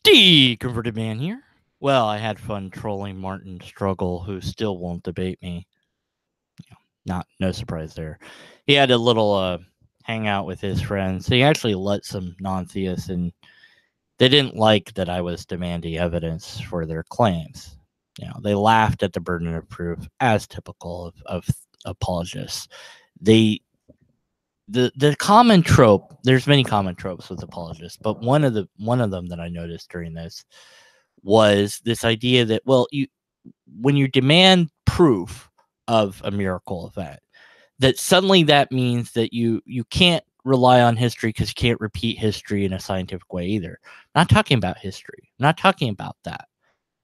Converted man here. Well, I had fun trolling Martin Struggle, who still won't debate me. No surprise there. He had a little hangout with his friends. He actually let some non-theists, and they didn't like that I was demanding evidence for their claims. They laughed at the burden of proof, as typical of apologists. The common trope. There's many common tropes with apologists, but one of them that I noticed during this was this idea that, well, when you demand proof of a miracle event, that suddenly that means that you can't rely on history because you can't repeat history in a scientific way either. I'm not talking about history. I'm not talking about that.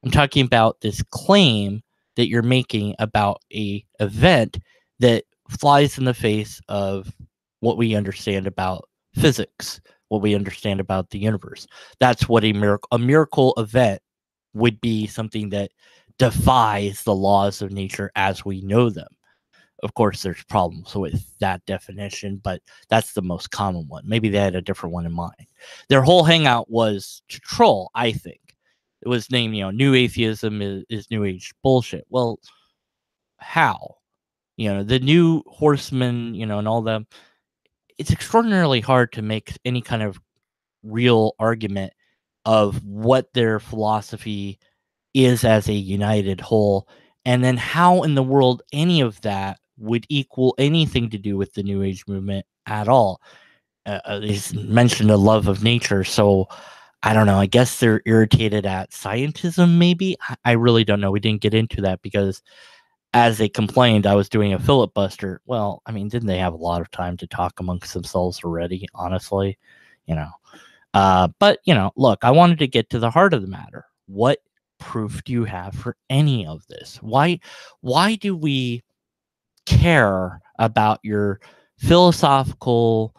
I'm talking about this claim that you're making about a event that flies in the face of what we understand about physics, what we understand about the universe. That's what a miracle event would be, something that defies the laws of nature as we know them. Of course, there's problems with that definition, but that's the most common one. Maybe they had a different one in mind. Their whole hangout was to troll, I think. It was named, New Atheism is New Age bullshit. Well, how? The New Horsemen, and all them. It's extraordinarily hard to make any kind of real argument of what their philosophy is as a united whole, and then how in the world any of that would equal anything to do with the New Age movement at all. He's mentioned a love of nature, so I don't know. I guess they're irritated at scientism, maybe? I really don't know. We didn't get into that because, as they complained, I was doing a filibuster. Well, I mean, didn't they have a lot of time to talk amongst themselves already, honestly? But, look, I wanted to get to the heart of the matter. What proof do you have for any of this? Why do we care about your philosophical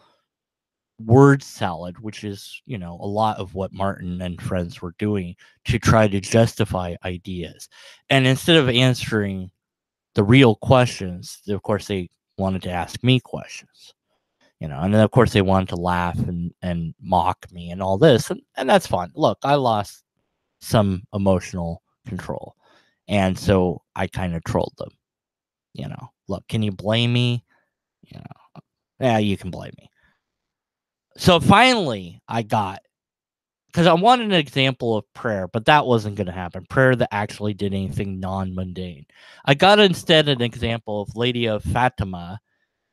word salad, which is, a lot of what Martin and friends were doing to try to justify ideas? And instead of answering the real questions, of course, they wanted to ask me questions. And then of course they wanted to laugh and mock me and all this, and that's fine. Look, I lost some emotional control, and so I kind of trolled them. Look, can you blame me? Yeah, you can blame me. So finally I got, because I wanted an example of prayer, but that wasn't going to happen. Prayer that actually did anything non-mundane. I got instead an example of Lady of Fatima,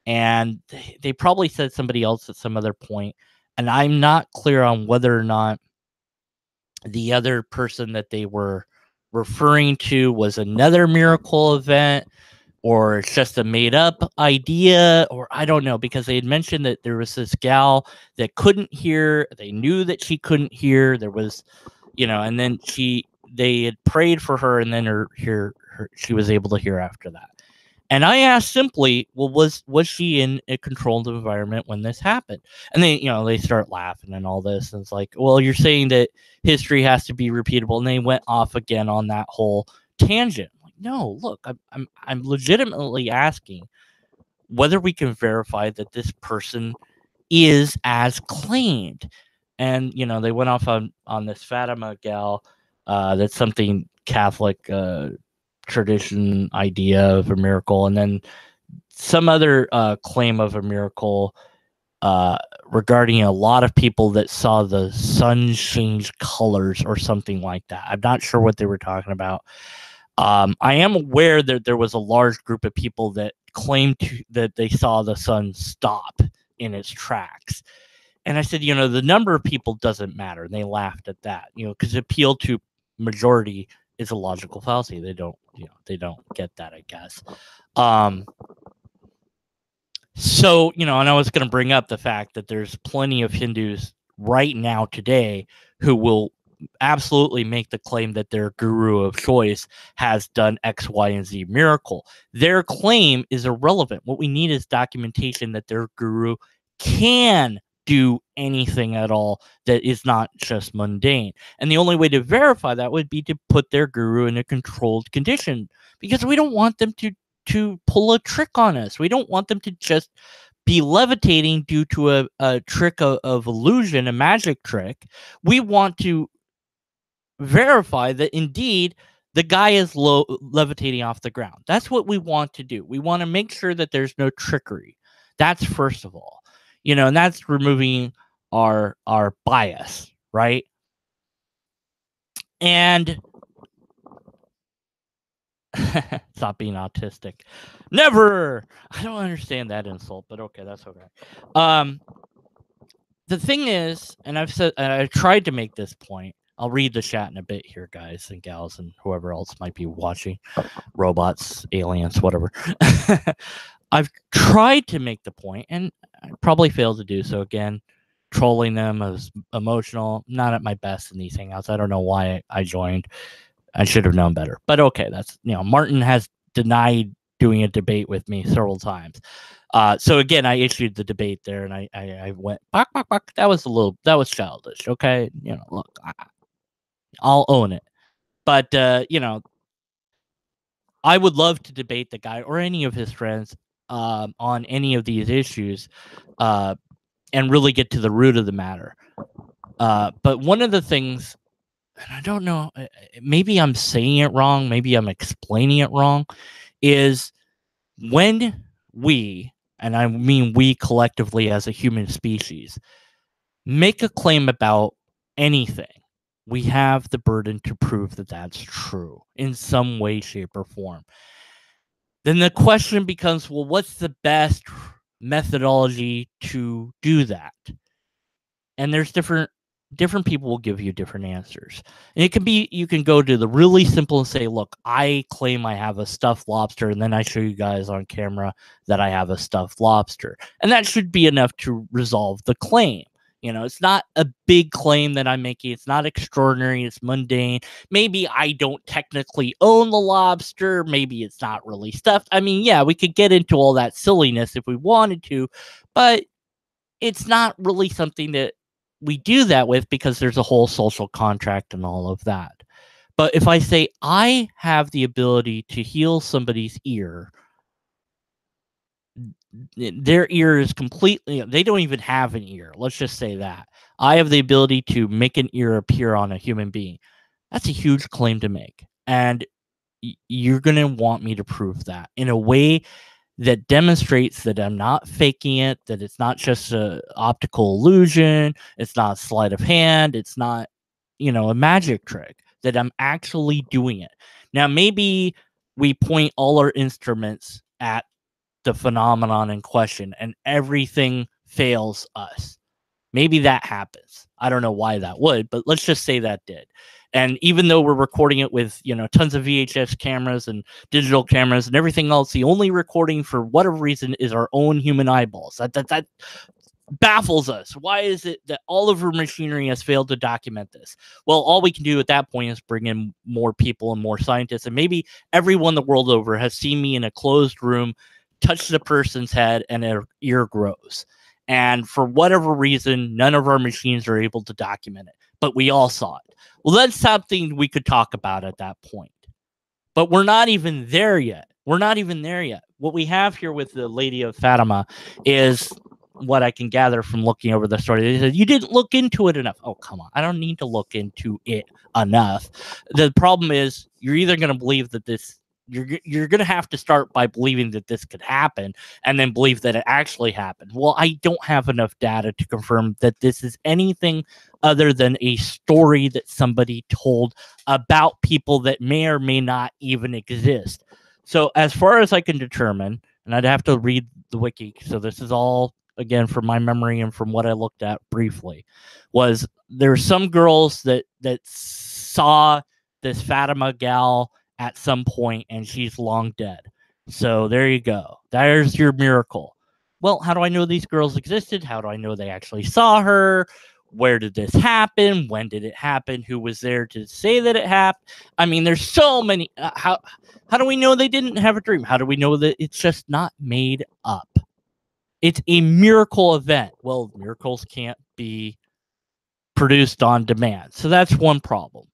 and they probably said somebody else at some other point, and I'm not clear on whether or not the other person that they were referring to was another miracle event, or it's just a made-up idea, or I don't know, because they had mentioned that there was this gal that couldn't hear. They knew that she couldn't hear. There was, and then they had prayed for her, and then she was able to hear after that. And I asked simply, well, was she in a controlled environment when this happened? And they start laughing and all this. And it's like, well, you're saying that history has to be repeatable. And they went off again on that whole tangent. Like, no, look, I'm legitimately asking whether we can verify that this person is as claimed. And, they went off on this Fatima gal. That's something Catholic tradition idea of a miracle, and then some other claim of a miracle regarding a lot of people that saw the sun change colors or something like that. I'm not sure what they were talking about. I am aware that there was a large group of people that claimed that they saw the sun stop in its tracks. And I said, the number of people doesn't matter. And they laughed at that, because appeal to majority is a logical fallacy. They don't get that, I guess. So, and I was going to bring up the fact that there's plenty of Hindus right now today who will absolutely make the claim that their guru of choice has done X, Y, and Z miracle. Their claim is irrelevant. What we need is documentation that their guru can do anything at all that is not just mundane. And the only way to verify that would be to put their guru in a controlled condition, because we don't want them to pull a trick on us. We don't want them to just be levitating due to a trick of illusion, a magic trick. We want to verify that indeed the guy is levitating off the ground. That's what we want to do. We want to make sure that there's no trickery. That's first of all, and that's removing our bias, right? And stop being autistic. Never. I don't understand that insult, but okay, that's okay. The thing is, and I've tried to make this point. I'll read the chat in a bit here, guys and gals, and whoever else might be watching. Robots, aliens, whatever. I've tried to make the point, and I probably failed to do so again. Trolling them as emotional, not at my best in these hangouts. I don't know why I joined. I should have known better. But okay, that's Martin has denied doing a debate with me several times. So again, I issued the debate there, and I went bark, bark, bark. That was childish. Okay, look, I'll own it. But I would love to debate the guy or any of his friends on any of these issues, and really get to the root of the matter. But one of the things, and I don't know, maybe I'm saying it wrong, maybe I'm explaining it wrong, is when we, and I mean we collectively as a human species, make a claim about anything, we have the burden to prove that that's true in some way, shape, or form. Then the question becomes, well, what's the best methodology to do that? And there's different people will give you different answers. And it can be, you can go to the really simple and say, look, I claim I have a stuffed lobster, and then I show you guys on camera that I have a stuffed lobster. And that should be enough to resolve the claim. It's not a big claim that I'm making. It's not extraordinary. It's mundane. Maybe I don't technically own the lobster. Maybe it's not really stuffed. I mean, yeah, we could get into all that silliness if we wanted to, but it's not really something that we do that with, because there's a whole social contract and all of that. But if I say I have the ability to heal somebody's ear, their ear is completely, they don't even have an ear. Let's just say that. I have the ability to make an ear appear on a human being. That's a huge claim to make. And you're going to want me to prove that in a way that demonstrates that I'm not faking it, that it's not just an optical illusion, it's not sleight of hand, it's not, a magic trick, that I'm actually doing it. Now, maybe we point all our instruments at the phenomenon in question and everything fails us. Maybe that happens. I don't know why that would, but let's just say that did. And even though we're recording it with, tons of VHS cameras and digital cameras and everything else, the only recording for whatever reason is our own human eyeballs. That baffles us. Why is it that all of our machinery has failed to document this? Well, all we can do at that point is bring in more people and more scientists. And maybe everyone the world over has seen me in a closed room, touch the person's head, and their ear grows. And for whatever reason, none of our machines are able to document it, but we all saw it. Well, that's something we could talk about at that point. But we're not even there yet. What we have here with the lady of Fatima is what I can gather from looking over the story. They said, you didn't look into it enough. Oh, come on. I don't need to look into it enough. The problem is, you're either going to believe that this, you're going to have to start by believing that this could happen and then believe that it actually happened. Well, I don't have enough data to confirm that this is anything other than a story that somebody told about people that may or may not even exist. So as far as I can determine, and I'd have to read the wiki, so this is all, again, from my memory and from what I looked at briefly, was there's some girls that saw this Fatima gal at some point, and she's long dead. So there you go. There's your miracle. Well, how do I know these girls existed? How do I know they actually saw her? Where did this happen? When did it happen? Who was there to say that it happened? I mean, there's so many. How do we know they didn't have a dream? How do we know that it's just not made up? It's a miracle event. Well, miracles can't be produced on demand. So that's one problem,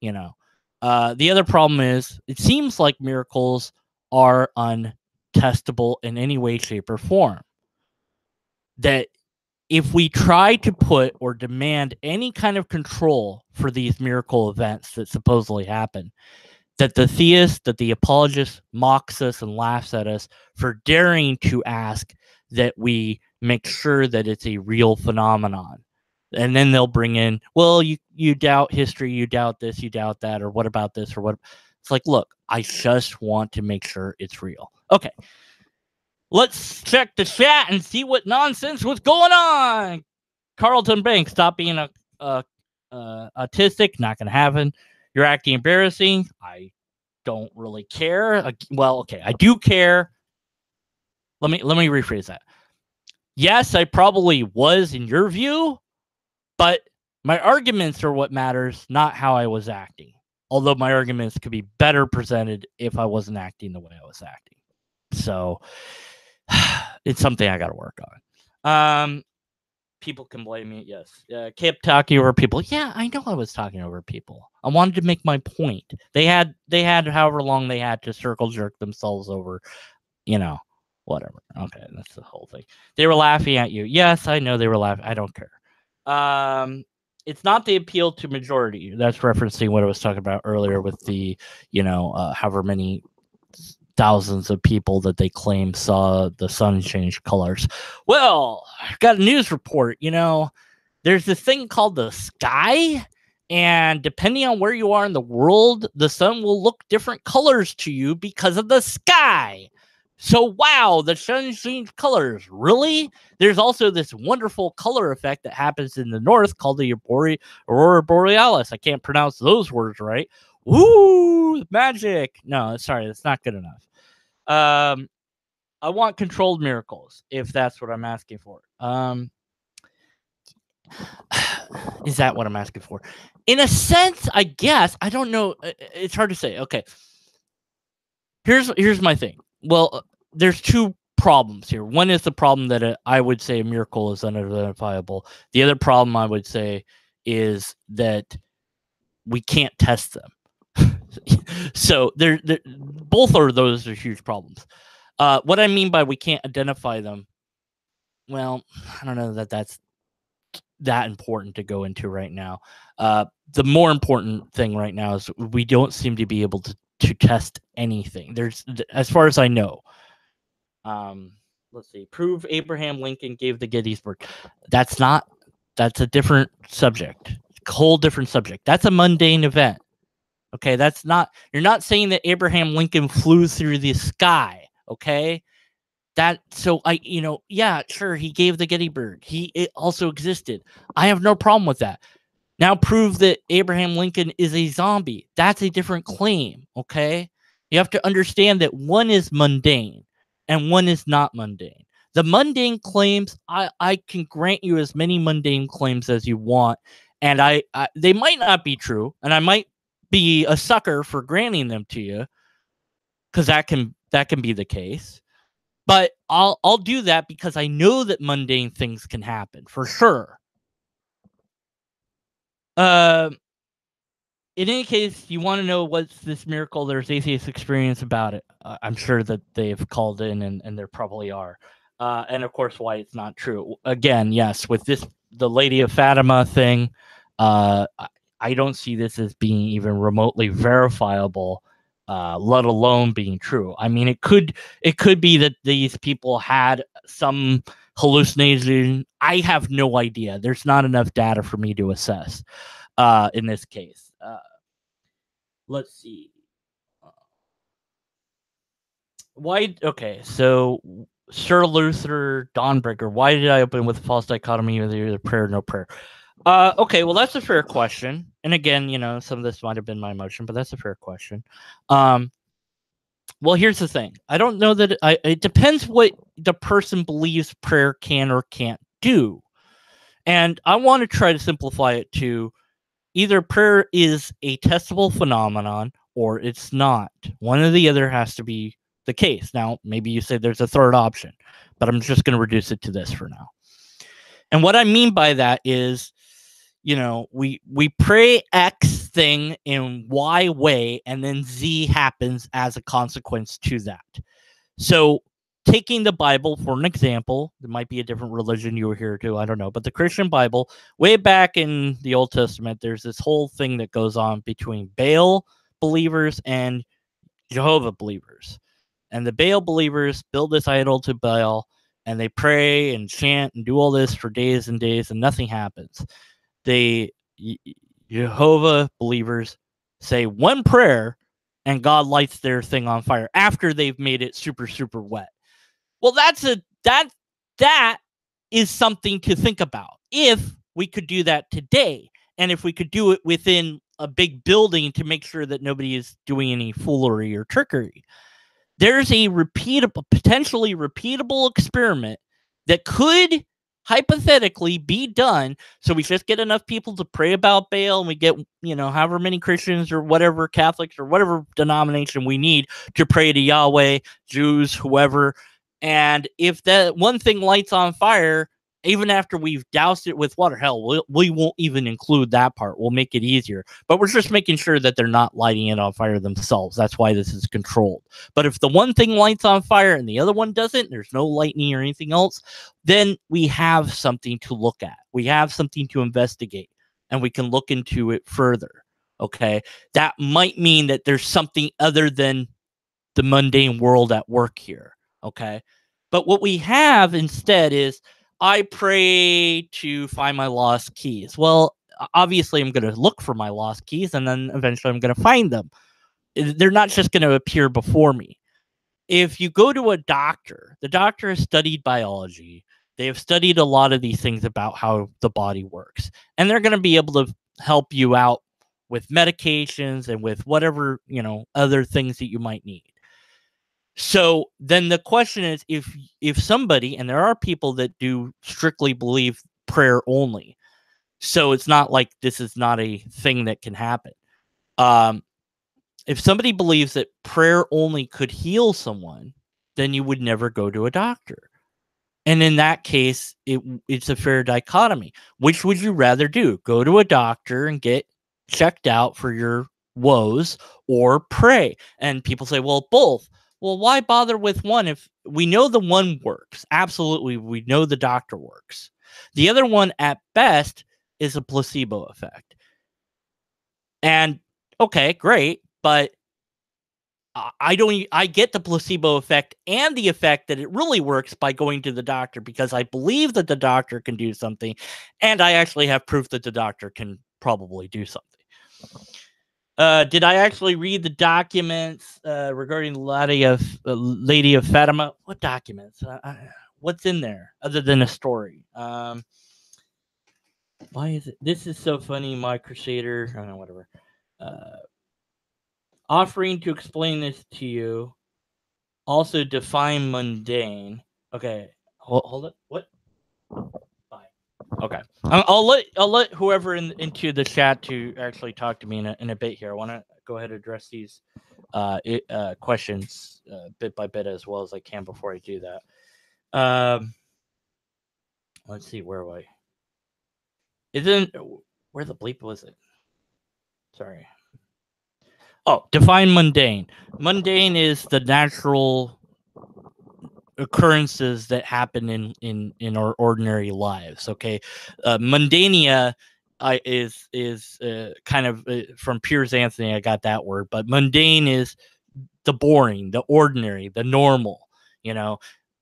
The other problem is, it seems like miracles are untestable in any way, shape, or form. That if we try to put or demand any kind of control for these miracle events that supposedly happen, that the theist, that the apologist mocks us and laughs at us for daring to ask that we make sure that it's a real phenomenon. And then they'll bring in, well, you doubt history, you doubt this, you doubt that, or what about this, or what? It's like, look, I just want to make sure it's real. Okay. Let's check the chat and see what nonsense was going on. Carlton Banks, stop being a autistic. Not going to happen. You're acting embarrassing. I don't really care. Well, okay, I do care. Let me rephrase that. Yes, I probably was in your view, but my arguments are what matters, not how I was acting. Although my arguments could be better presented if I wasn't acting the way I was acting. So it's something I got to work on. People can blame me. Yes. Kept talking over people. Yeah, I know I was talking over people. I wanted to make my point. They had however long they had to circle jerk themselves over, whatever. Okay, that's the whole thing. They were laughing at you. Yes, I know they were laughing. I don't care. It's not the appeal to majority. That's referencing what I was talking about earlier with the, however many thousands of people that they claim saw the sun change colors. Well, I've got a news report. There's this thing called the sky, and depending on where you are in the world, the sun will look different colors to you because of the sky. So, wow, the sun changed colors. Really? There's also this wonderful color effect that happens in the north called the Aurora Borealis. I can't pronounce those words right. Ooh, magic. No, sorry, that's not good enough. I want controlled miracles, if that's what I'm asking for. Is that what I'm asking for? In a sense, I guess. I don't know. It's hard to say. Okay. Here's my thing. Well, there's two problems here. One is the problem that I would say a miracle is unidentifiable. The other problem I would say is that we can't test them. So both of those are huge problems. What I mean by we can't identify them, well, I don't know that that's that important to go into right now. The more important thing right now is we don't seem to be able to test anything. There's, as far as I know, let's see, prove Abraham Lincoln gave the Gettysburg. That's a different subject, whole different subject. That's a mundane event. Okay, you're not saying that Abraham Lincoln flew through the sky. Okay, yeah, sure, he gave the Gettysburg. It also existed. I have no problem with that. Now prove that Abraham Lincoln is a zombie. That's a different claim. Okay, you have to understand that one is mundane and one is not mundane. The mundane claims, I can grant you as many mundane claims as you want, and they might not be true, and I might be a sucker for granting them to you, because that can be the case. But I'll do that because I know that mundane things can happen for sure. In any case, you want to know what's this miracle? There's atheist experience about it. I'm sure that they've called in, and there probably are. And of course, why it's not true. Again, yes, with the Lady of Fatima thing, I don't see this as being even remotely verifiable, let alone being true. I mean, it could be that these people had some hallucination. I have no idea. There's not enough data for me to assess in this case. Let's see. Why? Okay, so Sir Luther DawnBreaker, why did I open with a false dichotomy of either prayer or no prayer? Okay, well, that's a fair question. And again, some of this might have been my emotion, but that's a fair question. Well, here's the thing. I don't know that it depends what the person believes prayer can or can't do. And I want to try to simplify it to either prayer is a testable phenomenon or it's not. One or the other has to be the case. Now, maybe you say there's a third option, but I'm just going to reduce it to this for now. And what I mean by that is, we pray X thing in Y way, and then Z happens as a consequence to that. So taking the Bible for an example, there might be a different religion you were here to, I don't know, but the Christian Bible, way back in the Old Testament, there's this whole thing that goes on between Baal believers and Jehovah believers. And the Baal believers build this idol to Baal, and they pray and chant and do all this for days and days, and nothing happens. Jehovah believers say one prayer, and God lights their thing on fire after they've made it super, super wet. Well, that is something to think about. If we could do that today, and if we could do it within a big building to make sure that nobody is doing any foolery or trickery, there's a potentially repeatable experiment that could hypothetically be done. So we just get enough people to pray about Baal, and we get, however many Christians or whatever, Catholics or whatever denomination we need to pray to Yahweh, Jews, whoever. And if that one thing lights on fire, even after we've doused it with water, hell, we won't even include that part. We'll make it easier. But we're just making sure that they're not lighting it on fire themselves. That's why this is controlled. But if the one thing lights on fire and the other one doesn't, there's no lightning or anything else, then we have something to look at. We have something to investigate, and we can look into it further. Okay? That might mean that there's something other than the mundane world at work here. Okay? But what we have instead is, I pray to find my lost keys. Well, obviously, I'm going to look for my lost keys, and then eventually I'm going to find them. They're not just going to appear before me. If you go to a doctor, the doctor has studied biology. They have studied a lot of these things about how the body works, and they're going to be able to help you out with medications and with whatever, other things that you might need. So then the question is, if somebody, and there are people that do strictly believe prayer only, so it's not like this is not a thing that can happen. If somebody believes that prayer only could heal someone, then you would never go to a doctor. And in that case, it's a fair dichotomy. Which would you rather do? Go to a doctor and get checked out for your woes, or pray? And people say, well, both. Well, why bother with one if we know the one works? Absolutely, we know the doctor works. The other one, at best, is a placebo effect. And, okay, great, but I get the placebo effect and the effect that it really works by going to the doctor, because I believe that the doctor can do something, and I actually have proof that the doctor can probably do something. Did I actually read the documents regarding the Lady of Fatima? What documents? What's in there other than a story? Why is it? This is so funny, my Crusader. I don't know, whatever. Offering to explain this to you. Also define mundane. Okay, hold it. What? Fine. Okay, I'll let whoever into the chat to actually talk to me in a bit here. I want to go ahead and address these questions bit by bit as well as I can before I do that. Let's see, where am I? Where the bleep was it? Sorry. Oh, define mundane. Mundane is the natural occurrences that happen in our ordinary lives. Okay, mundania is kind of from Piers Anthony. I got that word, but mundane is the boring, the ordinary, the normal.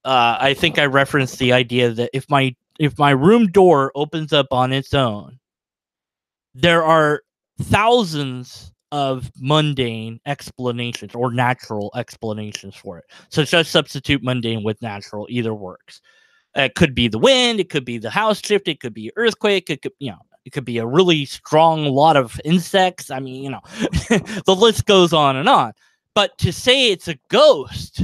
I think I referenced the idea that if my room door opens up on its own, there are thousands of mundane explanations or natural explanations for it. So just substitute mundane with natural, either works. It could be the wind, it could be the house shift, it could be earthquake, it could be a really strong lot of insects. I mean, the list goes on and on. But to say it's a ghost,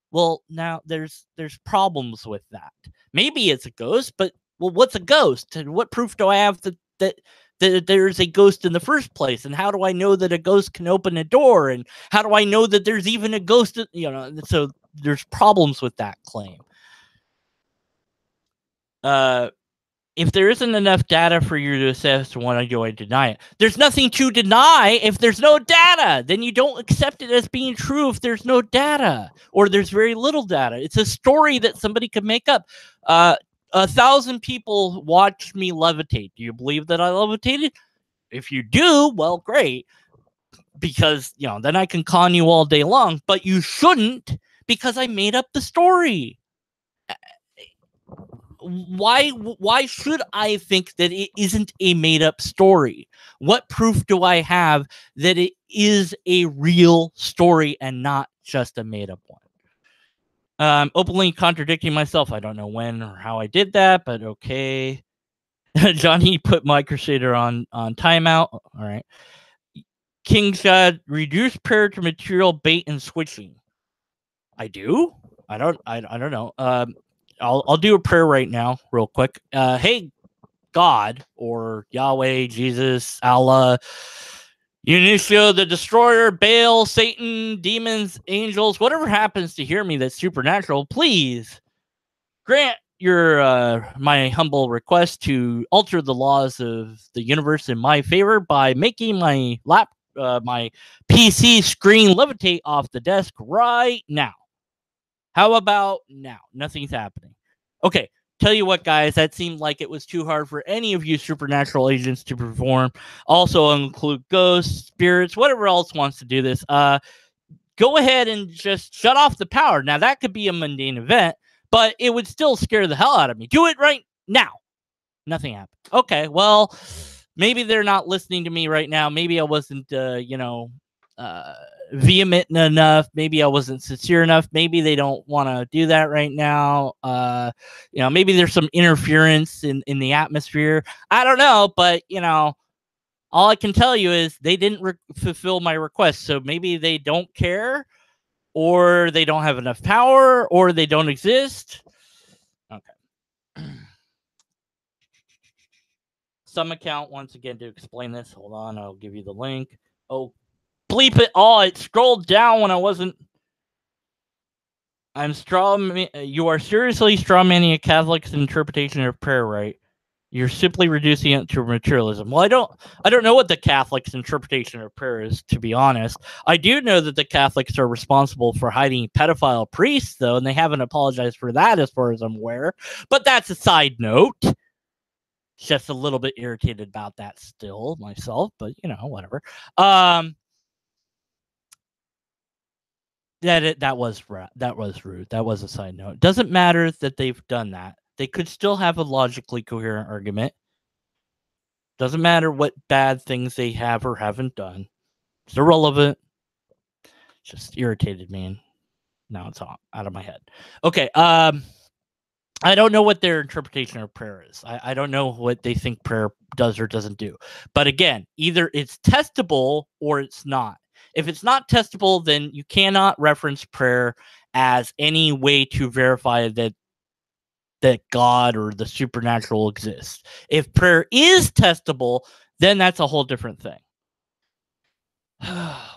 well, now there's problems with that. Maybe it's a ghost, but what's a ghost? And what proof do I have that there's a ghost in the first place? And how do I know that a ghost can open a door? And how do I know that there's even a ghost? So there's problems with that claim. if there isn't enough data for you to assess when do I deny it, there's nothing to deny if there's no data. Then you don't accept it as being true if there's no data or there's very little data. It's a story that somebody could make up. 1,000 people watched me levitate. Do you believe that I levitated? If you do, well, great. Because, then I can con you all day long. But you shouldn't, because I made up the story. Why should I think that it isn't a made-up story? What proof do I have that it is a real story and not just a made-up one? Openly contradicting myself. I don't know when or how I did that, but okay. Johnny put my Crusader on timeout. All right. King said, reduce prayer to material bait and switching. I do? I don't know. I'll do a prayer right now, real quick. Hey, God, or Yahweh, Jesus, Allah, Unisha, the Destroyer, Baal, Satan, demons, angels, whatever happens to hear me that's supernatural, please grant my humble request to alter the laws of the universe in my favor by making my my PC screen levitate off the desk right now. How about now? Nothing's happening. Okay, tell you what, guys, that seemed like it was too hard for any of you supernatural agents to perform. Also include ghosts, spirits, whatever else wants to do this. Go ahead and just shut off the power. Now, that could be a mundane event, but it would still scare the hell out of me. Do it right now. Nothing happened. Okay, well, maybe they're not listening to me right now. Maybe I wasn't, vehement enough. Maybe I wasn't sincere enough. Maybe they don't want to do that right now. Maybe there's some interference in the atmosphere. I don't know, but all I can tell you is they didn't fulfill my request. So maybe they don't care, or they don't have enough power, or they don't exist. Okay. Some account once again to explain this. Hold on, I'll give you the link. Oh, bleep it! Oh, it scrolled down when I wasn't. You are seriously strawmanning a Catholic's interpretation of prayer, right? You're simply reducing it to materialism. Well, I don't know what the Catholics' interpretation of prayer is, to be honest. I do know that the Catholics are responsible for hiding pedophile priests, though, and they haven't apologized for that, as far as I'm aware. But that's a side note. Just a little bit irritated about that still myself, but whatever. That was rude. That was a side note. Doesn't matter that they've done that. They could still have a logically coherent argument. Doesn't matter what bad things they have or haven't done. It's irrelevant. Just irritated me, and now it's out of my head. Okay. I don't know what their interpretation of prayer is. I don't know what they think prayer does or doesn't do. But again, either it's testable or it's not. If it's not testable, then you cannot reference prayer as any way to verify that God or the supernatural exists. If prayer is testable, then that's a whole different thing.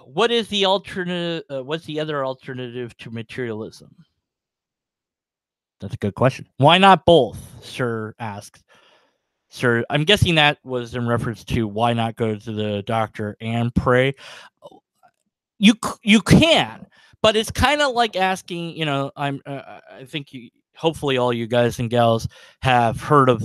What is the alternative? What's the other alternative to materialism? That's a good question. Why not both? Sir asks. Sir, I'm guessing that was in reference to why not go to the doctor and pray. You can, but it's kind of like asking. I think hopefully all you guys and gals have heard of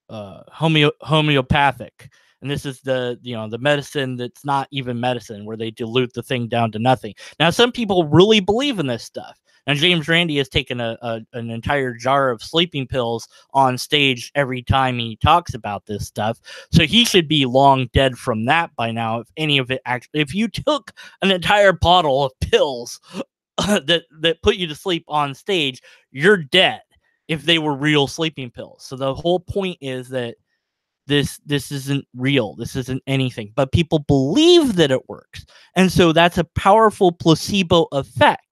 homeopathic. And this is the medicine that's not even medicine, where they dilute the thing down to nothing. Now, some people really believe in this stuff. And James Randi has taken an entire jar of sleeping pills on stage every time he talks about this stuff. So he should be long dead from that by now. If any of it if you took an entire bottle of pills that put you to sleep on stage, you're dead if they were real sleeping pills. So the whole point is that this isn't real. This isn't anything, but people believe that it works. And so that's a powerful placebo effect.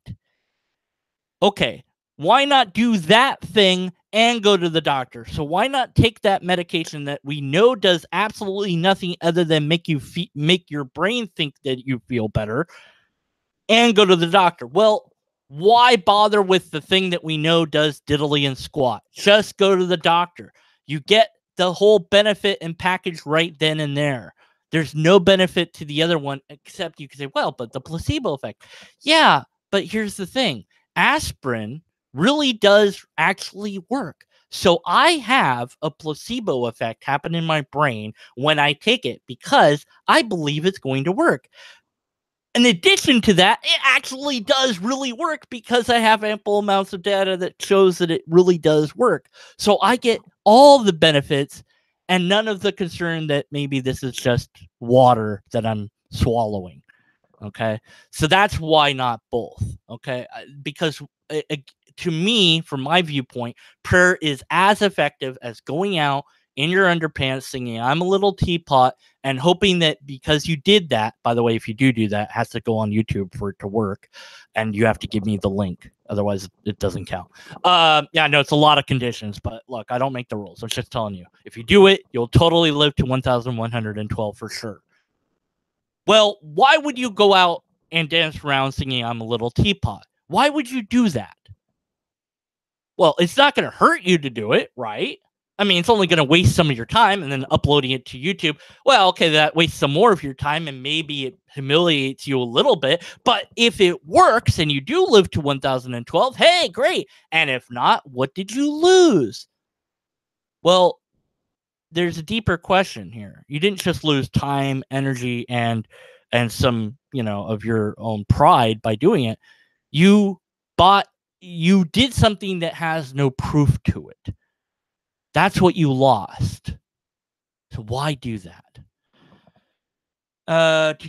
Okay, why not do that thing and go to the doctor? So why not take that medication that we know does absolutely nothing other than make your brain think that you feel better and go to the doctor? Well, why bother with the thing that we know does diddly and squat? Just go to the doctor. You get the whole benefit and package right then and there. There's no benefit to the other one, except you can say, well, but the placebo effect. Yeah, but here's the thing. Aspirin really does actually work. So I have a placebo effect happen in my brain when I take it because I believe it's going to work. In addition to that, it actually does really work because I have ample amounts of data that shows that it really does work. So I get all the benefits and none of the concern that maybe this is just water that I'm swallowing. Okay. So that's why not both. Okay. Because to me, from my viewpoint, prayer is as effective as going out in your underpants singing "I'm a Little Teapot" and hoping that because you did that, by the way, if you do that, it has to go on YouTube for it to work, and you have to give me the link. Otherwise, it doesn't count. Yeah, no, it's a lot of conditions, but look, I don't make the rules. I'm just telling you. If you do it, you'll totally live to 1,112 for sure. Well, why would you go out and dance around singing "I'm a Little Teapot"? Why would you do that? Well, it's not going to hurt you to do it, right? I mean, it's only going to waste some of your time, and then uploading it to YouTube. Well, okay, that wastes some more of your time, and maybe it humiliates you a little bit. But if it works and you do live to 1,012, hey, great. And if not, what did you lose? Well, there's a deeper question here. You didn't just lose time, energy, and some, of your own pride by doing it. You did something that has no proof to it. That's what you lost. So why do that? Let's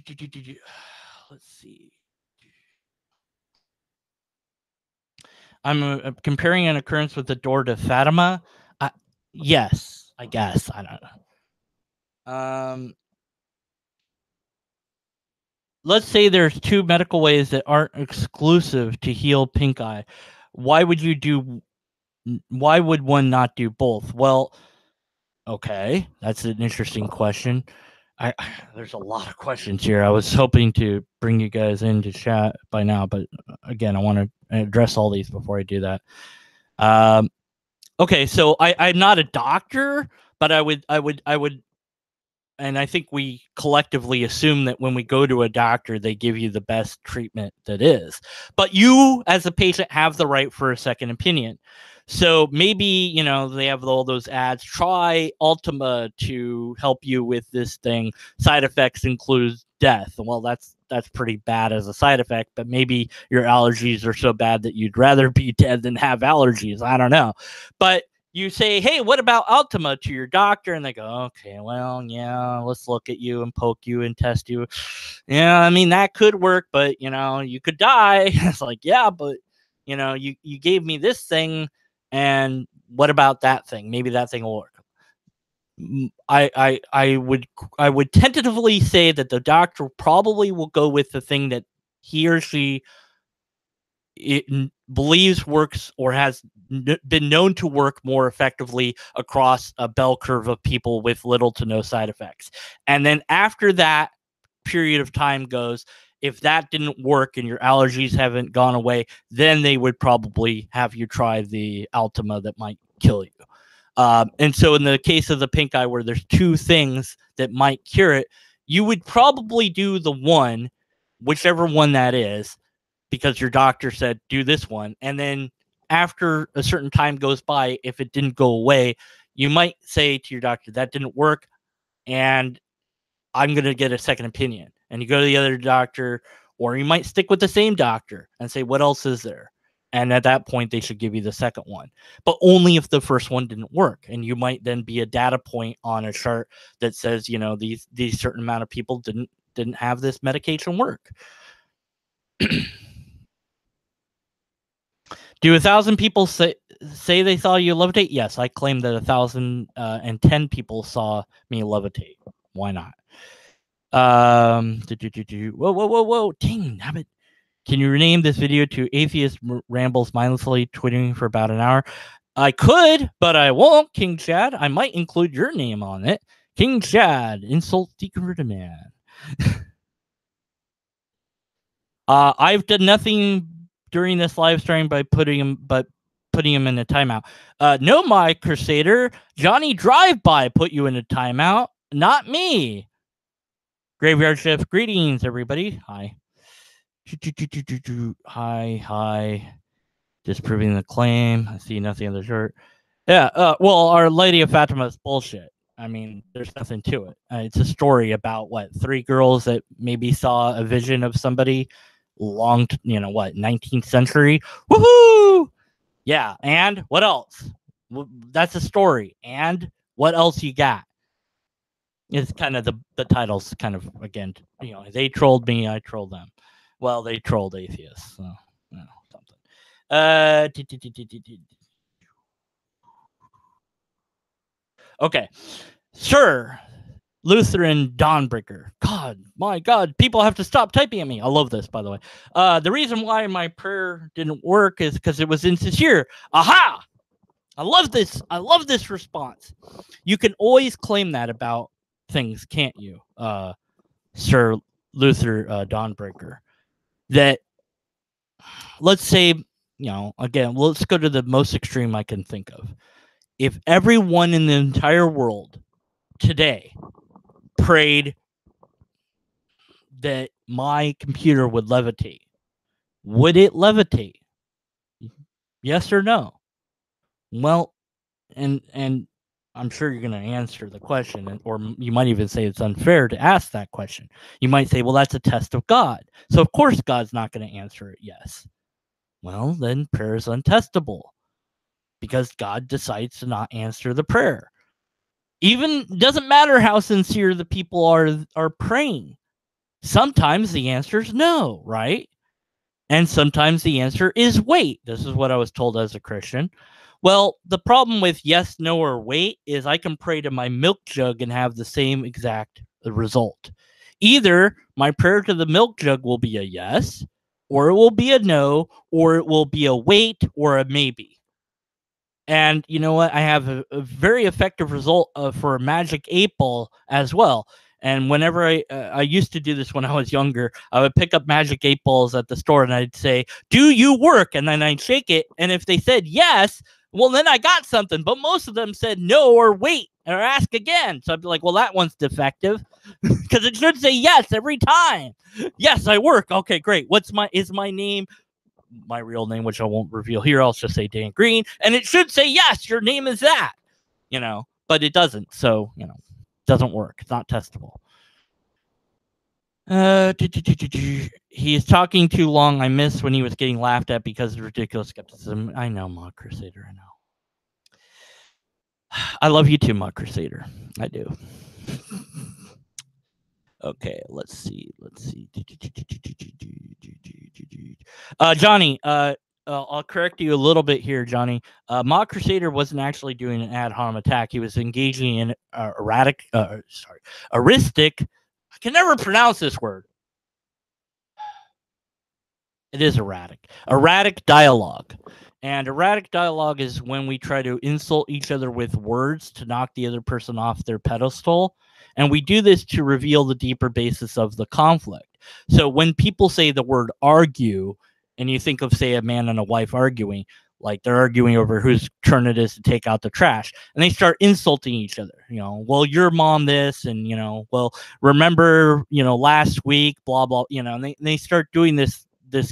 see. I'm comparing an occurrence with the door to Fatima. Yes, I guess. I don't know. Let's say there's two medical ways that aren't exclusive to heal pink eye. Why would one not do both? Well, okay, that's an interesting question. There's a lot of questions here. I was hoping to bring you guys into chat by now, but again, I want to address all these before I do that. Okay, so I'm not a doctor, but I would, and I think we collectively assume that when we go to a doctor, they give you the best treatment that is. But you, as a patient, have the right for a second opinion. So maybe, they have all those ads. Try Ultima to help you with this thing. Side effects include death. Well, that's pretty bad as a side effect, but maybe your allergies are so bad that you'd rather be dead than have allergies. I don't know. But you say, hey, what about Ultima to your doctor? And they go, okay, well, yeah, let's look at you and poke you and test you. Yeah, I mean, that could work, but, you could die. It's like, yeah, but, you gave me this thing. And what about that thing? Maybe that thing will work. I would tentatively say that the doctor probably will go with the thing that he or she believes works or has been known to work more effectively across a bell curve of people with little to no side effects. And then after that period of time goes, if that didn't work and your allergies haven't gone away, then they would probably have you try the Ultima that might kill you. And so in the case of the pink eye, where there's two things that might cure it, you would probably do the one, whichever one that is, because your doctor said do this one. And then after a certain time goes by, if it didn't go away, you might say to your doctor, that didn't work, and I'm going to get a second opinion. And you go to the other doctor, or you might stick with the same doctor and say, what else is there? And at that point, they should give you the second one, but only if the first one didn't work. And you might then be a data point on a chart that says, these certain amount of people didn't have this medication work. Do 1,000 people say they saw you levitate? Yes, I claim that 1,010 people saw me levitate. Why not? Whoa! Dang, nabbit. Can you rename this video to Atheist Rambles Mindlessly Twittering for about an hour? I could, but I won't, King Chad. I might include your name on it. King Chad, insult seeker man. I've done nothing during this live stream by putting him, but putting him in a timeout. No, my Crusader, Johnny Drive-By put you in a timeout, not me. Graveyard Shift, greetings, everybody. Hi. Hi. Disproving the claim. I see nothing on the shirt. Yeah, well, Our Lady of Fatima is bullshit. I mean, there's nothing to it. It's a story about, 3 girls that maybe saw a vision of somebody 19th century. Woohoo! Yeah, and what else? That's a story. And what else you got? It's kind of the title's kind of, again, they trolled me, I trolled them. Well, they trolled atheists, so, something. Okay. Sir, Luther DawnBreaker. God, my God, people have to stop typing at me. I love this, by the way. The reason why my prayer didn't work is because it was insincere. Aha! I love this. I love this response. You can always claim that about things, can't you, Sir Luther DawnBreaker? That, let's say, again, let's go to the most extreme I can think of. If everyone in the entire world today prayed that my computer would levitate, would it levitate? Yes or no? Well, and I'm sure you're going to answer the question, or you might even say it's unfair to ask that question. You might say, well, that's a test of God. So, of course, God's not going to answer it yes. Well, then prayer is untestable because God decides to not answer the prayer. Even doesn't matter how sincere the people are praying. Sometimes the answer is no, right? And sometimes the answer is wait. This is what I was told as a Christian. Well, the problem with yes, no, or wait is I can pray to my milk jug and have the same exact result. Either my prayer to the milk jug will be a yes, or it will be a no, or it will be a wait or a maybe. And you know what? I have a very effective result for a magic 8-ball as well. And whenever I used to do this when I was younger, I would pick up magic 8-balls at the store and I'd say, do you work? And then I'd shake it. And if they said yes, well, then I got something. But most of them said no or wait or ask again. So I'd be like, well, that one's defective because it should say yes every time. Yes, I work. Okay, great. Is my name my real name, which I won't reveal here? I'll just say Dan Green. And it should say yes, your name is that, but it doesn't. So, doesn't work. It's not testable. He is talking too long. I missed when he was getting laughed at because of ridiculous skepticism. I know, Mod Crusader. I know. I love you too, Mod Crusader. I do. Okay, let's see. Johnny, I'll correct you a little bit here, Johnny. Mod Crusader wasn't actually doing an ad hom attack. He was engaging in heuristic. I can never pronounce this word. It is erratic dialogue. And erratic dialogue is when we try to insult each other with words to knock the other person off their pedestal. And we do this to reveal the deeper basis of the conflict. So when people say the word argue, and you think of, say, a man and a wife arguing, like they're arguing over whose turn it is to take out the trash, and they start insulting each other. Well, your mom this, and well, remember, last week, blah blah. And they start doing this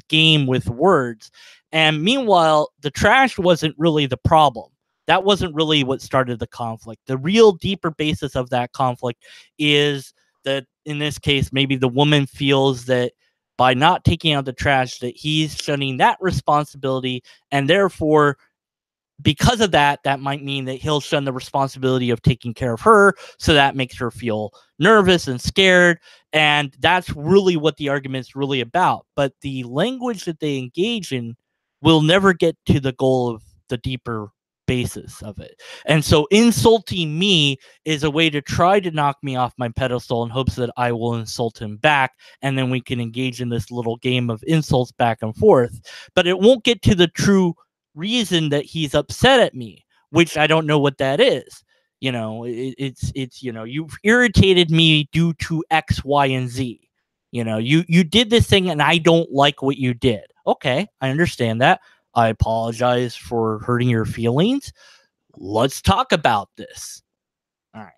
game with words. And meanwhile, the trash wasn't really the problem. That wasn't really what started the conflict. The real deeper basis of that conflict is that, in this case, maybe the woman feels that by not taking out the trash, that he's shunning that responsibility, and therefore, because of that, that might mean that he'll shun the responsibility of taking care of her, so that makes her feel nervous and scared, and that's really what the argument's really about. But the language that they engage in will never get to the goal of the deeper basis of it. And so insulting me is a way to try to knock me off my pedestal in hopes that I will insult him back, and then we can engage in this little game of insults back and forth. But it won't get to the true reason that he's upset at me, which I don't know what that is. It's you've irritated me due to X, Y, and Z. You did this thing and I don't like what you did. Okay, I understand that. I apologize for hurting your feelings. Let's talk about this. All right.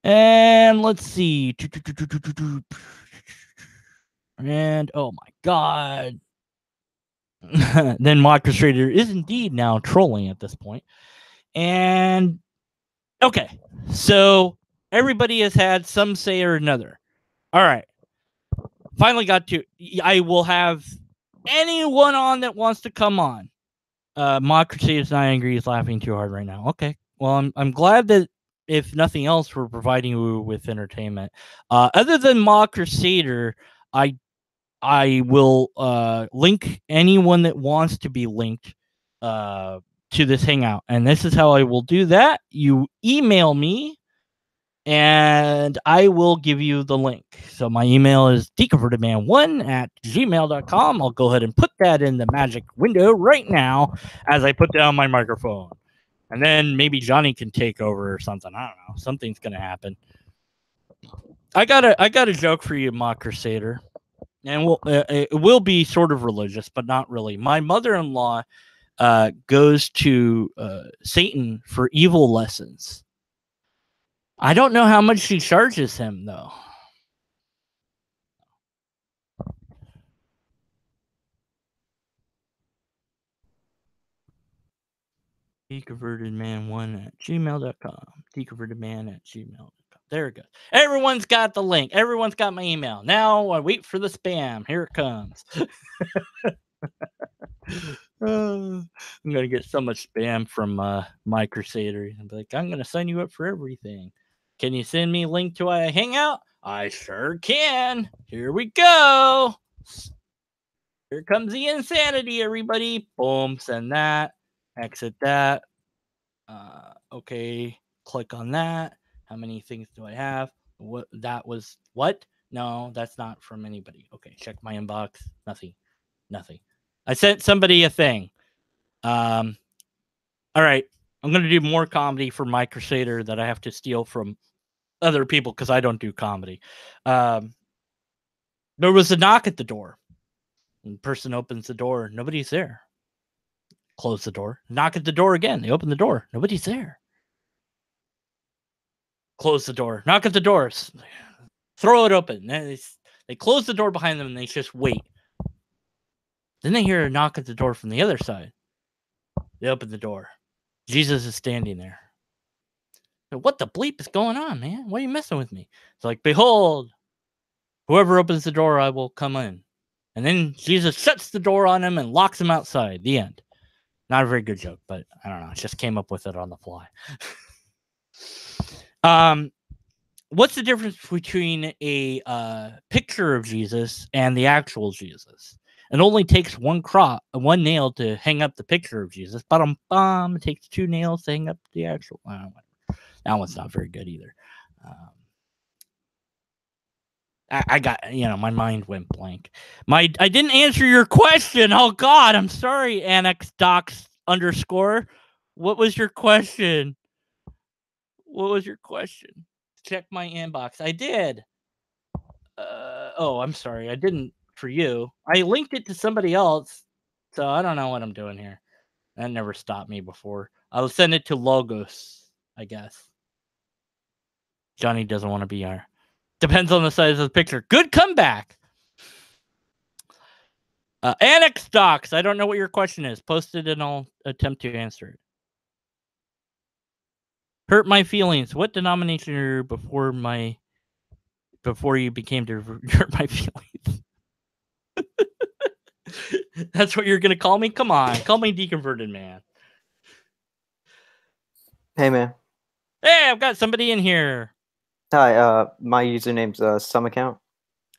And let's see. And oh my God. Then Microstrator is indeed now trolling at this point. And okay, so everybody has had some say or another. All right. Finally got to. I will have anyone on that wants to come on. Mod Crusader is not angry. He's laughing too hard right now. Okay. Well, I'm glad that if nothing else, we're providing you with entertainment. Other than Mod Crusader, I will link anyone that wants to be linked to this hangout, and this is how I will do that. You email me, and I will give you the link. So my email is deconvertedman1@gmail.com. I'll go ahead and put that in the magic window right now as I put down my microphone. And then maybe Johnny can take over or something. I don't know. Something's going to happen. I got a joke for you, Mock Crusader. And it will be sort of religious, but not really. My mother-in-law goes to Satan for evil lessons. I don't know how much she charges him, though. Deconvertedman1@gmail.com. Deconvertedman@gmail.com. There it goes. Everyone's got the link. Everyone's got my email. Now I wait for the spam. Here it comes. I'm going to get so much spam from my Crusader. I'm like, I'm going to sign you up for everything. Can you send me a link to a hangout? I sure can. Here we go. Here comes the insanity, everybody. Boom, send that. Exit that. Okay, click on that. How many things do I have? What that was what? No, that's not from anybody. Okay, check my inbox. Nothing. I sent somebody a thing. All right. I'm gonna do more comedy for my Crusader that I have to steal from other people because I don't do comedy. There was a knock at the door. And the person opens the door. Nobody's there. Close the door. Knock at the door again. They open the door. Nobody's there. Close the door. Knock at the doors. Throw it open. They close the door behind them and they just wait. Then they hear a knock at the door from the other side. They open the door. Jesus is standing there. What the bleep is going on, man? Why are you messing with me? It's like, behold, whoever opens the door, I will come in. And then Jesus shuts the door on him and locks him outside. The end. Not a very good joke, but I don't know. I just came up with it on the fly. What's the difference between a picture of Jesus and the actual Jesus? It only takes one nail to hang up the picture of Jesus. It takes 2 nails to hang up the actual. That one's not very good either. I got, my mind went blank. I didn't answer your question. Oh God, I'm sorry, AnnexDocs_. What was your question? Check my inbox. I did. I'm sorry. I didn't for you. I linked it to somebody else, so I don't know what I'm doing here. That never stopped me before. I'll send it to Logos, I guess. Johnny doesn't want to be here. Depends on the size of the picture. Good comeback. AnnexDocs. I don't know what your question is. Post it and I'll attempt to answer it. Hurt my feelings. What denomination are you before you became to hurt my feelings? That's what you're gonna call me? Come on, call me Deconverted Man. Hey man. Hey, I've got somebody in here. Hi, my username's SomeAccount.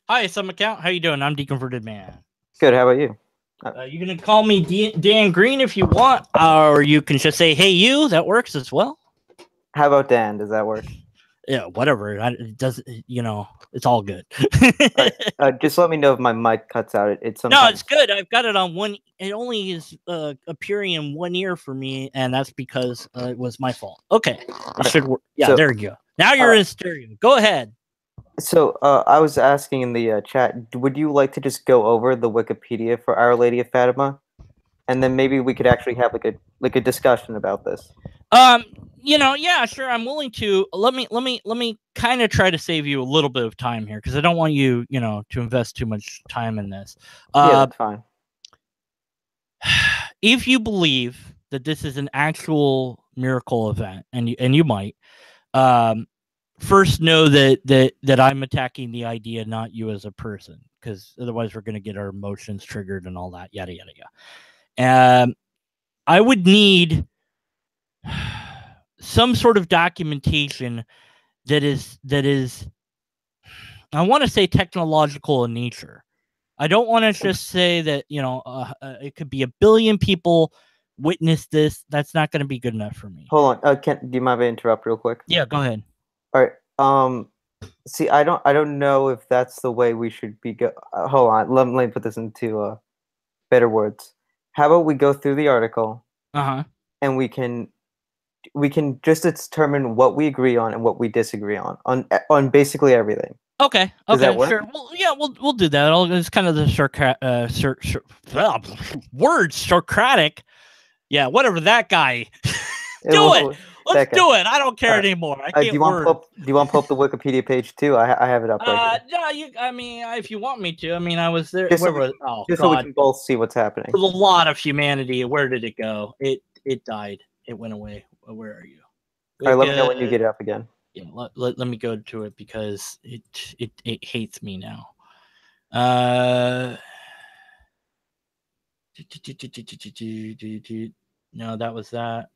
Hi, SomeAccount. How you doing? I'm Deconverted Man. Good. How about you? You can call me Dan Green if you want, or you can just say, "Hey, you." That works as well. How about Dan? Does that work? Yeah, whatever. It does. It's all good. Right. Just let me know if my mic cuts out. No, it's good. I've got it on one. It only is appearing in one ear for me, and that's because it was my fault. Okay, it should work. Yeah, so, there you go. Now you're in stereo. Go ahead. So I was asking in the chat, would you like to just go over the Wikipedia for Our Lady of Fatima? and then maybe we could actually have like a discussion about this. Yeah, sure. I'm willing to. Let me kind of try to save you a little bit of time here because I don't want you, to invest too much time in this. Yeah, that's fine. If you believe that this is an actual miracle event, and you might, first know that I'm attacking the idea, not you as a person, because otherwise we're going to get our emotions triggered and all that, yada yada yada. I would need some sort of documentation that is I want to say technological in nature. I don't want to just say that it could be a billion people witness this. That's not going to be good enough for me. Hold on. Do you mind if I interrupt real quick? Yeah, go ahead. All right. See, I don't know if that's the way we should be hold on. Let me put this into better words. How about we go through the article? And we can just determine what we agree on and what we disagree on basically everything. Okay. Does that work? Sure. Well, yeah, we'll do that. It's kind of the word Socratic. Yeah, whatever that guy. Do it. Let's do it. I don't care anymore. I can't. Do you want to pull up the Wikipedia page too? I have it up right here. No, if you want me to. I mean, I was there. So we can both see what's happening. There's a lot of humanity. Where did it go? It died. It went away. Where are you? All right, let me know when you get it up again. Yeah, let me go to it because it hates me now. No, that was that.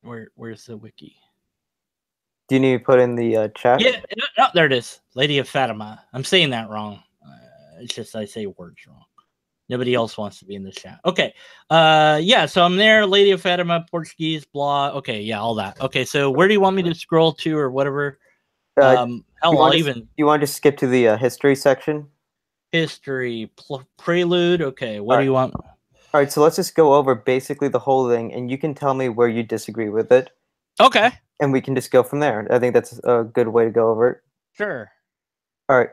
Where's the wiki? Do you need to put in the chat? Yeah, no, there it is. Lady of Fatima. I'm saying that wrong. It's just I say words wrong. Nobody else wants to be in the chat. Okay. Yeah, so I'm there. Lady of Fatima, Portuguese, blah. Okay, yeah, all that. Okay, so where do you want me to scroll to or whatever? You want to skip to the history section? History, prelude. Okay, what do you want? All right, so let's just go over basically the whole thing, and you can tell me where you disagree with it. Okay. And we can just go from there. I think that's a good way to go over it. Sure. All right.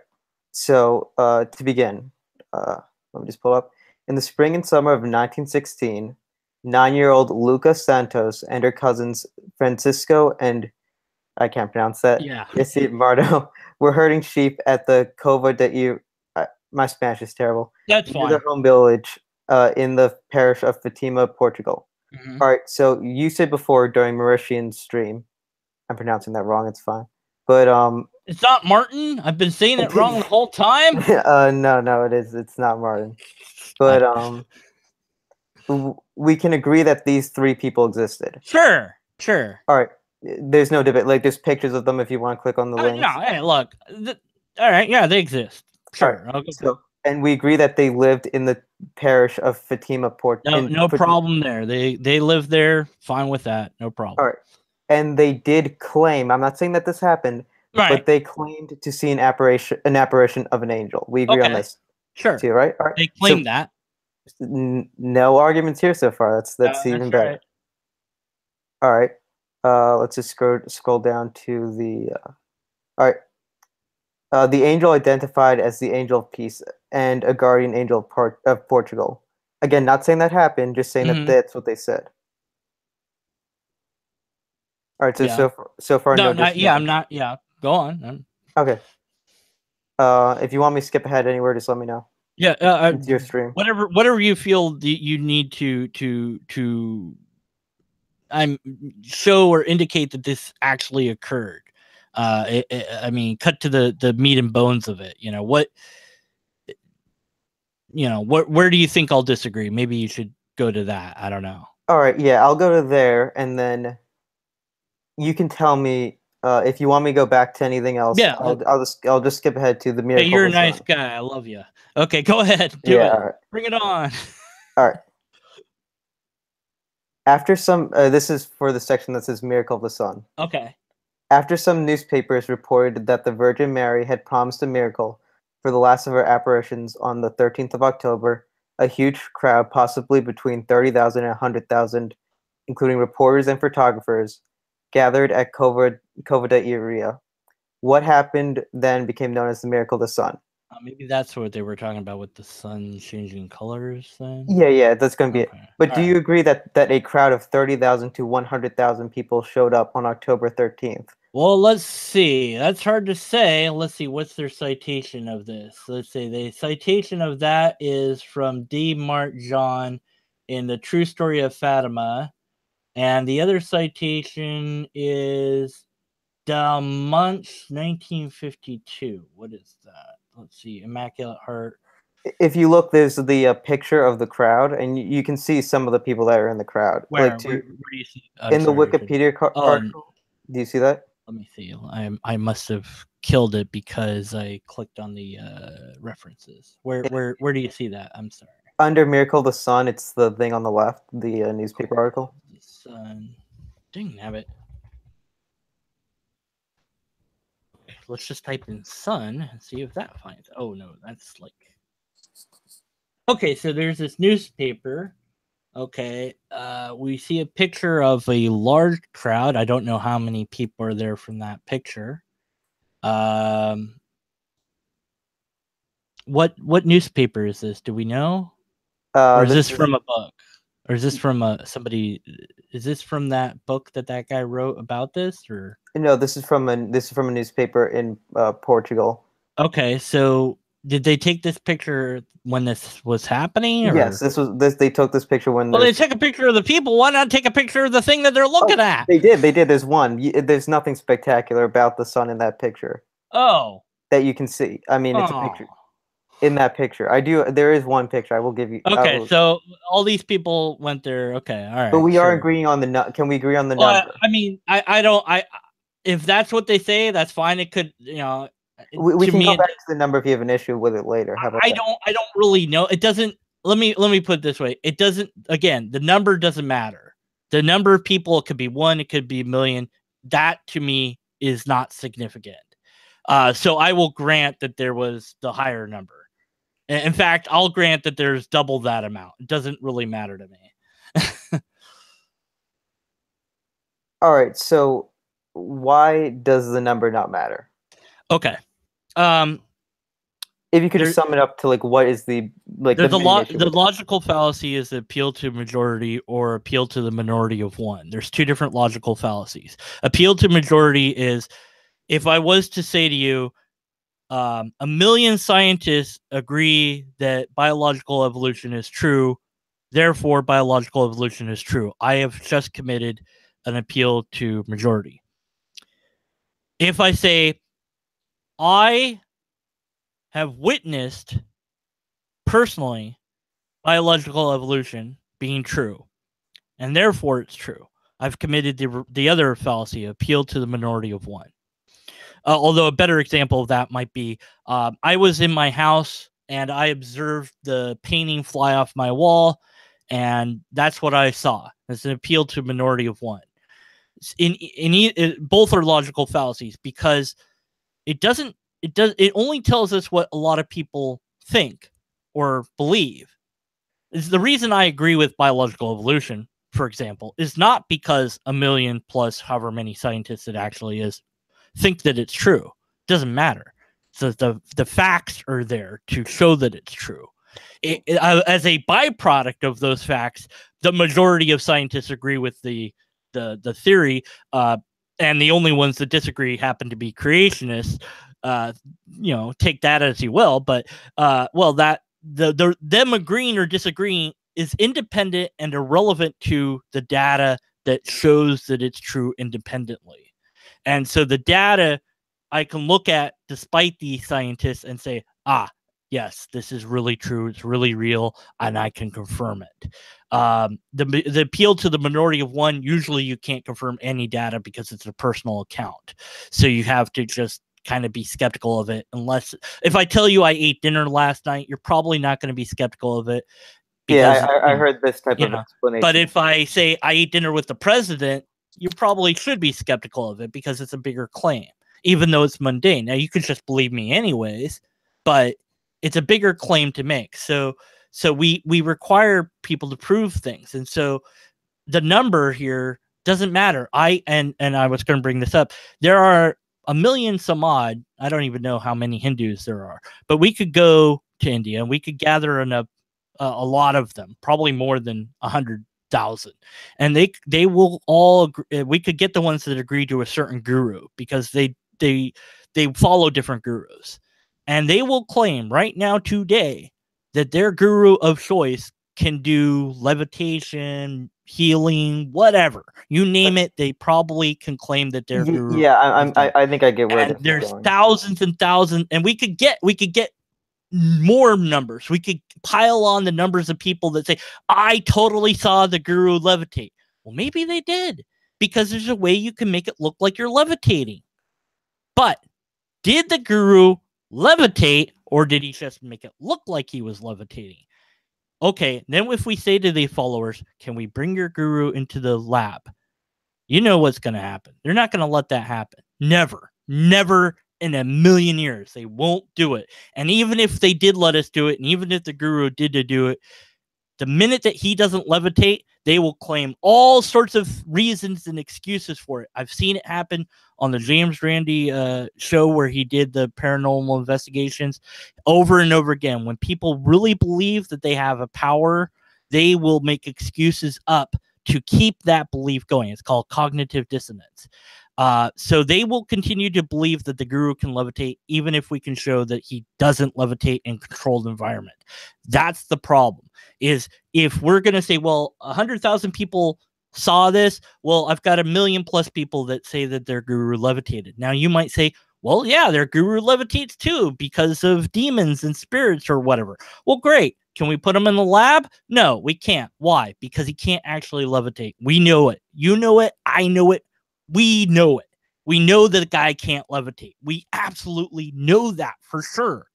So to begin, let me just pull up. In the spring and summer of 1916, 9-year-old Luca Santos and her cousins Francisco and I can't pronounce that. Yeah. Mardo were herding sheep at the Cova de my Spanish is terrible. That's fine. Their home village in the parish of Fatima, Portugal. Mm-hmm. All right. So you said before during Mauritian stream, I'm pronouncing that wrong. It's fine. But it's not Martin. I've been saying it wrong the whole time. No, it is. It's not Martin. But we can agree that these three people existed. Sure. All right. There's no debate. Like, there's pictures of them if you want to click on the links. No, hey, look. All right, yeah, they exist. Sure. Right. And we agree that they lived in the parish of Fatima, Portugal. No problem there. They live there. Fine with that. No problem. All right. And they did claim. I'm not saying that this happened, but they claimed to see an apparition of an angel. We agree on this. Sure. Too, right? All right. They claim that. No arguments here so far. That's even better. Right. All right. Let's just scroll down to the. All right. The angel identified as the angel of peace and a guardian angel of Portugal. Again, not saying that happened, just saying that that's what they said. All right. So far, no. I'm not. Yeah. Go on. Okay. If you want me to skip ahead anywhere, just let me know. Yeah. It's your stream. Whatever you feel you need to show or indicate that this actually occurred. I mean, cut to the meat and bones of it. Where do you think I'll disagree? Maybe you should go to that. I don't know. All right, yeah, I'll go to there, and then you can tell me if you want me to go back to anything else. Yeah, I'll just skip ahead to the miracle. Hey, you're a nice guy. I love you. Okay, go ahead. Do it. All right. Bring it on. All right. After some, this is for the section that says Miracle of the Sun. Okay. After some newspapers reported that the Virgin Mary had promised a miracle for the last of her apparitions on the 13th of October, a huge crowd, possibly between 30,000 and 100,000, including reporters and photographers, gathered at Cova de Iria. What happened then became known as the Miracle of the Sun. Maybe that's what they were talking about with the sun changing colors then? Yeah, that's going to be Okay. it. But do you agree that a crowd of 30,000 to 100,000 people showed up on October 13th? Well, let's see. That's hard to say. Let's see. What's their citation of this? Let's see. The citation of that is from D. Mart John in The True Story of Fatima. And the other citation is Munch, 1952. What is that? Let's see. Immaculate Heart. If you look, there's the picture of the crowd, and you can see some of the people that are in the crowd. Where do you see? In the Wikipedia article. Do you see that? Let me see. I must have killed it because I clicked on the references. Where do you see that? I'm sorry. Under Miracle of the Sun, it's the thing on the left, the newspaper article. The Sun. Dang nabbit. Let's just type in sun and see if that finds. Oh no, that's like. Okay, so there's this newspaper. Okay, we see a picture of a large crowd. I don't know how many people are there from that picture. What newspaper is this? Do we know? Or is this from a book? Or is this from somebody? Is this from that book that guy wrote about this? Or no, this is from a newspaper in Portugal. Okay, so did they take this picture when this was happening? Or? Yes, they took this picture when. Well, they took a picture of the people. Why not take a picture of the thing that they're looking at? They did. There's one. There's nothing spectacular about the sun in that picture. Oh. That you can see. I mean, it's a picture. In that picture, there is one picture. I will give you. Okay, so all these people went there. Okay, all right. But we are agreeing on the can we agree on the number? I mean, I don't. If that's what they say, that's fine. It could, we can go back to the number if you have an issue with it later. How about I don't really know. It doesn't. Let me put it this way. It doesn't. Again, the number doesn't matter. The number of people, it could be one, it could be a million. That to me is not significant. So I will grant that there was the higher number. In fact, I'll grant that there's double that amount. It doesn't really matter to me. All right. So why does the number not matter? Okay. If you could just sum it up to what is the the logical fallacy is appeal to majority or appeal to the minority of one. There's two different logical fallacies. Appeal to majority is if I was to say to you, a million scientists agree that biological evolution is true, therefore biological evolution is true. I have just committed an appeal to majority. If I say, I have witnessed personally biological evolution being true, and therefore it's true, I've committed the other fallacy, appeal to the minority of one. Although a better example of that might be, I was in my house and I observed the painting fly off my wall, and that's what I saw. It's an appeal to minority of one. Both are logical fallacies because it only tells us what a lot of people think or believe. It's the reason I agree with biological evolution, for example, is not because a million plus however many scientists it actually is think that it's true. It doesn't matter. So the facts are there to show that it's true. As a byproduct of those facts, the majority of scientists agree with the theory, and the only ones that disagree happen to be creationists. Take that as you will, but that them agreeing or disagreeing is independent and irrelevant to the data that shows that it's true independently. And so the data I can look at despite these scientists and say, yes, this is really true. It's really real. And I can confirm it. The appeal to the minority of one, usually you can't confirm any data because it's a personal account. So you have to just kind of be skeptical of it. Unless if I tell you I ate dinner last night, you're probably not going to be skeptical of it. Because, I heard this type of explanation. But if I say I ate dinner with the president, you probably should be skeptical of it because it's a bigger claim, even though it's mundane. Now, you could just believe me anyways, but it's a bigger claim to make. So we require people to prove things. And so the number here doesn't matter. I was going to bring this up. There are a million some odd. I don't even know how many Hindus there are, but we could go to India and we could gather a lot of them, probably more than 100,000, and they will all agree. We could get the ones that agree to a certain guru because they follow different gurus, and they will claim right now today that their guru of choice can do levitation, healing, whatever you name it. They probably can claim that their guru. Yeah, I think I get where this there's is going. thousands and thousands, and we could get more numbers. We could pile on the numbers of people that say, I totally saw the guru levitate. Well, maybe they did, because there's a way you can make it look like you're levitating. But did the guru levitate, or did he just make it look like he was levitating? Okay, then if we say to the followers, can we bring your guru into the lab? You know what's going to happen. They're not going to let that happen. Never in a million years. They won't do it. And even if they did let us do it, and even if the guru did to do it, the minute that he doesn't levitate, they will claim all sorts of reasons and excuses for it. I've seen it happen on the James Randi show where he did the paranormal investigations over and over again. When people really believe that they have a power, they will make excuses up to keep that belief going. It's called cognitive dissonance. So they will continue to believe that the guru can levitate, even if we can show that he doesn't levitate in controlled environment. That's the problem. Is if we're going to say, well, 100,000 people saw this, well, I've got 1 million plus people that say that their guru levitated. Now you might say, well, yeah, their guru levitates too because of demons and spirits or whatever. Well, great. Can we put him in the lab? No, we can't. Why? Because he can't actually levitate. We know it. You know it. I know it. We know it. We know that the guy can't levitate. We absolutely know that for sure.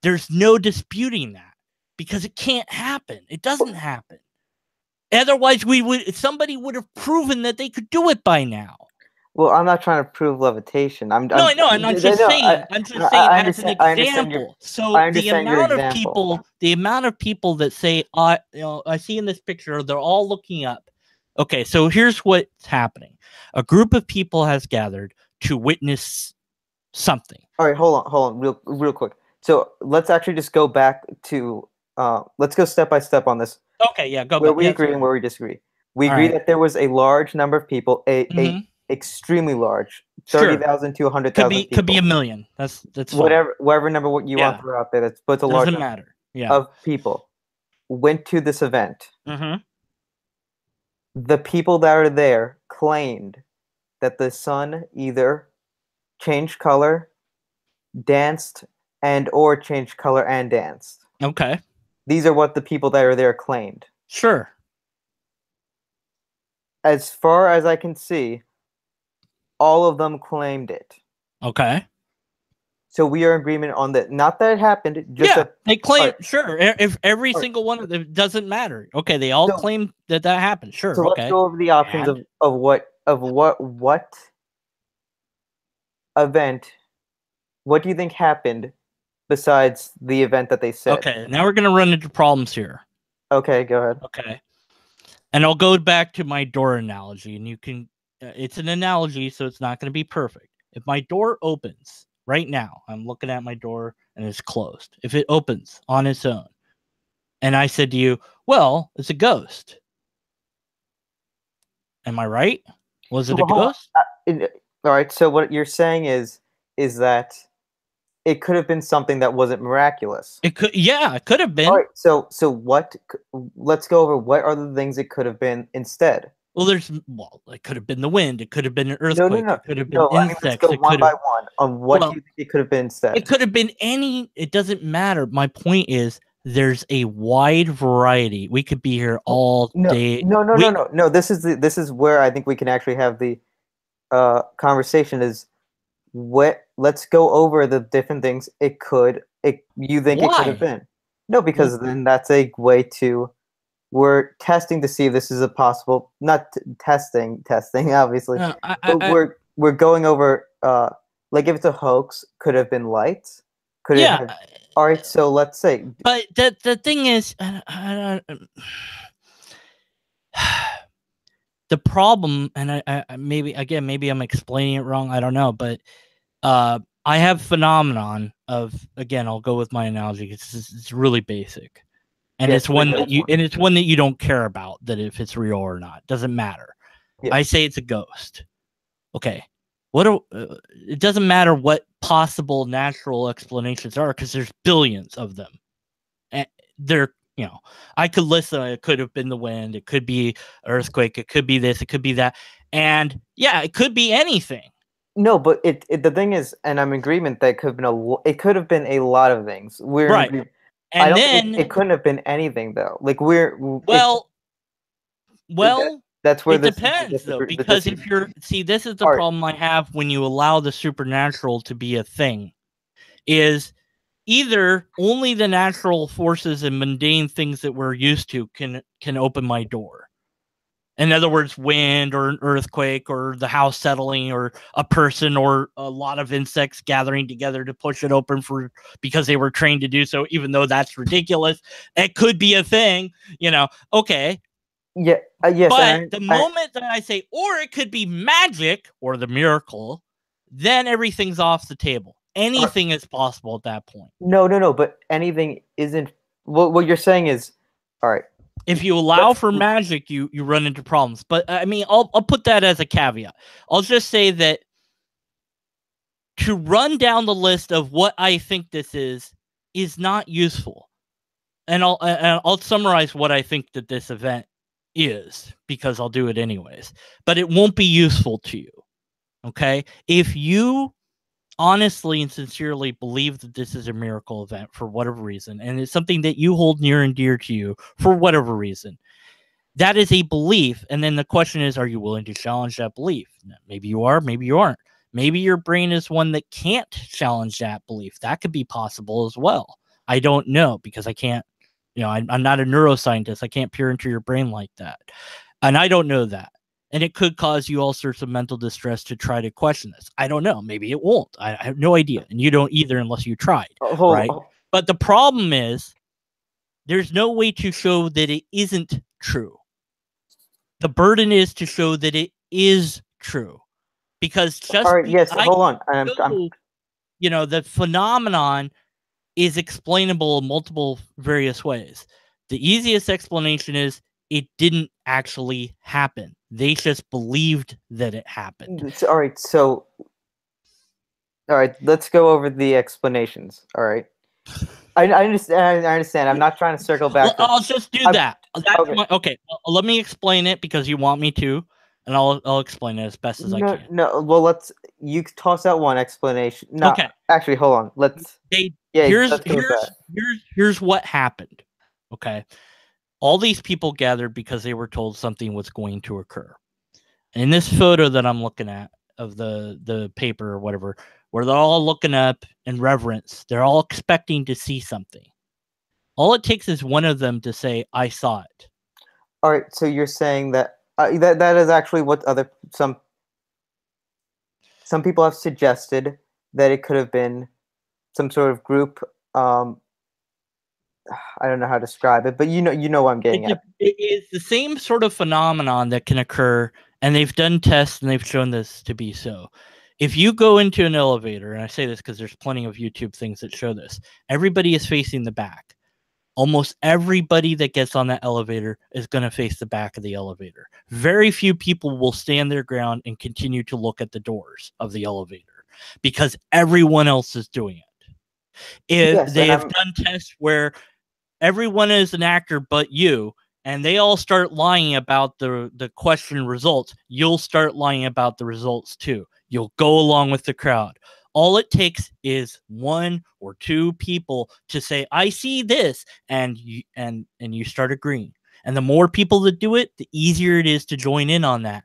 There's no disputing that because it can't happen. It doesn't happen. Otherwise, somebody would have proven that they could do it by now. Well, I'm not trying to prove levitation. I'm just saying. I'm just saying as an example. So the amount of people that say, I see in this picture, they're all looking up. Okay, so here's what's happening. A group of people has gathered to witness something. All right, hold on, real quick. So let's actually just go back to, let's go step by step on this. Okay, yeah, go back. Where we agree and where we disagree. We agree that there was a large number of people, a extremely large, 30,000 to 100,000 people. Could be 1 million. That's whatever number you want to throw out there. But it's a large doesn't matter. Yeah. Of people went to this event. The people that are there claimed that the sun either changed color, danced, or changed color and danced. Okay. These are what the people that are there claimed. Sure. As far as I can see, all of them claimed it. Okay. So we are in agreement on that. Not that it happened. Just they claim. Sure. If every single one of them doesn't matter. Okay, they all claim that happened. Sure. So let's go over the options of what event. What do you think happened besides the event that they said? Okay. Now we're gonna run into problems here. Okay, go ahead. Okay. And I'll go back to my door analogy, and you can. It's an analogy, so it's not going to be perfect. If my door opens right now, I'm looking at my door and it's closed. If it opens on its own, and I said to you, well, it's a ghost. Am I right? Was it a ghost? All right. So what you're saying is that it could have been something that wasn't miraculous. It could, it could have been. All right. So what? Let's go over what are the things it could have been instead. Well, it could have been the wind. It could have been an earthquake. No. It could have been insects. Let's go one by one on what do you think it could have been instead. It could have been any. It doesn't matter. My point is, there's a wide variety. We could be here all day. No. This is where I think we can actually have the conversation. Let's go over the different things you think it could have been. No, because then that's a way to. We're testing to see if this is a possible, not testing, obviously. No, we're going over, like if it's a hoax, could have been lights. Could it have? All right, so let's say. But the thing is, the problem, and maybe I'm explaining it wrong. I don't know, but I have phenomenon of, again, I'll go with my analogy. It's really basic. And it's one that you don't care about, that if it's real or not. Doesn't matter. Yeah. I say it's a ghost. Okay. It doesn't matter what possible natural explanations are, because there's billions of them. And they're, I could list them. It could have been the wind. It could be earthquake. It could be this. It could be that. And yeah, it could be anything. No, but the thing is, and I'm in agreement that it could have been a lot of things. We're right. And I don't think it couldn't have been anything though. Like that's where it depends though, because if you're this is the problem I have when you allow the supernatural to be a thing, is either only the natural forces and mundane things that we're used to can open my door. In other words, wind or an earthquake or the house settling or a person or a lot of insects gathering together to push it open because they were trained to do so, even though that's ridiculous. It could be a thing, okay. Yeah, yes. But the moment that I say, or it could be magic or the miracle, then everything's off the table. Anything is possible at that point. No, but anything isn't. What you're saying is, all right. If you allow for magic, you run into problems. But I mean, I'll put that as a caveat. I'll just say that to run down the list of what I think this is not useful. And I'll summarize what I think that this event is, because I'll do it anyways. But it won't be useful to you. Okay? If you honestly and sincerely believe that this is a miracle event for whatever reason, and it's something that you hold near and dear to you for whatever reason, that is a belief. And then the question is, are you willing to challenge that belief? Maybe you are, maybe you aren't. Maybe your brain is one that can't challenge that belief. That could be possible as well. I don't know, because I can't, I'm not a neuroscientist. I can't peer into your brain like that. And I don't know that. And it could cause you all sorts of mental distress to try to question this. I don't know. Maybe it won't. I have no idea. And you don't either unless you tried. Right? But the problem is, there's no way to show that it isn't true. The burden is to show that it is true. Because just all right, yes, hold on. The phenomenon is explainable in multiple various ways. The easiest explanation is it didn't actually happen. They just believed that it happened. All right, let's go over the explanations. All right. I understand. I'm not trying to circle back. I'll just do that. Okay. Well, let me explain it because you want me to, and I'll explain it as best as I can. No, well, you toss out one explanation. No, okay. Actually, hold on. Here's what happened. Okay. All these people gathered because they were told something was going to occur. And in this photo that I'm looking at of the paper or whatever, where they're all looking up in reverence, they're all expecting to see something. All it takes is one of them to say, "I saw it." All right, so you're saying that that is actually what some people have suggested, that it could have been some sort of group. I don't know how to describe it, but you know what I'm getting at. It is the same sort of phenomenon that can occur, and they've done tests and they've shown this to be so. If you go into an elevator, and I say this because there's plenty of YouTube things that show this, everybody is facing the back. Almost everybody that gets on that elevator is going to face the back of the elevator. Very few people will stand their ground and continue to look at the doors of the elevator because everyone else is doing it. If they have done tests where everyone is an actor but you, and they all start lying about the question results, you'll start lying about the results too. You'll go along with the crowd. All it takes is one or two people to say, "I see this," and you start agreeing. And the more people that do it, the easier it is to join in on that.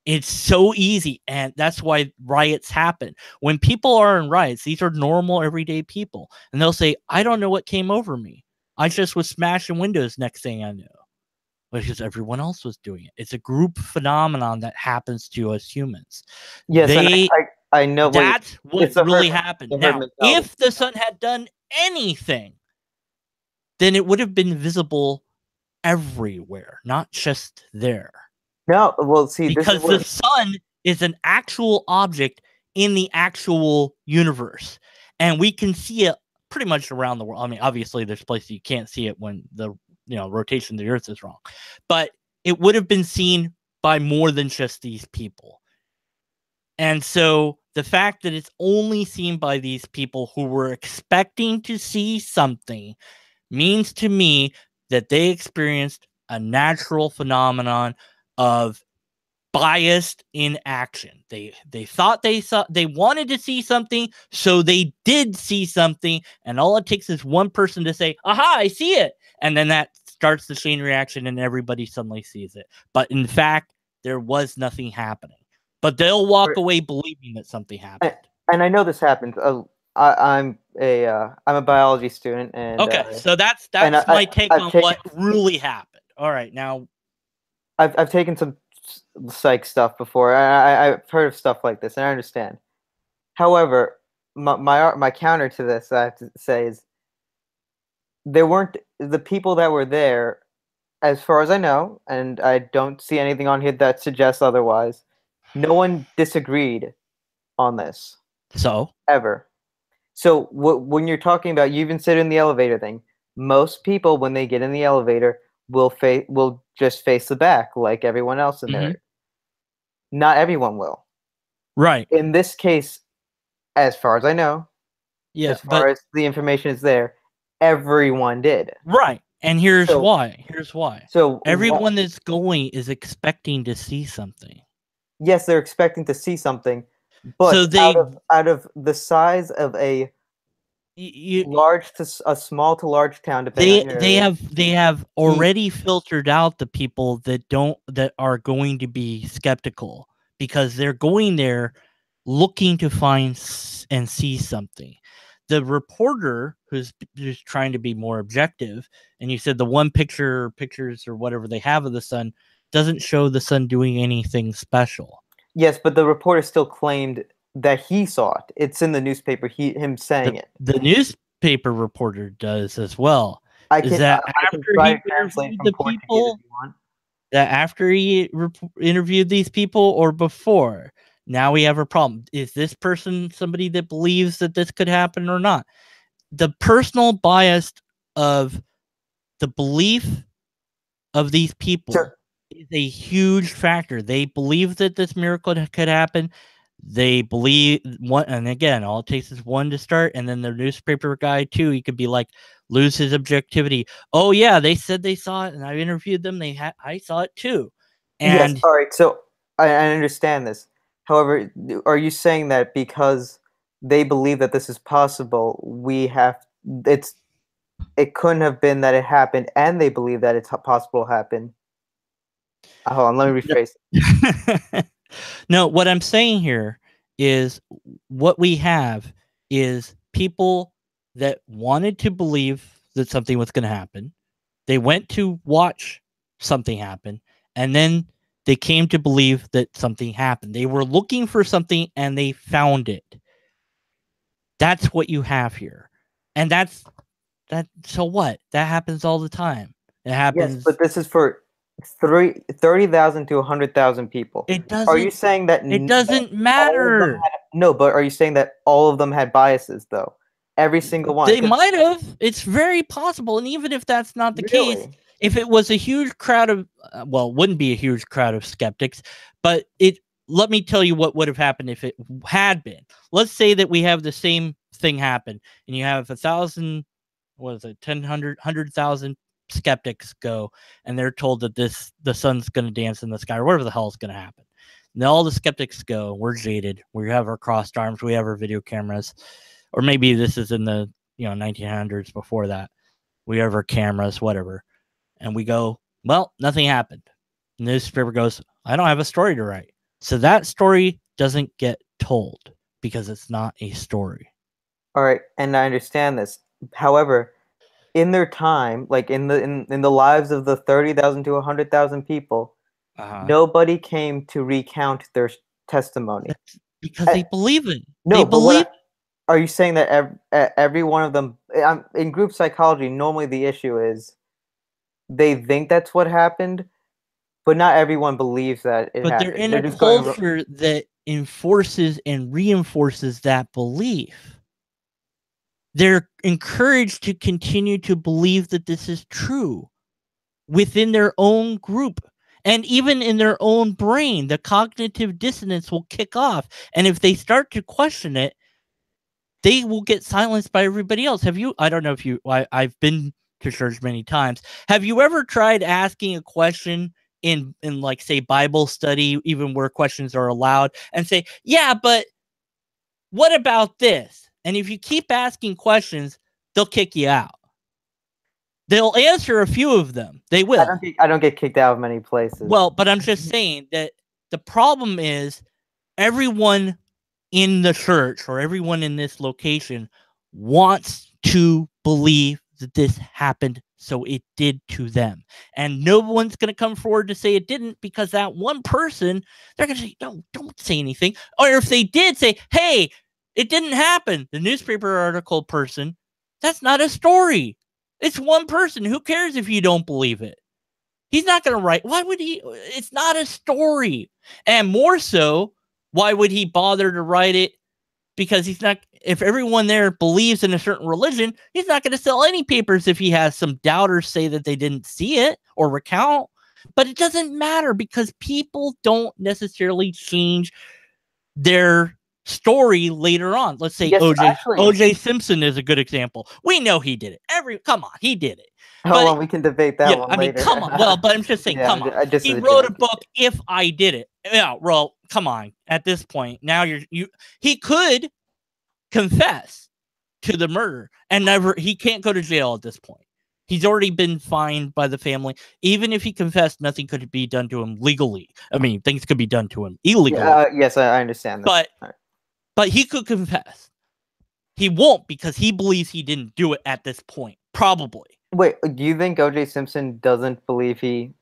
It's so easy, and that's why riots happen. When people are in riots, these are normal, everyday people, and they'll say, "I don't know what came over me. I just was smashing windows next thing I knew." Because everyone else was doing it. It's a group phenomenon that happens to us humans. Yes, I know. That's what really happened. Now, if the sun had done anything, then it would have been visible everywhere, not just there. No, well, see, because the sun is an actual object in the actual universe. And we can see it pretty much around the world. I mean, obviously there's places you can't see it when the rotation of the earth is wrong. But it would have been seen by more than just these people. And so the fact that it's only seen by these people who were expecting to see something means to me that they experienced a natural phenomenon of biased in action. They thought they wanted to see something, so they did see something, and all it takes is one person to say, "Aha, I see it." And then that starts the chain reaction and everybody suddenly sees it. But in fact, there was nothing happening. But they'll walk away believing that something happened. And I know this happens. I'm a biology student, and okay, so that's my take on what really happened. All right, now I've taken some psych stuff before. I've heard of stuff like this, and I understand. However, my counter to this, I have to say, is there weren't the people that were there, as far as I know, and I don't see anything on here that suggests otherwise. No one disagreed on this. So ever. So when you're talking about, you even said in the elevator thing, most people when they get in the elevator will just face the back like everyone else in there. Not everyone will. Right. In this case, as far as I know, as far as the information is there, everyone did. Right. And here's why. So everyone that's going is expecting to see something. Yes, they're expecting to see something, but so out of the size of a small to large town, depending on your area, they have already filtered out the people that are going to be skeptical, because they're going there looking to find and see something. The reporter who's trying to be more objective, and you said the one pictures or whatever they have of the sun doesn't show the sun doing anything special. Yes, but the reporter still claimed that he saw it. It's in the newspaper. Him saying it. The newspaper reporter does as well. After he interviewed these people or before? Now we have a problem. Is this person somebody that believes that this could happen or not? The personal bias of the belief of these people is a huge factor. They believe that this miracle could happen. They believe one, and again, all it takes is one to start, and then the newspaper guy too. He could be like, lose his objectivity. Oh yeah, they said they saw it, and I interviewed them. I saw it too. And yes, all right. So I understand this. However, are you saying that because they believe that this is possible, it couldn't have been that it happened, and they believe that it's possible to happen? Hold on, let me rephrase it. No, what I'm saying here is what we have is people that wanted to believe that something was going to happen. They went to watch something happen, and then they came to believe that something happened. They were looking for something, and they found it. That's what you have here. And that's that. So what? That happens all the time. It happens. Yes, but this is for 30,000 to 100,000 people. It doesn't. Are you saying that it doesn't matter? No, but are you saying that all of them had biases though? Every single one. They might have. It's very possible, and even if that's not the case, if it was a huge crowd of, well, it wouldn't be a huge crowd of skeptics, but let me tell you what would have happened if it had been. Let's say that we have the same thing happen, and you have 1,000, what is it, 100,000 skeptics go, and they're told that the sun's going to dance in the sky, or whatever the hell is going to happen. And all the skeptics go. We're jaded. We have our crossed arms. We have our video cameras. Or maybe this is in the 1900s before that. We have our cameras, whatever. And we go, well, nothing happened. And the newspaper goes, I don't have a story to write. So that story doesn't get told because it's not a story. All right, and I understand this. However, in their time, like in the lives of the 30,000 to 100,000 people, nobody came to recount their testimony. That's because they believe it. No, they believe. Are you saying that every one of them, in group psychology, normally the issue is they think that's what happened, but not everyone believes that it happened. But they're in a culture that enforces and reinforces that belief. They're encouraged to continue to believe that this is true within their own group. And even in their own brain, the cognitive dissonance will kick off. And if they start to question it, they will get silenced by everybody else. I don't know if I've been to church many times. Have you ever tried asking a question in like, say, Bible study, even where questions are allowed, and say, yeah, but what about this? And if you keep asking questions, they'll kick you out. They'll answer a few of them. They will. I don't get kicked out of many places. Well, but I'm just saying that the problem is everyone in the church or everyone in this location wants to believe that this happened, so it did to them. And no one's going to come forward to say it didn't, because that one person, they're going to say, no, don't say anything. Or if they did say, hey, it didn't happen, the newspaper article person, that's not a story. It's one person. Who cares if you don't believe it? He's not going to write. Why would he? It's not a story. And more so, why would he bother to write it? Because he's not, if everyone there believes in a certain religion, he's not going to sell any papers if he has some doubters say that they didn't see it or recount. But it doesn't matter, because people don't necessarily change their story later on. Let's say yes, OJ Simpson is a good example. We know he did it. Come on, he did it. Hold on, we can debate that one later. I mean, come on. Well, but I'm just saying, come on. He wrote a book, If I Did It. Yeah, well, come on. At this point, now he could confess to the murder and he can't go to jail at this point. He's already been fined by the family. Even if he confessed, nothing could be done to him legally. I mean, things could be done to him illegally. Yes, I understand that. But he could confess. He won't, because he believes he didn't do it at this point. Probably. Wait, do you think O.J. Simpson doesn't believe he?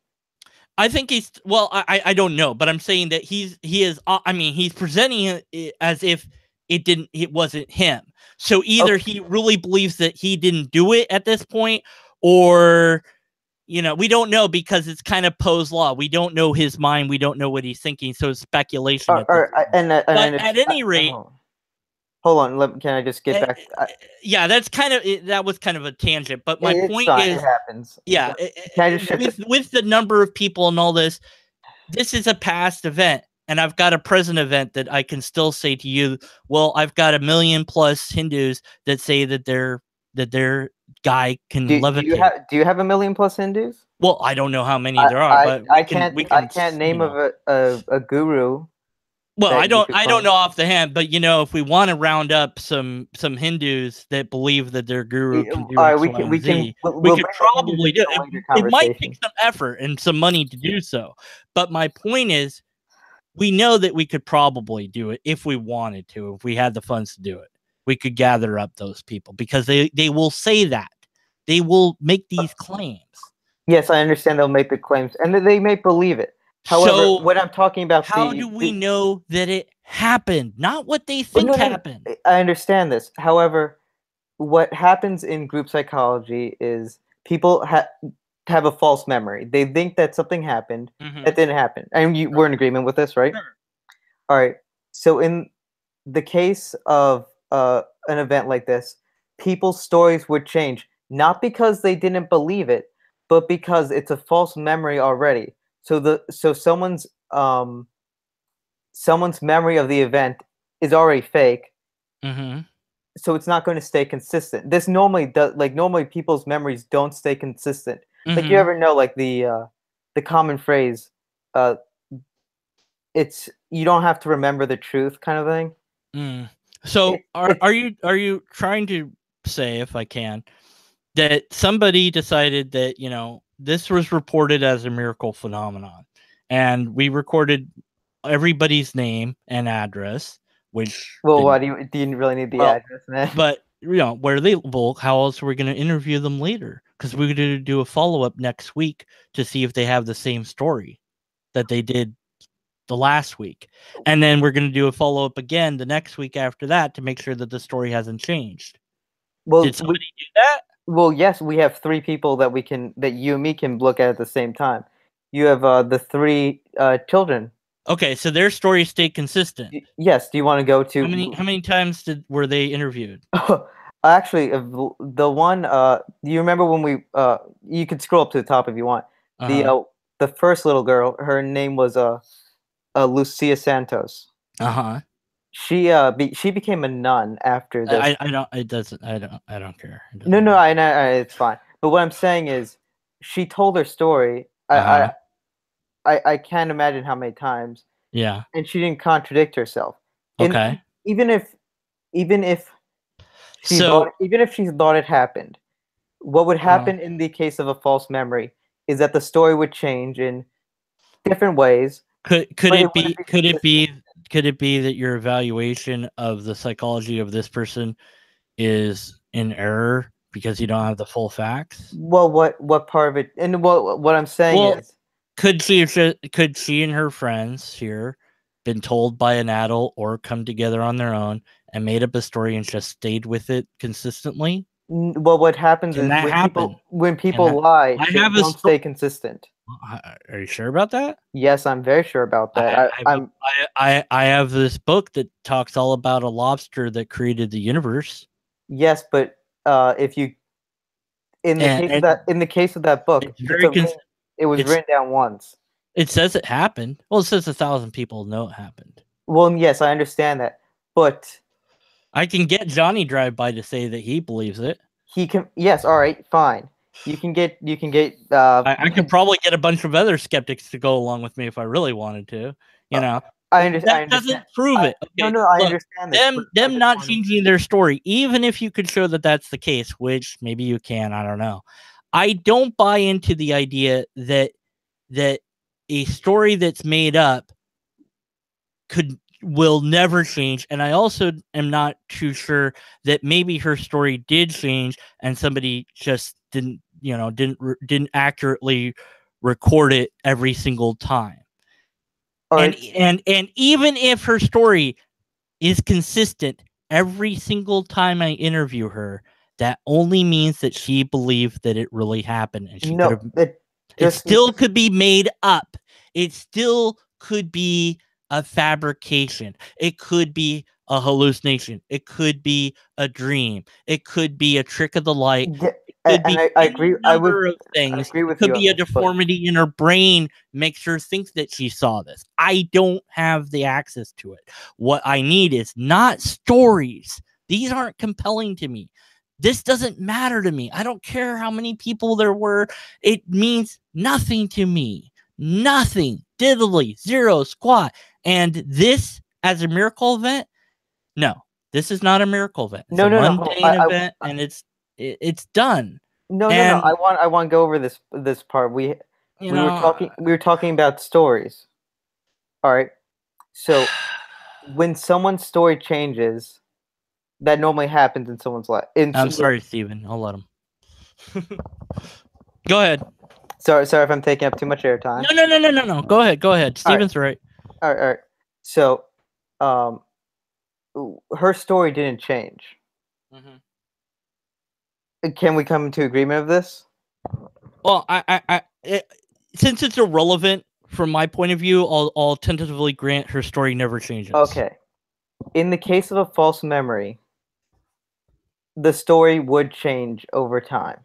I think he's, well, I don't know, but I'm saying that he is. I mean, he's presenting it as if it wasn't him. So either he really believes that he didn't do it at this point, or, we don't know, because it's kind of Poe's law. We don't know his mind. We don't know what he's thinking. So it's speculation. But at any rate. Hold on, can I just get back? Yeah, that was kind of a tangent, but my point is, it happens. Yeah, can I just with the number of people and all this is a past event, and I've got a present event that I can still say to you, well, I've got 1 million plus Hindus that say that their guy can levitate. Do you have 1 million plus Hindus? Well, I don't know how many there are, but I can't name of a guru. Well, I don't know off the hand, but if we want to round up some Hindus that believe that their guru can do X, Y, and Z, we could probably do it. It might take some effort and some money to do so. But my point is, we know that we could probably do it if we wanted to, if we had the funds to do it. We could gather up those people, because they will say that. They will make these claims. Yes, I understand they'll make the claims, and they may believe it. However, what I'm talking about, how do we know that it happened? Not what they think happened. I understand this. However, what happens in group psychology is people have a false memory. They think that something happened that didn't happen. And we're in agreement with this, right? Sure. All right. So in the case of an event like this, people's stories would change, not because they didn't believe it, but because it's a false memory already. So someone's memory of the event is already fake. Mm-hmm. So it's not going to stay consistent. This normally does, normally people's memories don't stay consistent. Mm-hmm. Like, you ever know, like the common phrase, it's, you don't have to remember the truth, kind of thing. Mm. So are you trying to say, if I can, that somebody decided that, this was reported as a miracle phenomenon, and we recorded everybody's name and address, which, well, why do you really need the address, man? But where they, well, how else are we going to interview them later? Because we're going to do a follow-up next week to see if they have the same story that they did the last week, and then we're going to do a follow-up again the next week after that to make sure that the story hasn't changed. Well, did somebody do that? Well, yes, we have 3 people that you and me can look at the same time. You have the 3 children. Okay, so their story stayed consistent. Yes. Do you want to go to how many times were they interviewed? Actually, the one do you remember when we you can scroll up to the top if you want. The first little girl, her name was Lucia Santos. She became a nun after this. I don't care. No, I it's fine. But what I'm saying is, she told her story. I can't imagine how many times. Yeah. And she didn't contradict herself. Okay. Even if she thought it happened, what would happen in the case of a false memory is that the story would change in different ways. Could it be that your evaluation of the psychology of this person is in error because you don't have the full facts? Well, what part of it? And what I'm saying is, could she and her friends here been told by an adult or come together on their own and made up a story and just stayed with it consistently? Well, what happens is when people lie, they don't stay consistent. Are you sure about that? Yes, I'm very sure about that. I have this book that talks all about a lobster that created the universe. Yes, but if you in the case of that book, it was written down once. It says it happened. Well, it says 1,000 people know it happened. Well, yes, I understand that, but I can get Johnny Drive By to say that he believes it. He can. Yes, all right, fine. You can get. I could probably get a bunch of other skeptics to go along with me if I really wanted to. You know, I understand. That doesn't prove it. Okay. No, I understand this. Them not changing their story, even if you could show that that's the case, which maybe you can. I don't know. I don't buy into the idea that a story that's made up will never change, and I also am not too sure that maybe her story did change and somebody just didn't accurately record it every single time. And even if her story is consistent every single time I interview her, that only means that she believed that it really happened, and she it still could be made up. It still could be a fabrication. It could be a hallucination. It could be a dream. It could be a trick of the light. I agree. Of things. I agree with it could be a deformity in her brain makes her think that she saw this. I don't have the access to it. What I need is not stories. These aren't compelling to me. This doesn't matter to me. I don't care how many people there were. It means nothing to me. Nothing. Diddly. Zero. Squat. And this as a miracle event? No. This is not a miracle event. It's a mundane event, and it's done. No. I want to go over this part. We were talking about stories. All right. So when someone's story changes, that normally happens in someone's life. I'm sorry, Steven. I'll let him. Go ahead. Sorry if I'm taking up too much airtime. No. Go ahead. Steven's right. All right. So, her story didn't change. Can we come to agreement of this? Well, since it's irrelevant from my point of view, I'll tentatively grant her story never changes. Okay. In the case of a false memory, the story would change over time.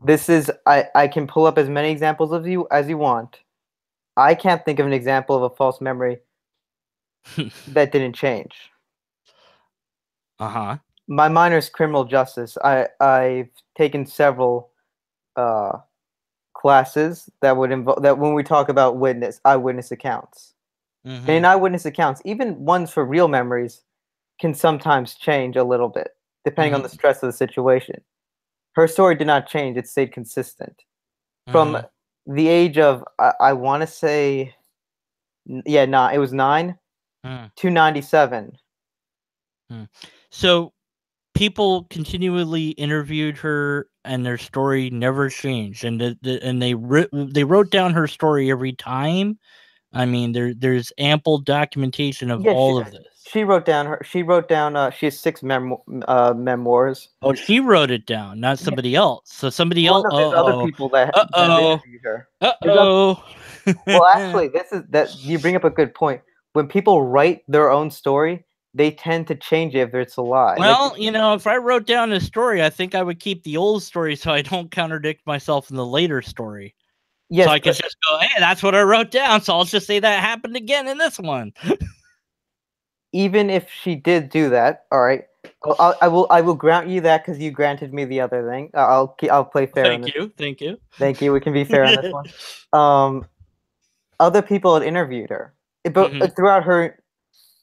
This is I can pull up as many examples of as you want. I can't think of an example of a false memory that didn't change. My minor is criminal justice. I've taken several classes that would involve that when we talk about eyewitness accounts. And in eyewitness accounts, even ones for real memories can sometimes change a little bit depending on the stress of the situation. Her story did not change; it stayed consistent from the age of I want to say, it was 9 to 97. So people continually interviewed her, and their story never changed, and they wrote down her story every time. I mean, there's ample documentation of all of this. She wrote down. She has 6 memoirs. Oh, she wrote it down, not somebody else. So somebody else. There's other people that interviewed her. Well, actually, you bring up a good point. When people write their own story, they tend to change it if it's a lie. Well, if I wrote down a story, I think I would keep the old story so I don't contradict myself in the later story. Yes, so I could just go, hey, that's what I wrote down. So I'll just say that happened again in this one. Even if she did do that, all right, I will grant you that because you granted me the other thing. I'll play fair. Thank you. Thank you. We can be fair on this one. Other people had interviewed her, but throughout her.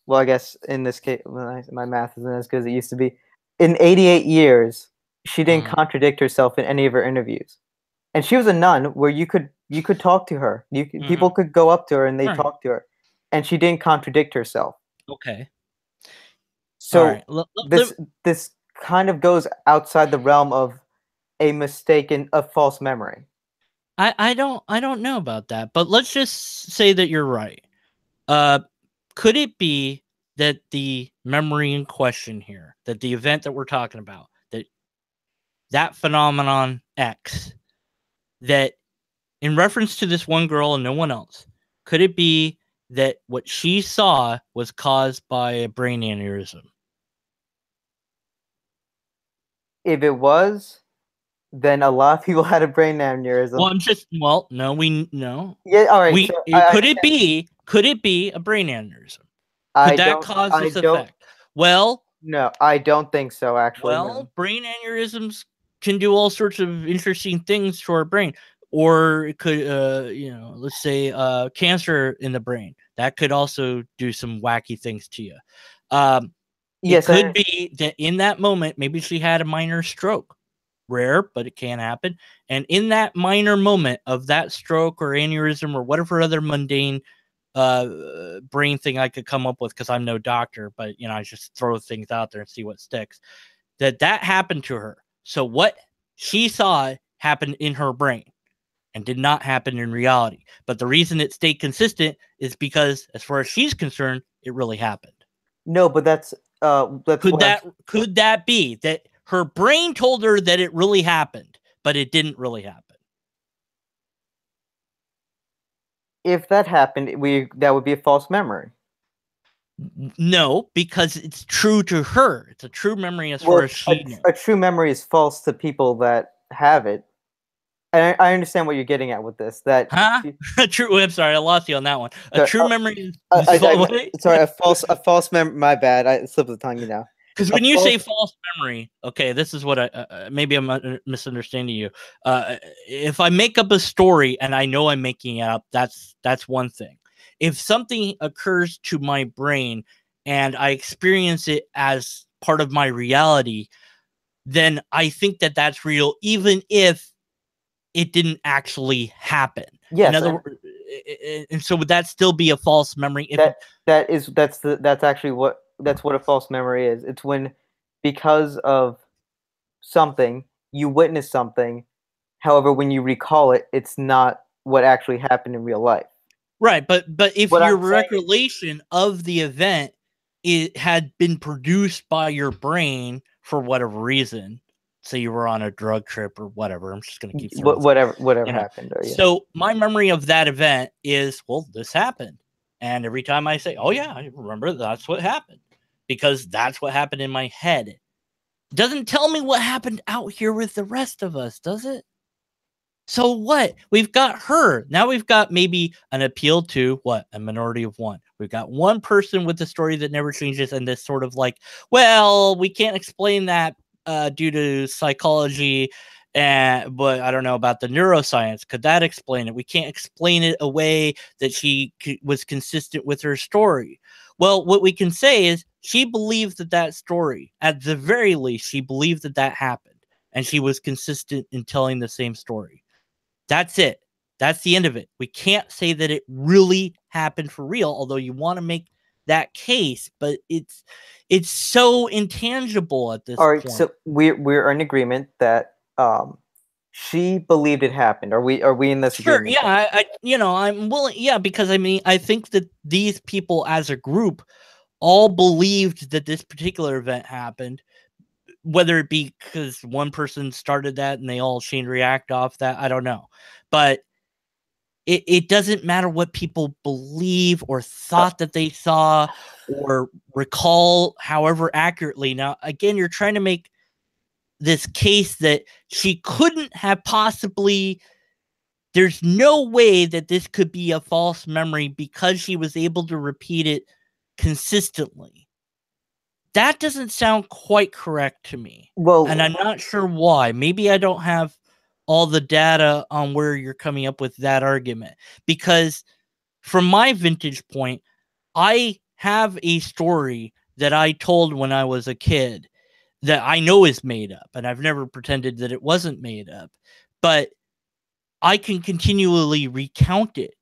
Well, I guess in this case, my math isn't as good as it used to be. In 88 years, she didn't contradict herself in any of her interviews, and she was a nun where you could talk to her. People could go up to her and they talk to her, and she didn't contradict herself. Okay. So this kind of goes outside the realm of a mistaken, a false memory. I don't know about that, but let's just say that you're right. Could it be that the memory in question here, that the event that we're talking about, that phenomenon X, that in reference to this one girl and no one else, could it be that what she saw was caused by a brain aneurysm? If it was, then a lot of people had a brain aneurysm. Well, no, we know. Yeah, all right. Could it be a brain aneurysm? Could that cause this effect? Well, no, I don't think so, actually. Well, no. Brain aneurysms can do all sorts of interesting things to our brain. Or it could, let's say cancer in the brain. That could also do some wacky things to you. It could be that in that moment, maybe she had a minor stroke. Rare, but it can happen. And in that minor moment of that stroke or aneurysm or whatever other mundane brain thing I could come up with, because I'm no doctor, but I just throw things out there and see what sticks. That happened to her. So what she saw happened in her brain and did not happen in reality. But the reason it stayed consistent is because, as far as she's concerned, it really happened. No, but that's could that be that her brain told her that it really happened, but it didn't really happen? If that happened, that would be a false memory. No, because it's true to her. It's a true memory as far as she knows. A true memory is false to people that have it. And I understand what you're getting at with this. True. I'm sorry, I lost you on that one. A true memory. Sorry, a false memory. My bad. I slipped the tongue. Because when you say false memory, okay, this is what maybe I'm misunderstanding you. If I make up a story and I know I'm making it up, that's one thing. If something occurs to my brain and I experience it as part of my reality, then I think that that's real, even if it didn't actually happen. Yes. In other words, and so would that still be a false memory? That's what a false memory is. It's when, because of something, you witness something. However, when you recall it, it's not what actually happened in real life. Right, but if your recollection of the event had been produced by your brain for whatever reason, say you were on a drug trip or whatever, I'm just going to keep whatever happened. So my memory of that event is, well, this happened. And every time I say, oh yeah, I remember that's what happened, because that's what happened in my head. It doesn't tell me what happened out here with the rest of us, does it? So what? We've got her. Now we've got maybe an appeal to what? A minority of one. We've got one person with a story that never changes, and this sort of like, well, we can't explain that due to psychology, but I don't know about the neuroscience. Could that explain it? We can't explain it away that she was consistent with her story. Well, what we can say is she believed that story, at the very least, she believed that happened, and she was consistent in telling the same story. That's it. That's the end of it. We can't say that it really happened for real, although you want to make that case, but it's so intangible at this point. All right, so we're in agreement that she believed it happened. Are we in this agreement? Yeah, I'm willing. Yeah, because I think that these people as a group all believed that this particular event happened. Whether it be because one person started that and they all chain react off that, I don't know. But it doesn't matter what people believe or thought that they saw or recall, however accurately. Now, again, you're trying to make this case that she couldn't have possibly, there's no way that this could be a false memory because she was able to repeat it consistently. That doesn't sound quite correct to me. Well, and I'm not sure why. Maybe I don't have all the data on where you're coming up with that argument, because from my vintage point, I have a story that I told when I was a kid that I know is made up, and I've never pretended that it wasn't made up, but I can continually recount it.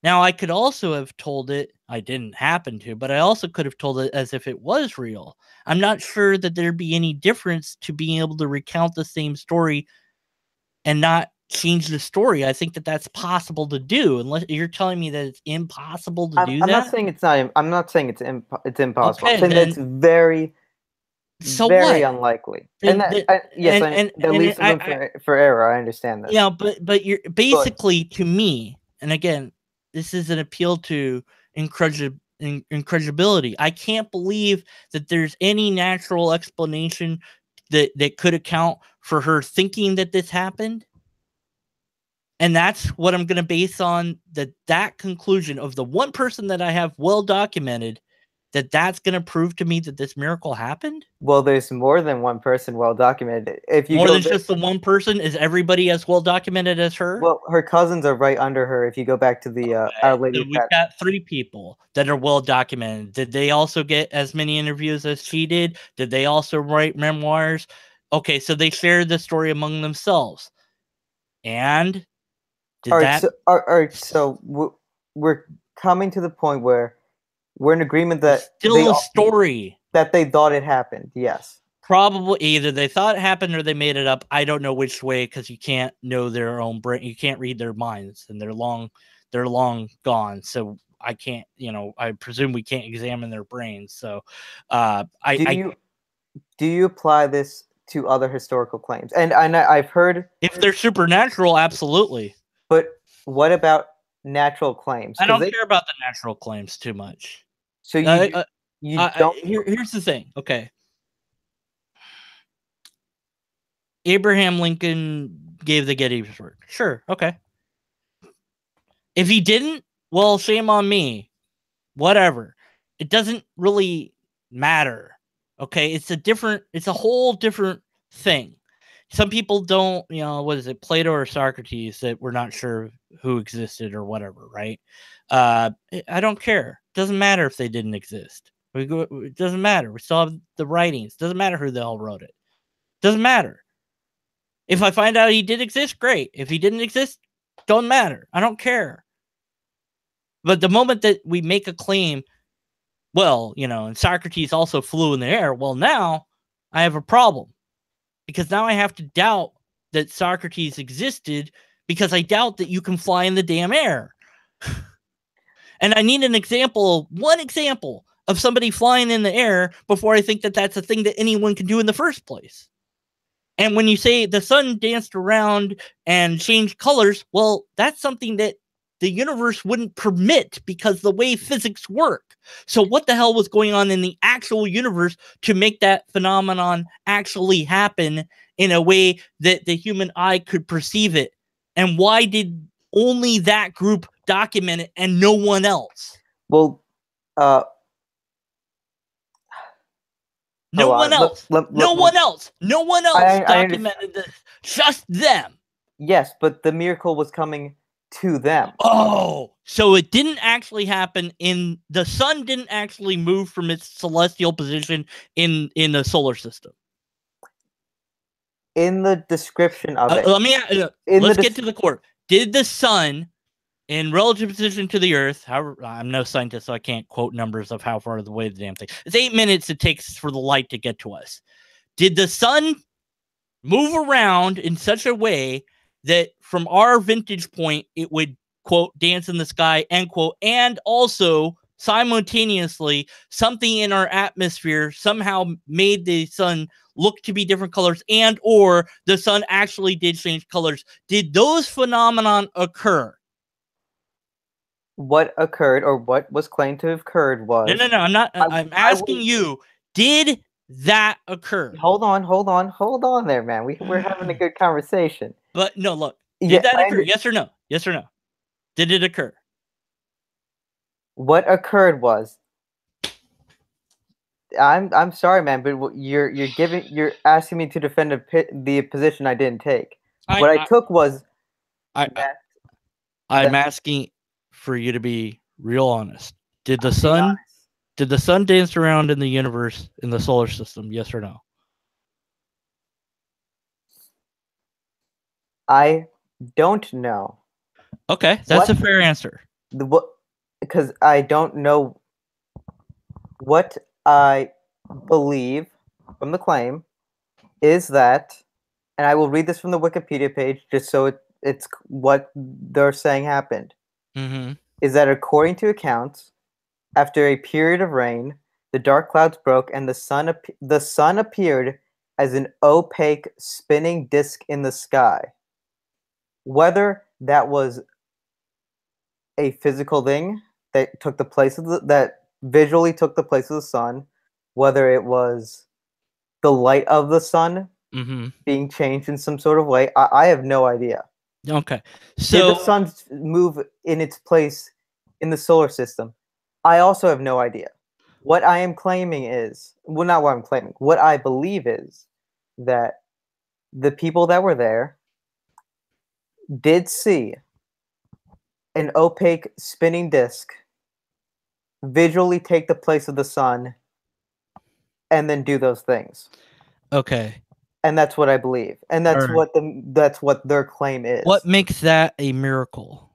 Now, I could also have told it, I didn't happen to, but I also could have told it as if it was real. I'm not sure that there'd be any difference to being able to recount the same story and not change the story. I think that that's possible to do, unless you're telling me that it's impossible to do that. I'm not saying it's not. I'm not saying it's impossible. Okay, I'm saying then, that it's very, so very what? unlike. Then, That leaves room for error. I understand this. Yeah, but you're basically, to me, and again, this is an appeal to incredulity. I can't believe that there's any natural explanation that could account for her thinking that this happened. And that's what I'm going to base on that conclusion of the one person that I have well documented, that's going to prove to me that this miracle happened. Well, there's more than one person well documented. If you more than just the one person, is everybody as well documented as her? Well, her cousins are right under her. If you go back to the Our Lady, so we've got 3 people that are well documented. Did they also get as many interviews as she did? Did they also write memoirs? Okay, so they shared the story among themselves. And all right, so we're coming to the point where we're in agreement that still a story that they thought it happened. Yes, probably either they thought it happened or they made it up. I don't know which way, because you can't know their own brain. You can't read their minds, and they're long gone. So I can't, I presume we can't examine their brains. So do you apply this to other historical claims? And I've heard, if they're supernatural, absolutely. But what about natural claims? I don't care about the natural claims too much. So you don't. Here's the thing. Okay. Abraham Lincoln gave the Gettysburg. Sure. Okay. If he didn't, well, shame on me. Whatever. It doesn't really matter. Okay. It's a whole different thing. Some people don't, what is it, Plato or Socrates, that we're not sure who existed or whatever, right? I don't care. It doesn't matter if they didn't exist. It doesn't matter. We still have the writings. It doesn't matter who the hell wrote it. It doesn't matter. If I find out he did exist, great. If he didn't exist, don't matter. I don't care. But the moment that we make a claim, well, and Socrates also flew in the air, well, now I have a problem. Because now I have to doubt that Socrates existed, because I doubt that you can fly in the damn air. And I need one example of somebody flying in the air before I think that that's a thing that anyone can do in the first place. And when you say the sun danced around and changed colors, well, that's something that the universe wouldn't permit because the way physics work. So what the hell was going on in the actual universe to make that phenomenon actually happen in a way that the human eye could perceive it? And why did only that group document it and no one else? Well, no one else documented this. Just them. Yes, but the miracle was coming to them. Oh, so it didn't actually happen the sun didn't actually move from its celestial position in the solar system. In the description of it. Let's get to the core. Did the sun, in relative position to the Earth, however, I'm no scientist, so I can't quote numbers of how far away the damn thing. It's 8 minutes it takes for the light to get to us. Did the sun move around in such a way that from our vantage point, it would, quote, dance in the sky, end quote, and also simultaneously something in our atmosphere somehow made the sun look to be different colors, and or the sun actually did change colors? Did those phenomenon occur? what occurred or what was claimed to have occurred was... No. I'm not. I'm asking you, did that occur? Hold on there, man. We're having a good conversation. But no, look. Did that occur? Yes or no? Yes or no? Did it occur? What occurred was... I'm sorry, man, but you're asking me to defend the position I didn't take. What I took was... I'm asking for you to be real honest. Did the sun dance around in the universe, in the solar system? Yes or no? I don't know. Okay, that's a fair answer. Because I don't know. What I believe from the claim is that, and I will read this from the Wikipedia page just so it's what they're saying happened, is that according to accounts, after a period of rain, the dark clouds broke and the sun appeared as an opaque spinning disk in the sky. Whether that was a physical thing that took the place of that visually took the place of the sun, whether it was the light of the sun being changed in some sort of way, I have no idea. Okay, so did the sun move in its place in the solar system? I also have no idea. What I am claiming is, well, not what I'm claiming. What I believe is that the people that were there did see an opaque spinning disk visually take the place of the sun and then do those things. Okay. And that's what I believe. And that's what their claim is. What makes that a miracle?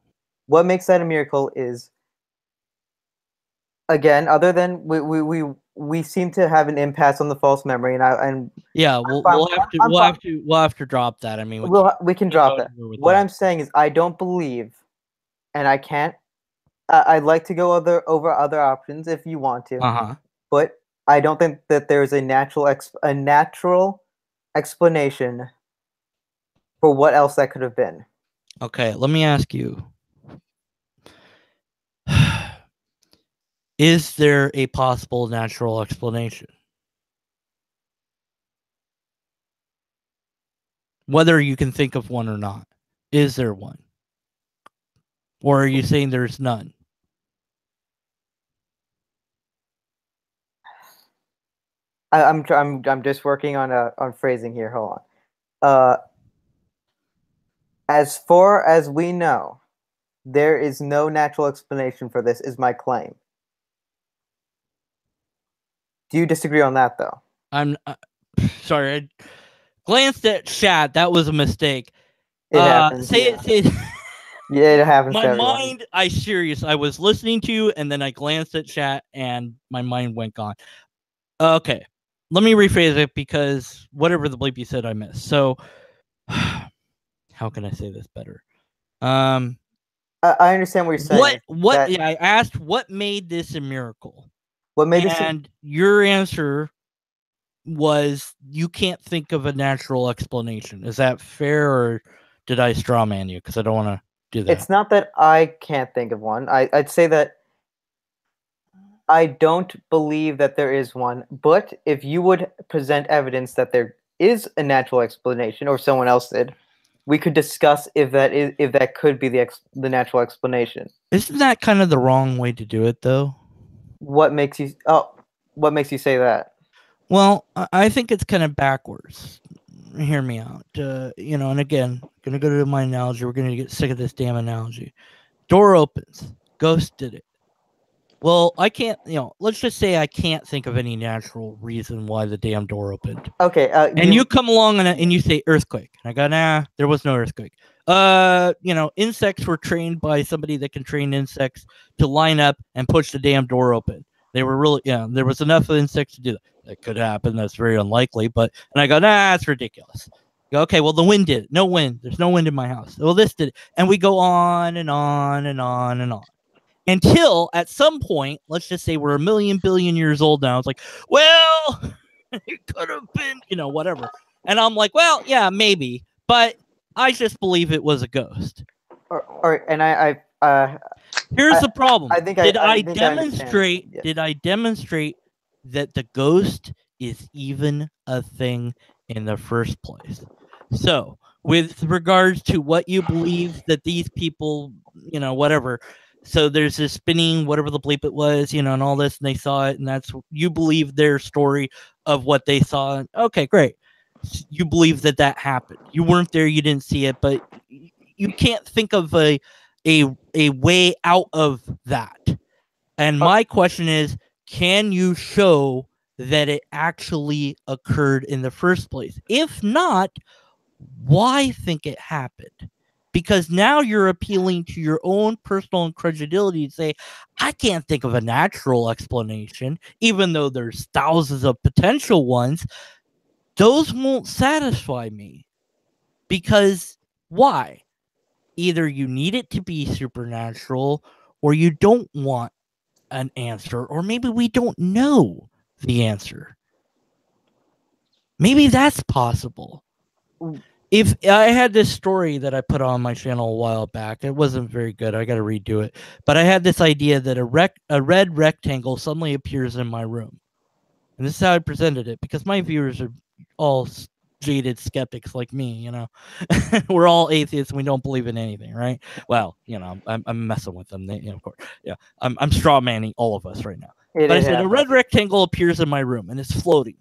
What makes that a miracle is, again, other than we seem to have an impasse on the false memory, and yeah, we'll have to drop that. I mean, we can drop that. What I'm saying is, I don't believe, and I can't. I'd like to go over other options if you want to, but I don't think that there's a natural explanation for what else that could have been. Okay, let me ask you. Is there a possible natural explanation? Whether you can think of one or not. Is there one? Or are you saying there's none? I'm just working on phrasing here. Hold on. As far as we know, there is no natural explanation for this, is my claim. Do you disagree on that, though? I'm sorry. I glanced at chat. That was a mistake. It happens. Say it. Yeah, it happens. My mind, I was listening to you, and then I glanced at chat, and my mind went gone. Okay. Let me rephrase it, because whatever the bleep you said, I missed. So, how can I say this better? I understand what you're saying. Yeah, I asked what made this a miracle. What made and your answer was you can't think of a natural explanation. Is that fair, or did I straw man you? Because I don't want to do that. It's not that I can't think of one. I'd say that I don't believe that there is one, but if you would present evidence that there is a natural explanation, or someone else did, we could discuss if that could be the natural explanation. Isn't that kind of the wrong way to do it, though? What makes you say that? Well, I think it's kind of backwards. Hear me out. And again, gonna go to my analogy. We're gonna get sick of this damn analogy. Door opens. Ghost did it. Well, I can't, let's just say I can't think of any natural reason why the damn door opened. Okay. And you come along and you say earthquake. And I go, nah, there was no earthquake. Insects were trained by somebody that can train insects to line up and push the damn door open. They were really, there was enough of insects to do that. That could happen. That's very unlikely. And I go, nah, that's ridiculous. Go, okay, well, the wind did it. No wind. There's no wind in my house. Well, this did it. And we go on and on and on and on. Until at some point, let's just say we're a million billion years old now. It's like, well, it could have been, whatever. And I'm like, well, yeah, maybe. But I just believe it was a ghost. All right. And Here's the problem. Did I demonstrate? Yes. Did I demonstrate that the ghost is even a thing in the first place? So, with regards to what you believe that these people, whatever. So there's this spinning, whatever the bleep it was, and all this, and they saw it, and that's you believe their story of what they saw. Okay, great. You believe that happened. You weren't there, you didn't see it, but you can't think of a way out of that. And my question is, can you show that it actually occurred in the first place? If not, why think it happened? Because now you're appealing to your own personal incredulity and say, I can't think of a natural explanation, even though there's thousands of potential ones. Those won't satisfy me. Because why? Either you need it to be supernatural or you don't want an answer, or maybe we don't know the answer. Maybe that's possible. If I had this story that I put on my channel a while back, it wasn't very good. I got to redo it. But I had this idea that a red rectangle suddenly appears in my room. And this is how I presented it, because my viewers are all jaded skeptics like me, We're all atheists and we don't believe in anything, right? Well, I'm messing with them. They, of course. Yeah. I'm straw manning all of us right now. But I said a red rectangle appears in my room and it's floating.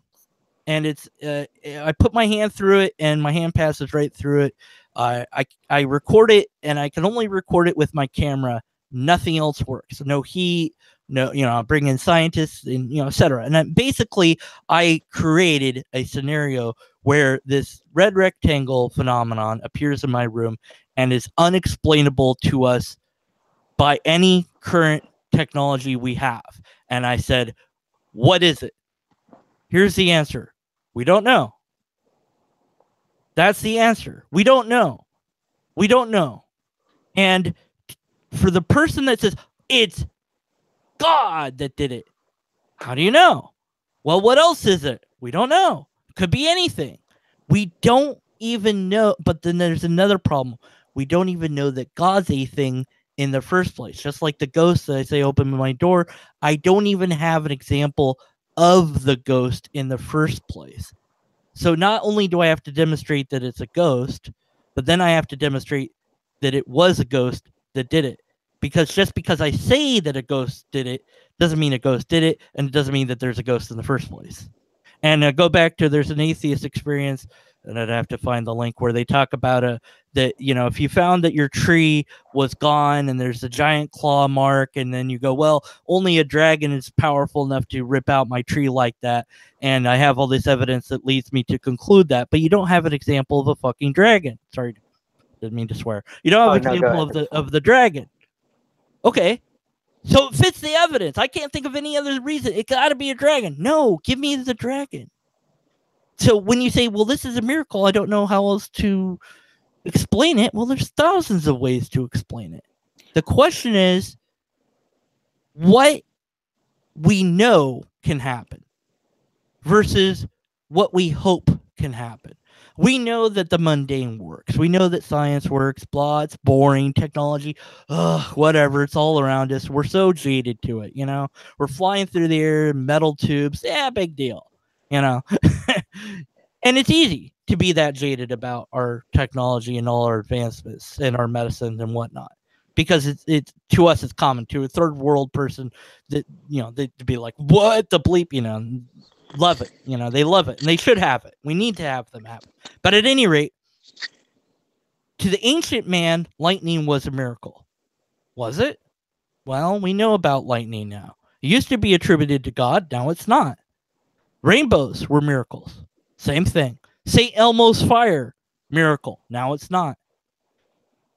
And it's I put my hand through it and my hand passes right through it. I record it, and I can only record it with my camera. Nothing else works. No heat, no, I bring in scientists and, etc. And then basically I created a scenario where this red rectangle phenomenon appears in my room and is unexplainable to us by any current technology we have. And I said, what is it? Here's the answer. We don't know. That's the answer. We don't know. We don't know. And for the person that says, it's God that did it, how do you know? Well, what else is it? We don't know. It could be anything. We don't even know. But then there's another problem. We don't even know that God's a thing in the first place. Just like the ghost that I say open my door, I don't even have an example of the ghost in the first place. So not only do I have to demonstrate that it's a ghost, but then I have to demonstrate that it was a ghost that did it. Because just because I say that a ghost did it doesn't mean a ghost did it, and it doesn't mean that there's a ghost in the first place. And go back to there's an atheist experience, and I'd have to find the link where they talk about that, if you found that your tree was gone and there's a giant claw mark, and then you go, well, only a dragon is powerful enough to rip out my tree like that, and I have all this evidence that leads me to conclude that, but you don't have an example of a fucking dragon. Sorry, didn't mean to swear. You don't have an example of the dragon. Okay. So it fits the evidence. I can't think of any other reason. It got to be a dragon. No, give me the dragon. So when you say, well, this is a miracle, I don't know how else to explain it. Well, there's thousands of ways to explain it. The question is, what we know can happen versus what we hope can happen. We know that the mundane works. We know that science works. Blah, it's boring. Technology, whatever. It's all around us. We're so jaded to it, We're flying through the air, metal tubes. Yeah, big deal, And it's easy to be that jaded about our technology and all our advancements and our medicine and whatnot. Because it's to us, it's common. To a third world person, that they'd be like, what the bleep, love it. They love it, and they should have it. We need to have them have it. But at any rate, to the ancient man, lightning was a miracle. Was it? Well, we know about lightning now. It used to be attributed to God. Now it's not. Rainbows were miracles. Same thing. St. Elmo's fire, miracle. Now it's not.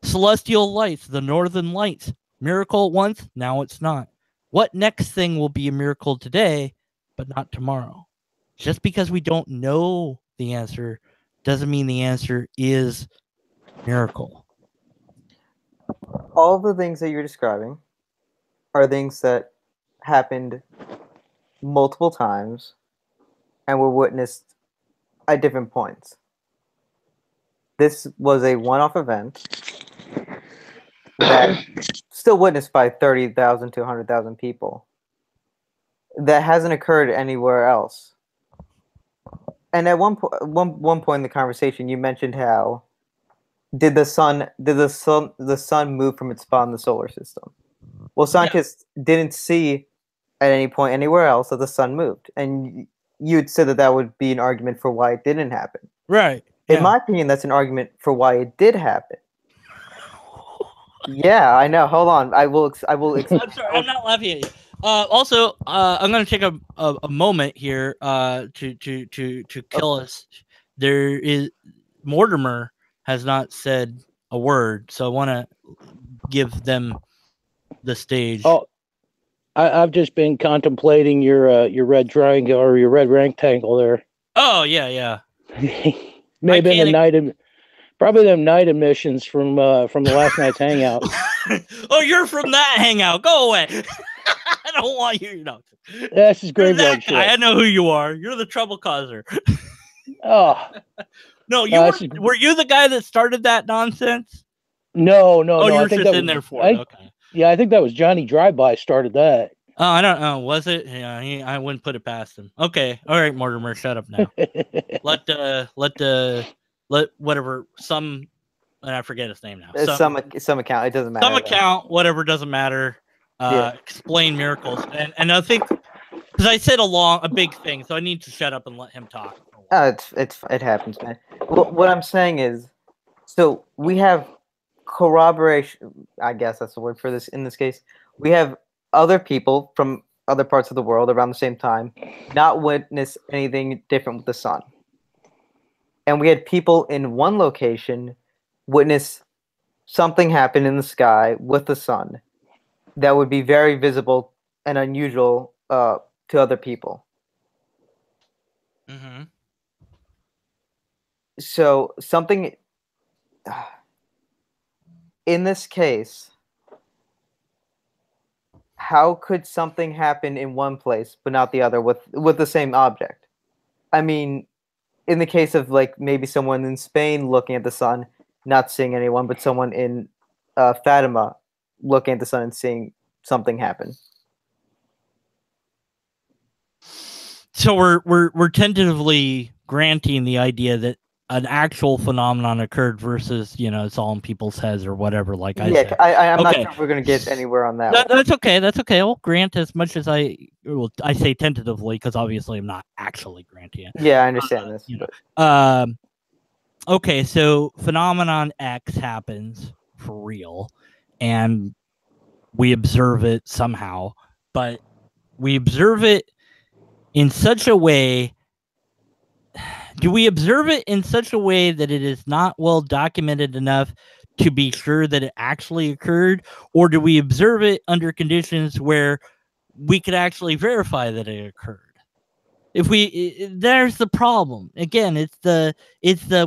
Celestial lights, the northern lights, miracle at once. Now it's not. What next thing will be a miracle today, but not tomorrow? Just because we don't know the answer doesn't mean the answer is miracle. All the things that you're describing are things that happened multiple times and were witnessed at different points. This was a one-off event that still witnessed by 30,000 to 100,000 people. That hasn't occurred anywhere else. And at one point in the conversation, you mentioned how did the sun move from its spot in the solar system? Well, scientists didn't see at any point anywhere else that the sun moved, and you'd say that would be an argument for why it didn't happen. Right. In my opinion, that's an argument for why it did happen. Yeah, I know. Hold on. I will. I'm sorry. I'm not laughing at you. Also, I'm going to take a moment here to kill us. There is Mortimer has not said a word, so I want to give them the stage. Oh, I've just been contemplating your red triangle or your red rectangle there. Oh yeah. Maybe probably them night emissions from the last night's hangout. Oh, you're from that hangout. Go away. I don't want you. No, that's his graveyard shit. I know who you are. You're the trouble causer. Oh no, were you the guy that started that nonsense? No. Oh, you were just in there for it. Okay. Yeah, I think that was Johnny Drive-By started that. Oh, I don't know. Was it? Yeah, I wouldn't put it past him. Okay, all right, Mortimer, shut up now. let whatever and I forget his name now. Some account. It doesn't matter. Some account, whatever, doesn't matter. Explain miracles, and I think because I said a big thing, so I need to shut up and let him talk. It happens, man. What I'm saying is, so we have corroboration. I guess that's the word for this in this case. We have other people from other parts of the world around the same time not witness anything different with the sun. And we had people in one location witness something happen in the sky with the sun that would be very visible and unusual to other people. Mm-hmm. So something in this case, how could something happen in one place but not the other with the same object? I mean, in the case of like maybe someone in Spain looking at the sun, not seeing anyone, but someone in Fatima looking at the sun and seeing something happen. So we're tentatively granting the idea that an actual phenomenon occurred versus, it's all in people's heads or whatever. Like I said, I'm not sure if we're going to get anywhere on that. That's okay. That's okay. I'll grant as much as I say tentatively because obviously I'm not actually granting it. Yeah, I understand this. Okay, so phenomenon X happens for real, and we observe it somehow, but we observe it in such a way. Do we observe it in such a way that it is not well documented enough to be sure that it actually occurred? Or do we observe it under conditions where we could actually verify that it occurred? There's the problem. Again, it's the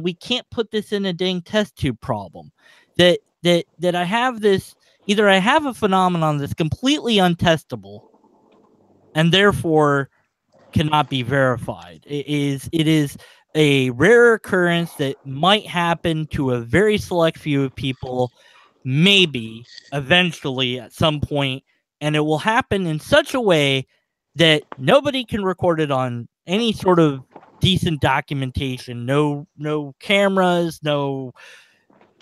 we can't put this in a dang test tube problem. That I have this, either I have a phenomenon that's completely untestable and therefore cannot be verified. It is a rare occurrence that might happen to a very select few of people, maybe eventually at some point, and it will happen in such a way that nobody can record it on any sort of decent documentation. No cameras, no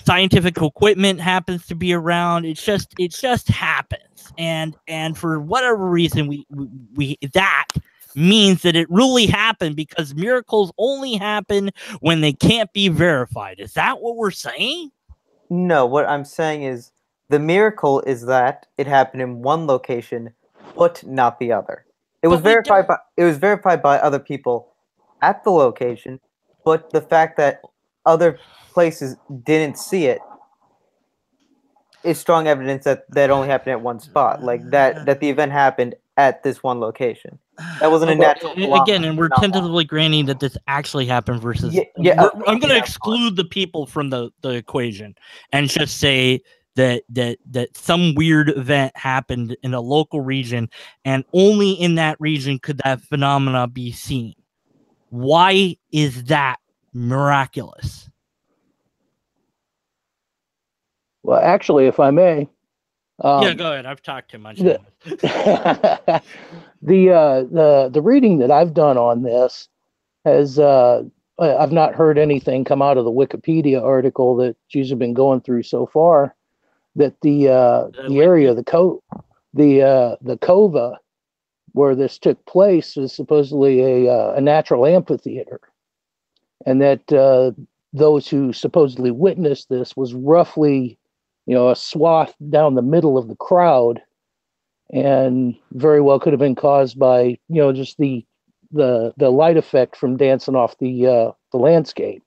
scientific equipment happens to be around. It just happens, and for whatever reason, we that means that it really happened because miracles only happen when they can't be verified. Is that what we're saying? No, what I'm saying is the miracle is that it happened in one location, but not the other. It was verified by other people at the location, but the fact that other places didn't see it is strong evidence that only happened at one spot. Like that the event happened at this one location. That wasn't a natural phenomenon. Again, and we're tentatively granting that this actually happened versus I'm going to exclude the people from the equation and just say that some weird event happened in a local region and only in that region could that phenomena be seen. Why is that miraculous? Well, actually, if I may, Yeah, go ahead. I've talked too much. The reading that I've done on this has I've not heard anything come out of the Wikipedia article that you've been going through so far. That the area, the cova where this took place is supposedly a natural amphitheater, and that those who supposedly witnessed this was roughly, a swath down the middle of the crowd, and very well could have been caused by, just the light effect from dancing off the landscape.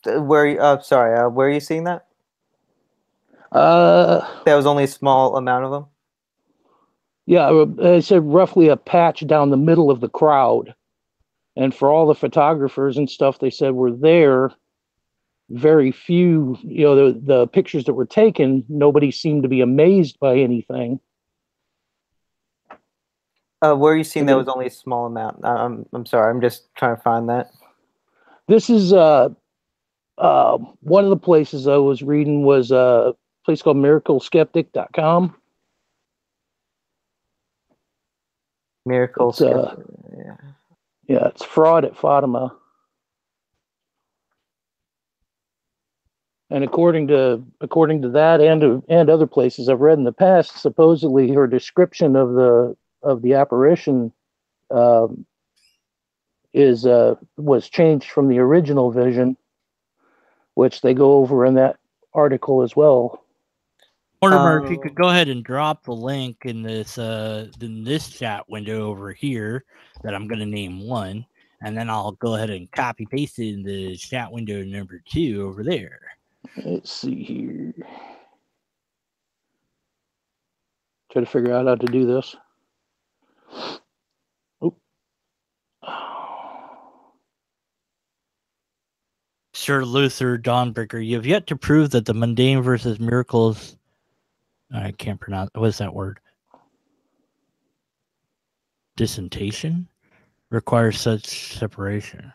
Where are you seeing that? There was only a small amount of them. Yeah, I said roughly a patch down the middle of the crowd, and for all the photographers and stuff they said were there, very few, the pictures that were taken, nobody seemed to be amazed by anything. Where are you seeing there was only a small amount? I'm sorry, I'm just trying to find that. This is one of the places I was reading was a place called miracleskeptic.com. Miracle Skeptic. Yeah, it's fraud at Fatima. And according to that and other places I've read in the past, supposedly her description of the apparition was changed from the original vision, which they go over in that article as well. Mortimer, if you could go ahead and drop the link in this chat window over here that I'm going to name 1, and then I'll go ahead and copy paste it in the chat window number 2 over there. Let's see here. Try to figure out how to do this. Oh. Sir Luther DawnBreaker, you have yet to prove that the mundane versus miracles. I can't pronounce. What's that word? Dissentation requires such separation.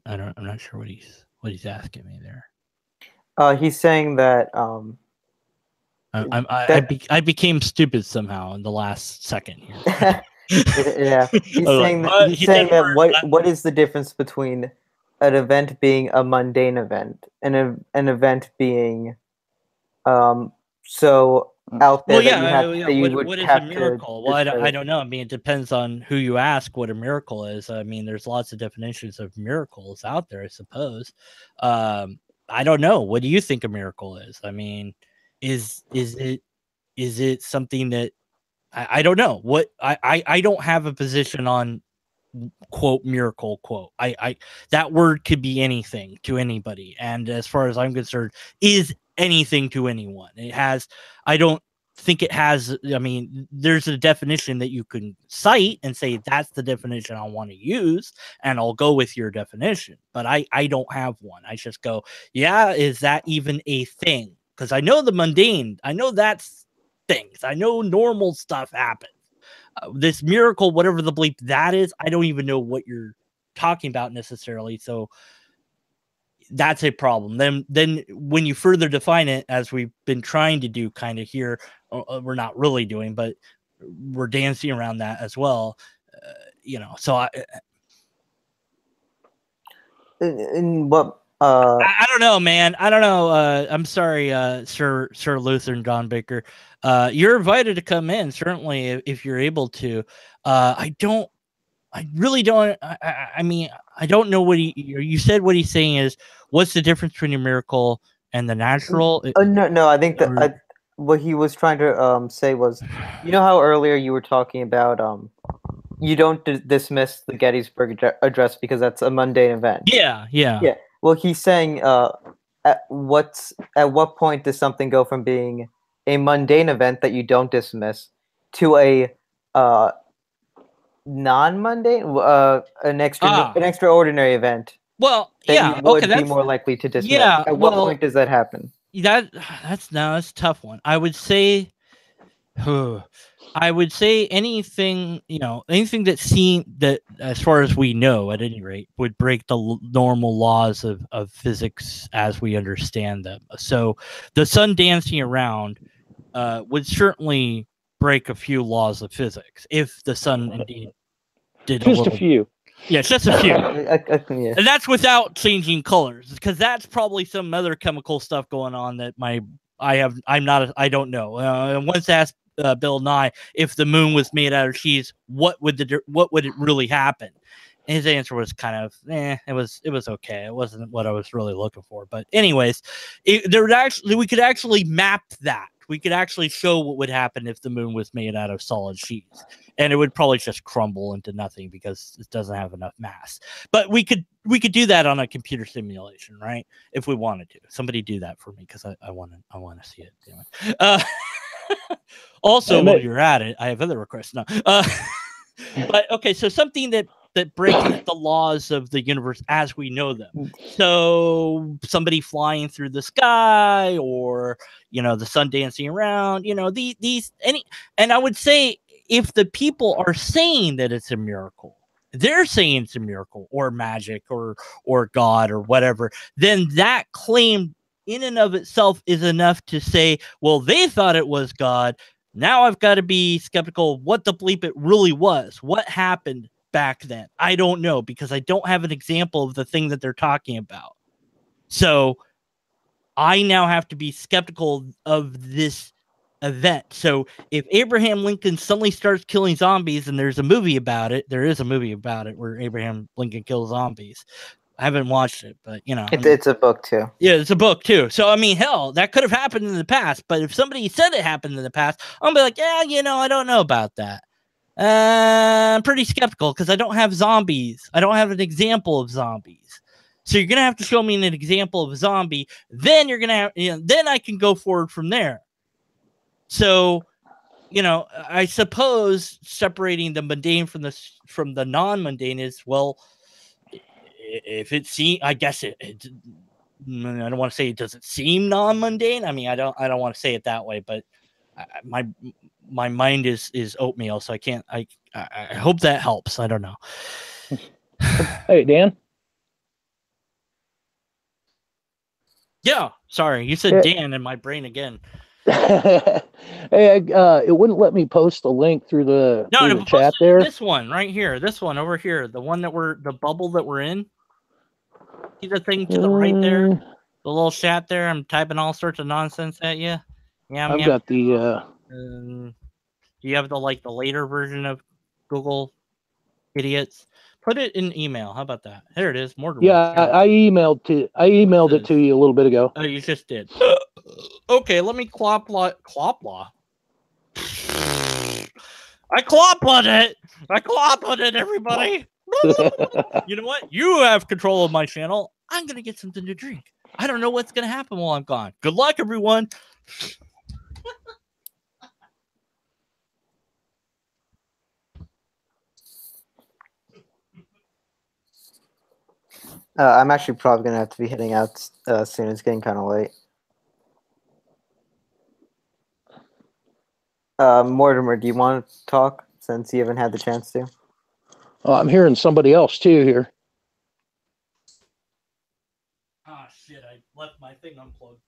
I'm not sure what he's asking me there. He's saying that I became stupid somehow in the last second here. Yeah, he's saying that what is the difference between an event being a mundane event and an event being so out there what is a miracle? Well, I don't know. I mean, it depends on who you ask what a miracle is. I mean, there's lots of definitions of miracles out there, I suppose. I don't know. What do you think a miracle is? I mean, is it something that I don't know. What I don't have a position on quote miracle quote. I that word could be anything to anybody, and as far as I'm concerned, is anything to anyone. I don't think it has. I mean, there's a definition that you can cite and say that's the definition I want to use, and I'll go with your definition. But I don't have one. I just go, yeah, is that even a thing? Because I know the mundane. I know that's things. I know normal stuff happens. This miracle, whatever the bleep that is, I don't even know what you're talking about necessarily. So that's a problem. Then when you further define it, as we've been trying to do kind of here, we're not really doing, but we're dancing around that as well. So I don't know, man. I don't know. I'm sorry, Sir Luther DawnBreaker. You're invited to come in, certainly, if you're able to. I really don't. I mean, I don't know what you said. What he's saying is, what's the difference between a miracle and the natural? No. I think that what he was trying to say was, how earlier you were talking about you don't dismiss the Gettysburg Address because that's a mundane event. Yeah. Well, he's saying, at what point does something go from being a mundane event that you don't dismiss to a non-mundane, an extraordinary event? Well, that you would be more likely to dismiss. Yeah. At what point does that happen? That's a tough one. I would say, I would say anything, anything that as far as we know, at any rate, would break the normal laws of physics as we understand them. So the sun dancing around would certainly break a few laws of physics if the sun indeed did just a few. Yeah, just a few. Yeah. And that's without changing colors, because that's probably some other chemical stuff going on that I don't know. And once asked Bill Nye if the moon was made out of cheese, what would it really happen? And his answer was kind of, it was okay. It wasn't what I was really looking for. But anyways, we could actually map that. We could actually show what would happen if the moon was made out of solid cheese, and it would probably just crumble into nothing because it doesn't have enough mass. But we could do that on a computer simulation, right? If we wanted to. Somebody do that for me, because I want to see it. Anyway. Also, while you're at it, I have other requests now. But okay, so something that breaks the laws of the universe as we know them. So somebody flying through the sky, or the sun dancing around. And I would say, if the people are saying that it's a miracle, they're saying it's a miracle or magic or God or whatever, then that claim in and of itself is enough to say, well, they thought it was God. Now I've got to be skeptical of what the bleep it really was. What happened back then? I don't know, because I don't have an example of the thing that they're talking about. So I now have to be skeptical of this event. So if Abraham Lincoln suddenly starts killing zombies, and there's a movie about it, there is a movie about it where Abraham Lincoln kills zombies. I haven't watched it, but it's a book too. Yeah, it's a book too. So I mean, hell, that could have happened in the past. But if somebody said it happened in the past, I'm gonna be like, yeah, I don't know about that. I'm pretty skeptical, because I don't have zombies. I don't have an example of zombies. So you're gonna have to show me an example of a zombie. Then you're gonna have, then I can go forward from there. So, I suppose separating the mundane from the non-mundane is, well, if it seems, I guess I don't want to say it doesn't seem non-mundane. I mean, I don't want to say it that way, but my mind is oatmeal, so I can't. I hope that helps. I don't know. Hey, Dan. Yeah, sorry, you said Dan in my brain again. Hey, it wouldn't let me post the link through the chat there. This one right here, this one over here, the one that the bubble that we're in. See the thing to the right there, the little chat there. I'm typing all sorts of nonsense at you. Yeah, I've got the. Do you have the later version of Google Idiots? Put it in email. How about that? There it is. Mortimer. Yeah, I emailed it to you a little bit ago. Oh, you just did. Okay, let me clopla. I clop on it, everybody. You know what? You have control of my channel. I'm gonna get something to drink. I don't know what's gonna happen while I'm gone. Good luck, everyone. I'm actually probably going to have to be heading out soon. It's getting kind of late. Mortimer, do you want to talk since you haven't had the chance to? Oh, I'm hearing somebody else too here. Ah, shit, I left my thing unplugged.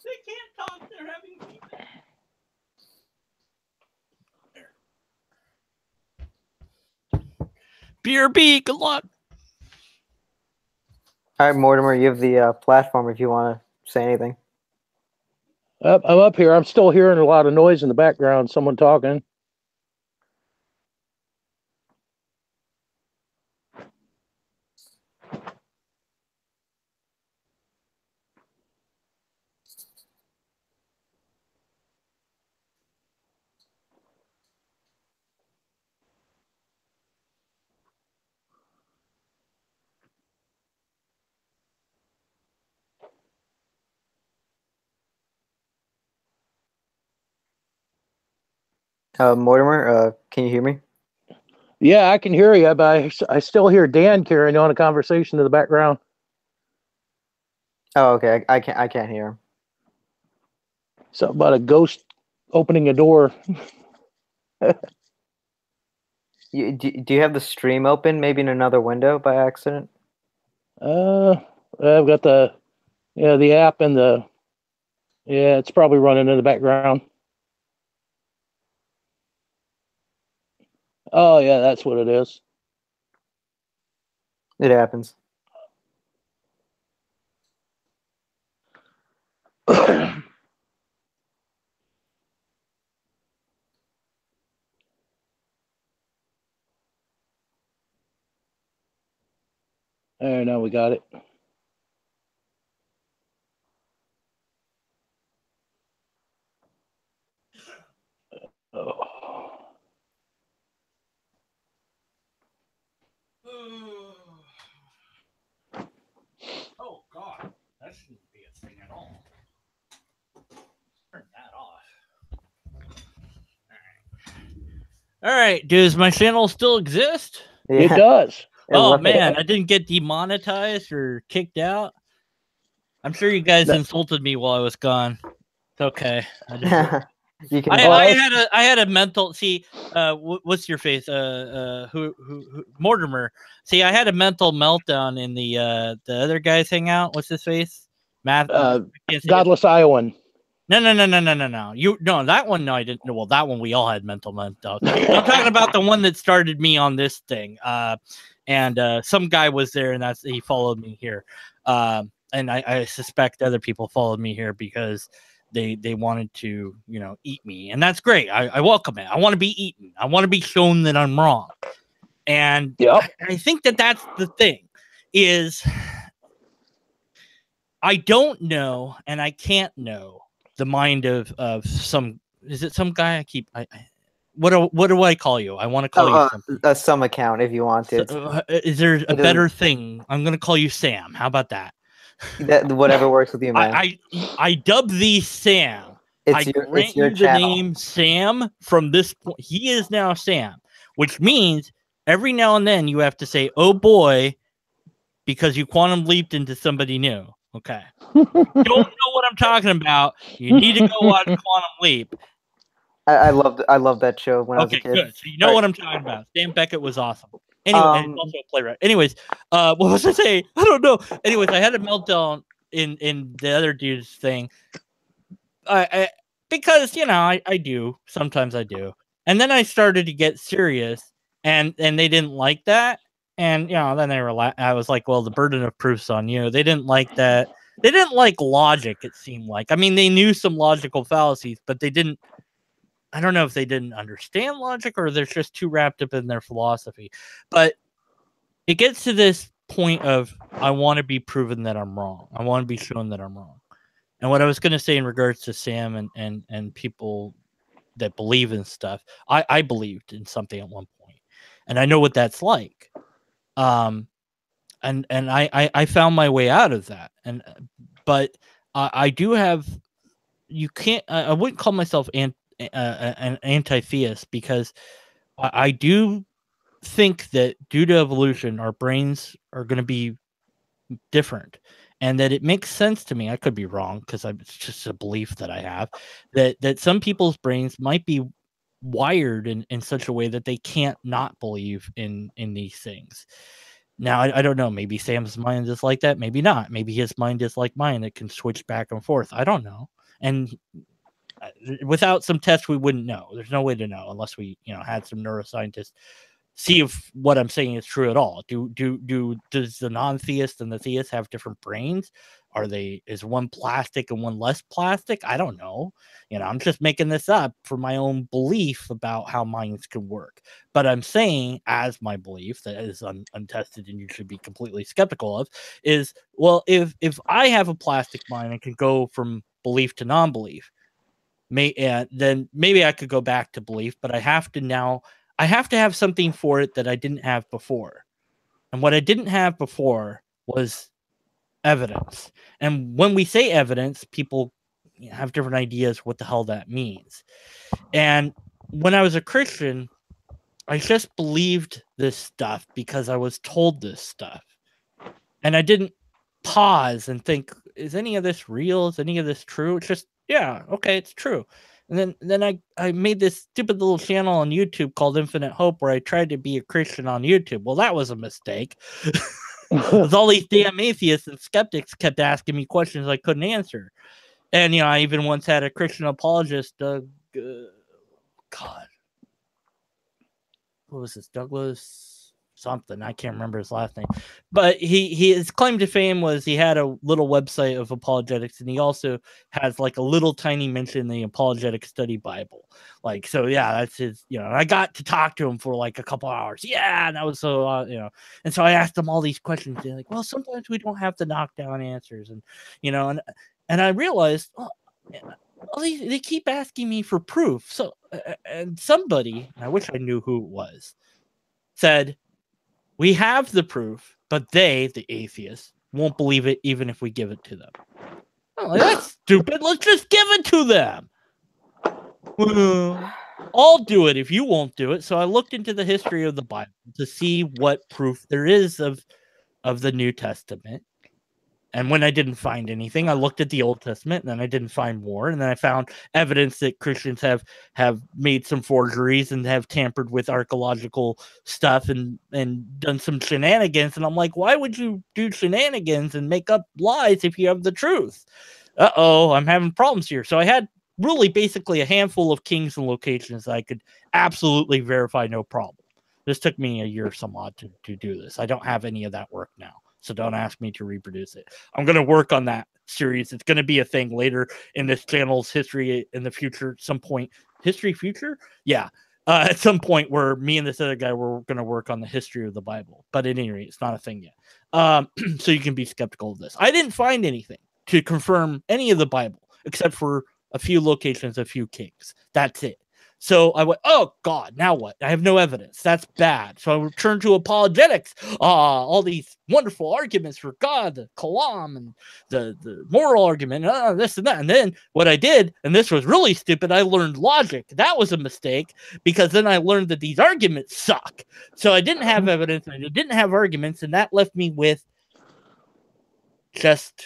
They can't talk, they're having feedback. There. BRB, good luck. All right, Mortimer, you have the platform if you want to say anything. I'm up here. I'm still hearing a lot of noise in the background. Someone talking. Mortimer, can you hear me? Yeah, I can hear you, but I still hear Dan carrying on a conversation in the background. Oh, okay. I can't hear him. Something about a ghost opening a door. Do you have the stream open, maybe in another window by accident? I've got the app and it's probably running in the background. Oh yeah, that's what it is. It happens. There, now we got it. Oh. Oh God, that shouldn't be a thing at all. Turn that off. All right, does my channel still exist? Yeah. It does. Oh man, I didn't get demonetized or kicked out. I'm sure you guys insulted me while I was gone. It's okay. You can. I had a mental. See, what's your face? Who Mortimer? See, I had a mental meltdown in the other guys hangout. What's his face? Matt. Godless Iowan. No. That one. No, I didn't. Well, that one we all had mental meltdowns. I'm talking about the one that started me on this thing. And some guy was there, and he followed me here. And I suspect other people followed me here because they wanted to, eat me, and that's great. I welcome it. I want to be eaten. I want to be shown that I'm wrong. And I think that's the thing is I don't know, and I can't know the mind of some. Is it some guy? What do I call you? I want to call you something. Some account if you want it. Is there a better thing? I'm going to call you Sam. How about that? Whatever works with you, man. I dub thee Sam. I grant you the name Sam from this point. He is now Sam, which means every now and then you have to say, "Oh boy," because you quantum leaped into somebody new. Okay. Don't know what I'm talking about. You need to go watch Quantum Leap. I loved that show when I was a kid. Good. So you know what I'm talking about. Sam Beckett was awesome. Anyway, and also a playwright. Anyways, what was I saying? I don't know. Anyways, I had a meltdown in the other dude's thing. Because I do. Sometimes I do. And then I started to get serious, and they didn't like that. And then I was like, well, the burden of proof's on you. They didn't like that. They didn't like logic, it seemed like. I mean, they knew some logical fallacies, but they didn't. I don't know if they didn't understand logic or they're just too wrapped up in their philosophy. But it gets to this point of I want to be proven that I'm wrong. I want to be shown that I'm wrong. And what I was going to say in regards to Sam and people that believe in stuff, I believed in something at one point, and I know what that's like. And I found my way out of that. But I do have. You can't. I wouldn't call myself an anti-theist because I do think that due to evolution, our brains are going to be different, and that it makes sense to me. I could be wrong because it's just a belief that I have that some people's brains might be wired in such a way that they can't not believe in these things. Now, I don't know. Maybe Sam's mind is like that. Maybe not. Maybe his mind is like mine. It can switch back and forth. I don't know. And without some tests, we wouldn't know. There's no way to know unless we, had some neuroscientists see if what I'm saying is true at all. Does the non-theist and the theist have different brains? Is one plastic and one less plastic? I don't know. I'm just making this up for my own belief about how minds can work. But I'm saying, as my belief that is untested and you should be completely skeptical of, is, well, if I have a plastic mind and can go from belief to non-belief, then maybe I could go back to belief, but I have to have something for it that I didn't have before. And what I didn't have before was evidence. And when we say evidence, people have different ideas what the hell that means. And when I was a Christian, I just believed this stuff because I was told this stuff. And I didn't pause and think, is any of this real? Is any of this true? It's just, yeah, okay, it's true. And then I made this stupid little channel on YouTube called Infinite Hope where I tried to be a Christian on YouTube. Well, that was a mistake. Because all these damn atheists and skeptics kept asking me questions I couldn't answer. And, I even once had a Christian apologist, God, what was this? Douglas something. I can't remember his last name. But his claim to fame was he had a little website of apologetics, and he also has like a little tiny mention in the Apologetic Study Bible. Like, so yeah, that's his, and I got to talk to him for like a couple hours. Yeah, and that was so, and so I asked him all these questions. They're like, well, sometimes we don't have to knock down answers. And, and I realized, they keep asking me for proof. So, and somebody, and I wish I knew who it was, said, we have the proof, but they, the atheists, won't believe it even if we give it to them. Oh, that's stupid. Let's just give it to them. I'll do it if you won't do it. So I looked into the history of the Bible to see what proof there is of the New Testament. And when I didn't find anything, I looked at the Old Testament, and then I didn't find more. And then I found evidence that Christians have made some forgeries and have tampered with archaeological stuff and done some shenanigans. And I'm like, why would you do shenanigans and make up lies if you have the truth? Uh-oh, I'm having problems here. So I had really basically a handful of kings and locations that I could absolutely verify no problem. This took me a year or some odd to do this. I don't have any of that work now. So don't ask me to reproduce it. I'm going to work on that series. It's going to be a thing later in this channel's history in the future, at some point. History future? Yeah. At some point where me and this other guy were going to work on the history of the Bible. But at any rate, it's not a thing yet. So you can be skeptical of this. I didn't find anything to confirm any of the Bible except for a few locations, a few kings. That's it. So I went, oh, God, now what? I have no evidence. That's bad. So I returned to apologetics. All these wonderful arguments for God, the Kalam and the moral argument, this and that. And then what I did, and this was really stupid, I learned logic. That was a mistake because then I learned that these arguments suck. So I didn't have evidence and I didn't have arguments, and that left me with just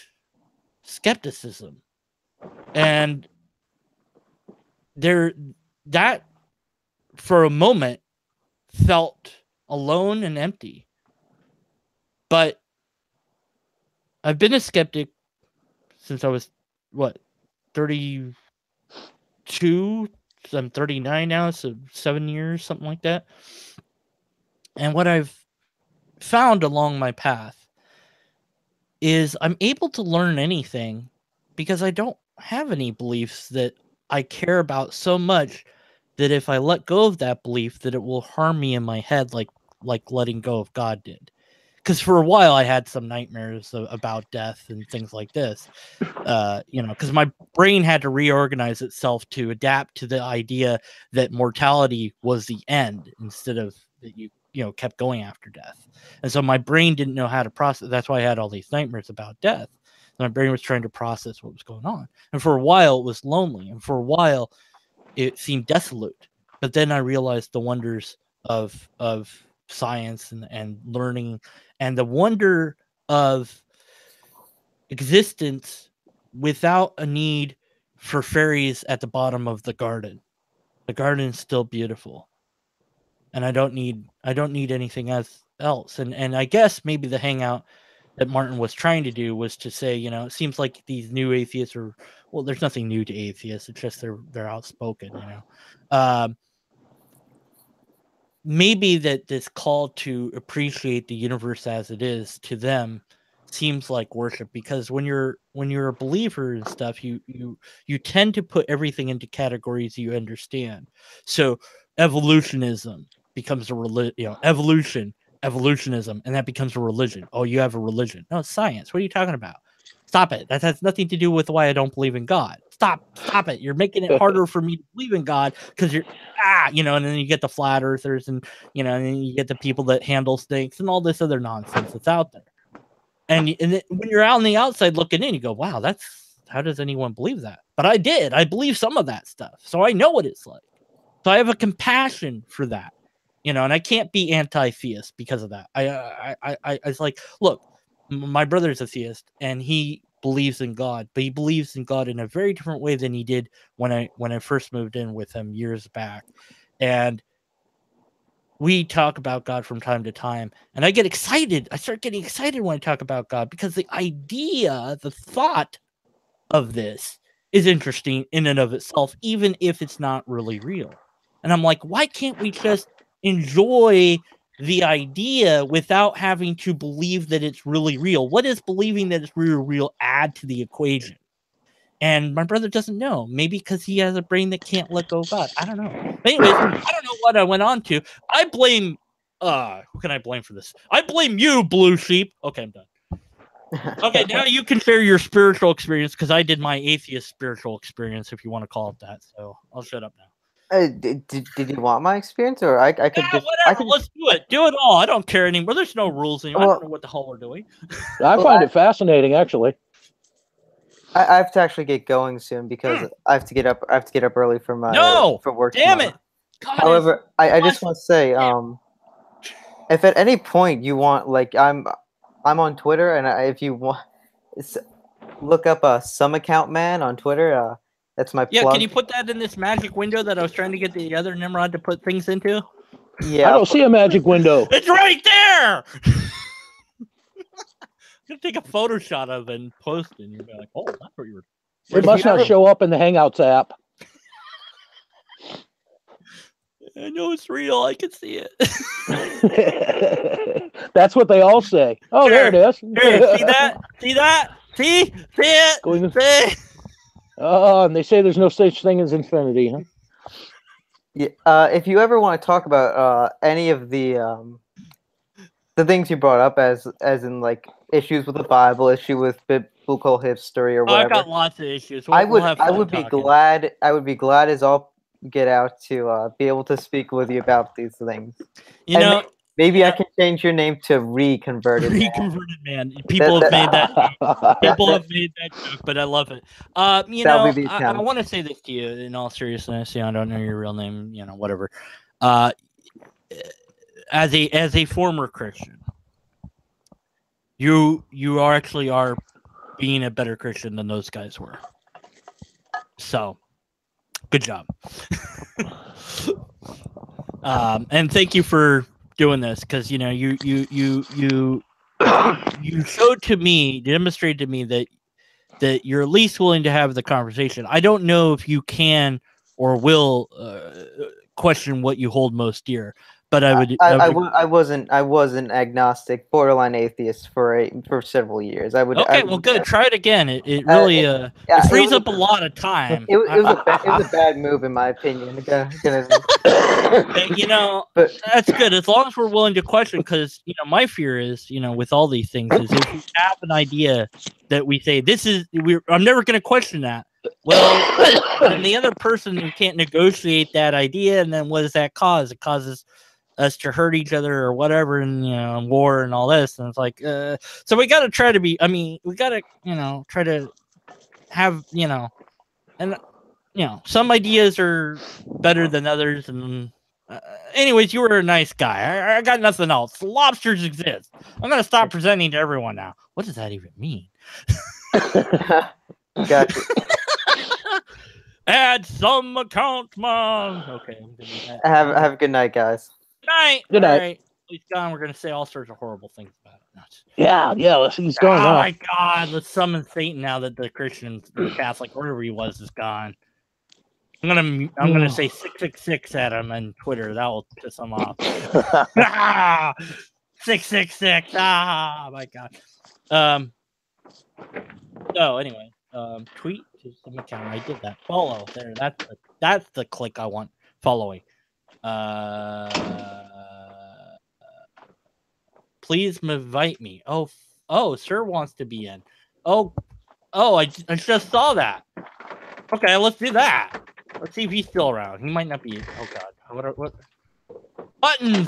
skepticism. And that for a moment felt alone and empty. But I've been a skeptic since I was 32. So I'm 39 now, so 7 years, something like that. And what I've found along my path is I'm able to learn anything because I don't have any beliefs that I care about so much that if I let go of that belief, that it will harm me in my head like letting go of God did. Because for a while I had some nightmares about death and things like this, because my brain had to reorganize itself to adapt to the idea that mortality was the end instead of that you kept going after death. And so my brain didn't know how to process. That's why I had all these nightmares about death. My brain was trying to process what was going on. And for a while, it was lonely. And for a while, it seemed desolate. But then I realized the wonders of science and learning and the wonder of existence without a need for fairies at the bottom of the garden. The garden is still beautiful. And I don't need anything else. And I guess maybe the hangout that Martin was trying to do was to say, it seems like these new atheists are, well, there's nothing new to atheists. It's just they're outspoken, maybe that this call to appreciate the universe as it is to them seems like worship, because when you're a believer and stuff, you tend to put everything into categories you understand. So evolutionism becomes a religion, evolutionism, and that becomes a religion. Oh, you have a religion. No, it's science. What are you talking about? Stop it. That has nothing to do with why I don't believe in God. Stop it. You're making it harder for me to believe in God because you're, and then you get the flat earthers and then you get the people that handle snakes and all this other nonsense that's out there. And when you're out on the outside looking in, you go, wow, how does anyone believe that? But I did. I believe some of that stuff. So I know what it's like. So I have a compassion for that. And I can't be anti-theist because of that. I was like, look, my brother's a theist, and he believes in God, but he believes in God in a very different way than he did when I first moved in with him years back. And we talk about God from time to time, and I get excited. I start getting excited when I talk about God because the idea, the thought of this is interesting in and of itself, even if it's not really real. And I'm like, why can't we just enjoy the idea without having to believe that it's really real? What does believing that it's really real add to the equation? And my brother doesn't know. Maybe because he has a brain that can't let go of God. I don't know. But anyways, I don't know what I went on to. I blame who can I blame for this? I blame you, Blue Sheep. Okay, I'm done. Okay, now you can share your spiritual experience because I did my atheist spiritual experience, if you want to call it that. So I'll shut up now. Did you want my experience, or I could Yeah, just whatever. Let's do it. Do it all. I don't care anymore. There's no rules anymore. I don't know what the hell we're doing. I find it fascinating, actually. I have to actually get going soon because I have to get up. I have to get up early for my for work. Damn tomorrow. it! God, However, I just want to say, if at any point you want, like, I'm on Twitter, and if you want, look up some account man on Twitter. That's my plug. Can you put that in this magic window that I was trying to get the other Nimrod to put things into? Yeah, I don't see a magic window. It's right there. I'm gonna take a photo shot of it and post it, and you'll be like, "Oh, that's what you were." It must not show up in the Hangouts app. I know it's real. I can see it. That's what they all say. Oh, there it is. Here, see that? See that? See it? See? Oh, and they say there's no such thing as infinity, huh? Yeah. If you ever want to talk about any of the things you brought up, as in like issues with the Bible, issue with biblical history, or whatever, I got lots of issues. I would be glad as all get out to be able to speak with you about these things. You know, maybe I can change your name to Reconverted. Reconverted Man. People have made that joke. People have made that joke, but I love it. You know, I want to say this to you in all seriousness. I don't know your real name. You know, whatever. As a former Christian, you actually are being a better Christian than those guys were. So, good job. And thank you for doing this, because you know you showed to me, demonstrated to me that you're at least willing to have the conversation. I don't know if you can or will question what you hold most dear. But I wasn't agnostic, borderline atheist for several years. Well, good. Try it again. It really it frees up a lot of time. It was a bad move in my opinion. You know, but that's good as long as we're willing to question. Because you know, my fear is, you know, with all these things, is if you have an idea that we say I'm never going to question that. Well, and the other person can't negotiate that idea, and then what does that cause? It causes us to hurt each other or whatever, and you know, war and all this, and it's like so we got to try to be, we got to, you know, try to have, you know, and you know, some ideas are better than others, and anyways, you were a nice guy. I got nothing else. Lobsters exist. I'm gonna stop presenting to everyone now. What does that even mean? Gotcha. Add some account, Mom. Okay, I'm gonna do that. Have a good night, guys. Good night. All right. He's gone. We're gonna say all sorts of horrible things about it. Yeah. He's gone. Oh my God! Let's summon Satan now that the Christian, the Catholic, whatever he was, is gone. I'm gonna say 666 at him on Twitter. That will piss him off. 666. Ah, my God. So anyway, tweet to some account. I did that. Follow there. That's the click I want. Following. Please invite me. Oh, sir wants to be in. Oh, I just saw that. Okay, let's do that. Let's see if he's still around. He might not be. Oh God, what? Buttons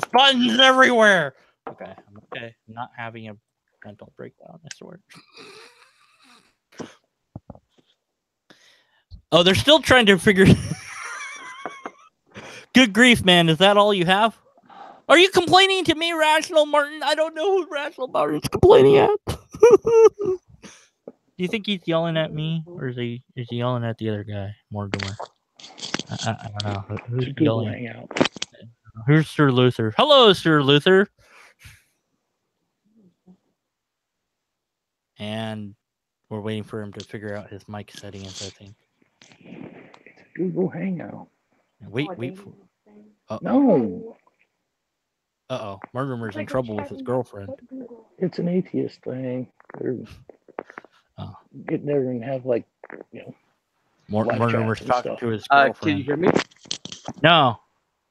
everywhere. Okay, I'm okay. I'm not having a mental breakdown, I swear. Oh, they're still trying to figure. Good grief, man. Is that all you have? Are you complaining to me, Rational Martin? I don't know who Rational Martin's complaining at. you think he's yelling at me, or is he yelling at the other guy, Mortimer? I don't know. Who's yelling? Hangout. Who's Sir Luther? Hello, Sir Luther. And we're waiting for him to figure out his mic settings, I think. It's a Google Hangout. Wait for. No. Uh-oh. Mortimer's in trouble with his girlfriend. It's an atheist thing. They're getting there and have like, Mortimer's talking to his girlfriend. Can you hear me? No.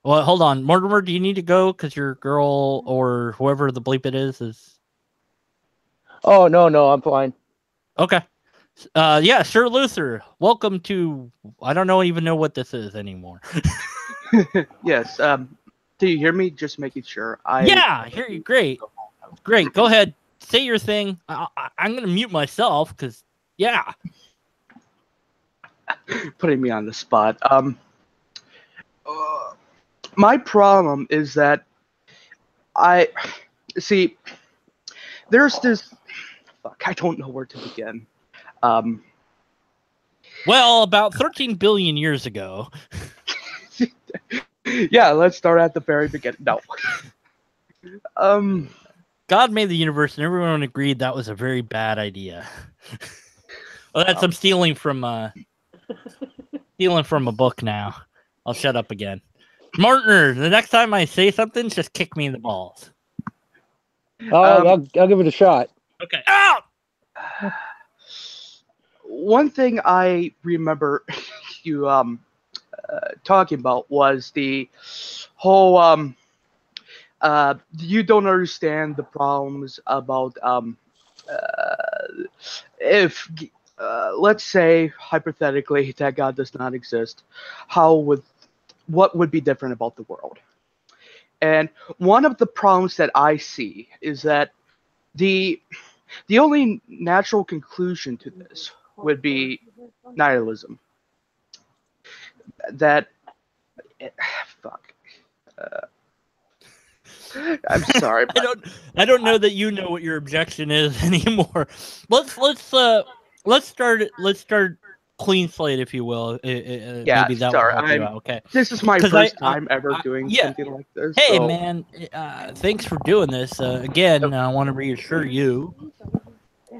Well, hold on. Mortimer, do you need to go? Because your girl or whoever the bleep it is... Oh, no, I'm fine. Okay. Yeah, Sir Luther, welcome to... I don't even know what this is anymore. Yes. Do you hear me? Just making sure. Yeah, I hear you. Great. Go ahead. Say your thing. I'm going to mute myself because, yeah. Putting me on the spot. My problem is that there's this... Fuck, I don't know where to begin. Well, about 13 billion years ago... Yeah, let's start at the very beginning. No. God made the universe, and everyone agreed that was a very bad idea. Well, I'm stealing from a book now. I'll shut up again. Martiner, the next time I say something, just kick me in the balls. I'll give it a shot. Okay. Ow! One thing I remember you talking about was the whole you don't understand the problems about if let's say hypothetically that God does not exist, what would be different about the world? And one of the problems that I see is that the only natural conclusion to this would be nihilism. That fuck. I'm sorry. But I don't know that you know what your objection is anymore. Let's start clean slate, if you will. Yeah, maybe that sorry. will help you out. Okay. This is my first time ever doing something like this. Hey, so. man. Thanks for doing this. Again, I want to reassure you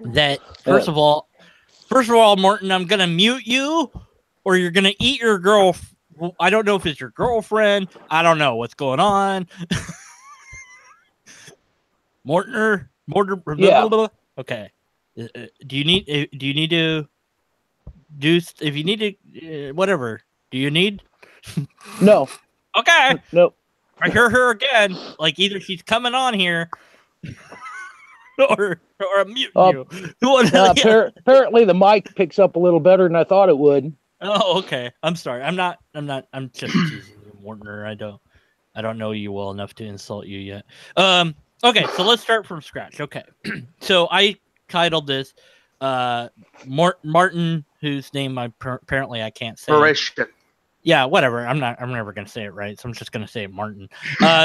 that first of all, Martin, I'm gonna mute you, or you're gonna eat your girl. I don't know if it's your girlfriend. I don't know what's going on. Mortiner. Yeah. Okay. Do you need to do if you need to whatever? Do you need? No. Okay. Nope. I hear her again. Like either she's coming on here, or I'm muting you. Apparently, the mic picks up a little better than I thought it would. Oh, okay. I'm sorry. I'm just teasing you, Mortiner. I don't know you well enough to insult you yet. Okay, so let's start from scratch. Okay. So I titled this Martin, whose name apparently I can't say. Mauritian. Yeah, whatever. I'm never gonna say it right, so I'm just gonna say it Martin.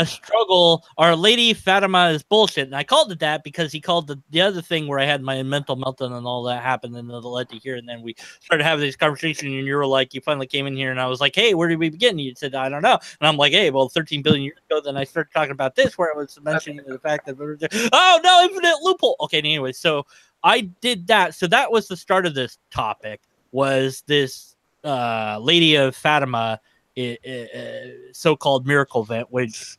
Struggle. Our Lady Fatima is bullshit, and I called it that because he called the other thing where I had my mental meltdown and all that happened, and then led to here, and then we started having this conversation, and you were like, you finally came in here, and I was like, hey, where did we begin? And you said, I don't know, and I'm like, hey, well, 13 billion years ago, then I started talking about this, where I was mentioning the fact that oh no, infinite loophole. Okay, anyway, so I did that. So that was the start of this topic. Was this Lady of Fatima so-called miracle event, which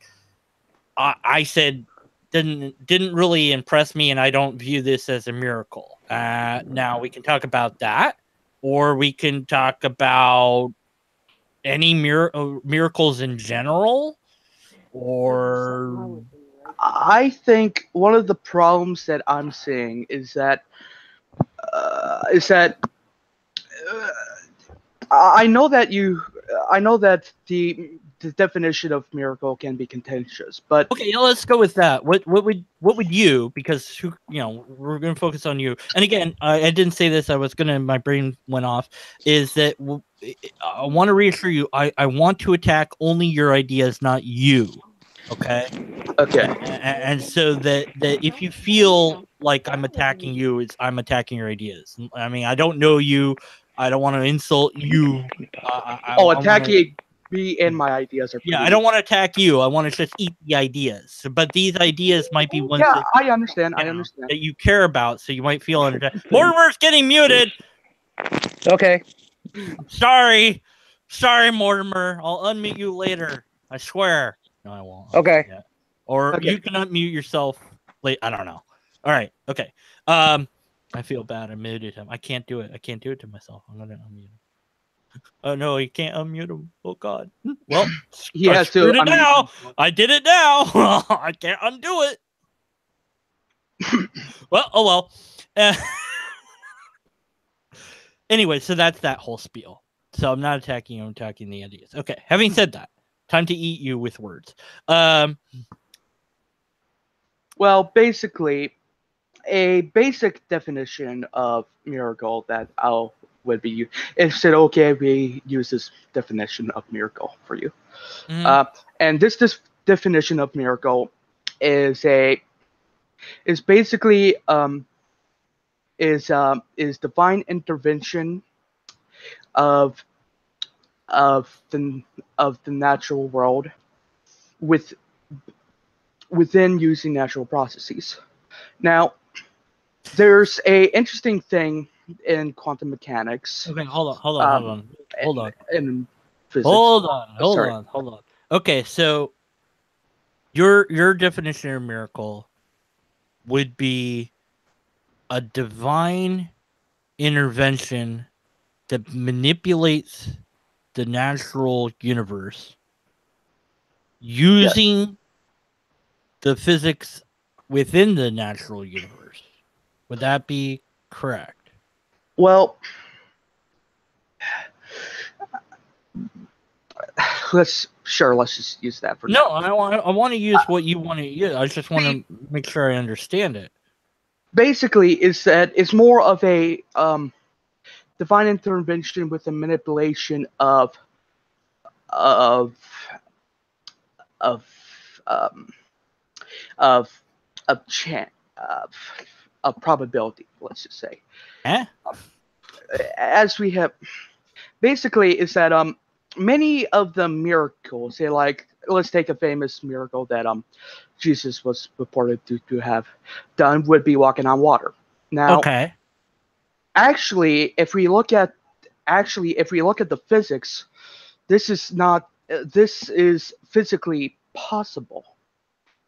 I said didn't really impress me, and I don't view this as a miracle. Now we can talk about that, or we can talk about any miracles in general, or I think one of the problems that I'm seeing is that I know that the definition of miracle can be contentious, but okay, let's go with that. What would you? Because we're going to focus on you. And again, I didn't say this. My brain went off. Is that I want to reassure you? I want to attack only your ideas, not you. Okay. Okay. And so that if you feel like I'm attacking you. It's I'm attacking your ideas. I mean, I don't know you. I don't want to insult you. Attacking me and my ideas are pretty I don't want to attack you. I want to just eat the ideas. But these ideas might be ones that, I understand. that you care about, so you might feel under. Mortimer's getting muted. Okay. Sorry, Mortimer. I'll unmute you later. I swear. No, I won't. Okay. Or you can unmute yourself. I don't know. All right. Okay. I feel bad. I muted him. I can't do it. I can't do it to myself. I'm gonna unmute him. Oh no, you can't unmute him. Oh God. Well, he has to. It now. I did it now. I can't undo it. Well, oh well. Anyway, so that's that whole spiel. So I'm not attacking you. I'm attacking the ideas. Okay. Having said that, time to eat you with words. Well, basically, a basic definition of miracle that would be, is it okay we use this definition of miracle for you? And this definition of miracle is basically divine intervention of the natural world within using natural processes. Now, there's a interesting thing in quantum mechanics. Okay, hold on. In physics. Hold on. Okay, so your definition of miracle would be a divine intervention that manipulates the natural universe using the physics within the natural universe. Would that be correct? Well, let's just use that for now. I want to use what you want to use. I just want to make sure I understand it. Basically, is that it's more of a divine intervention with the manipulation of probability. Let's just say. As we have, basically, is that many of the miracles, say, like, let's take a famous miracle that Jesus was reported to have done, would be walking on water. Now, actually, if we look at the physics, this is physically possible.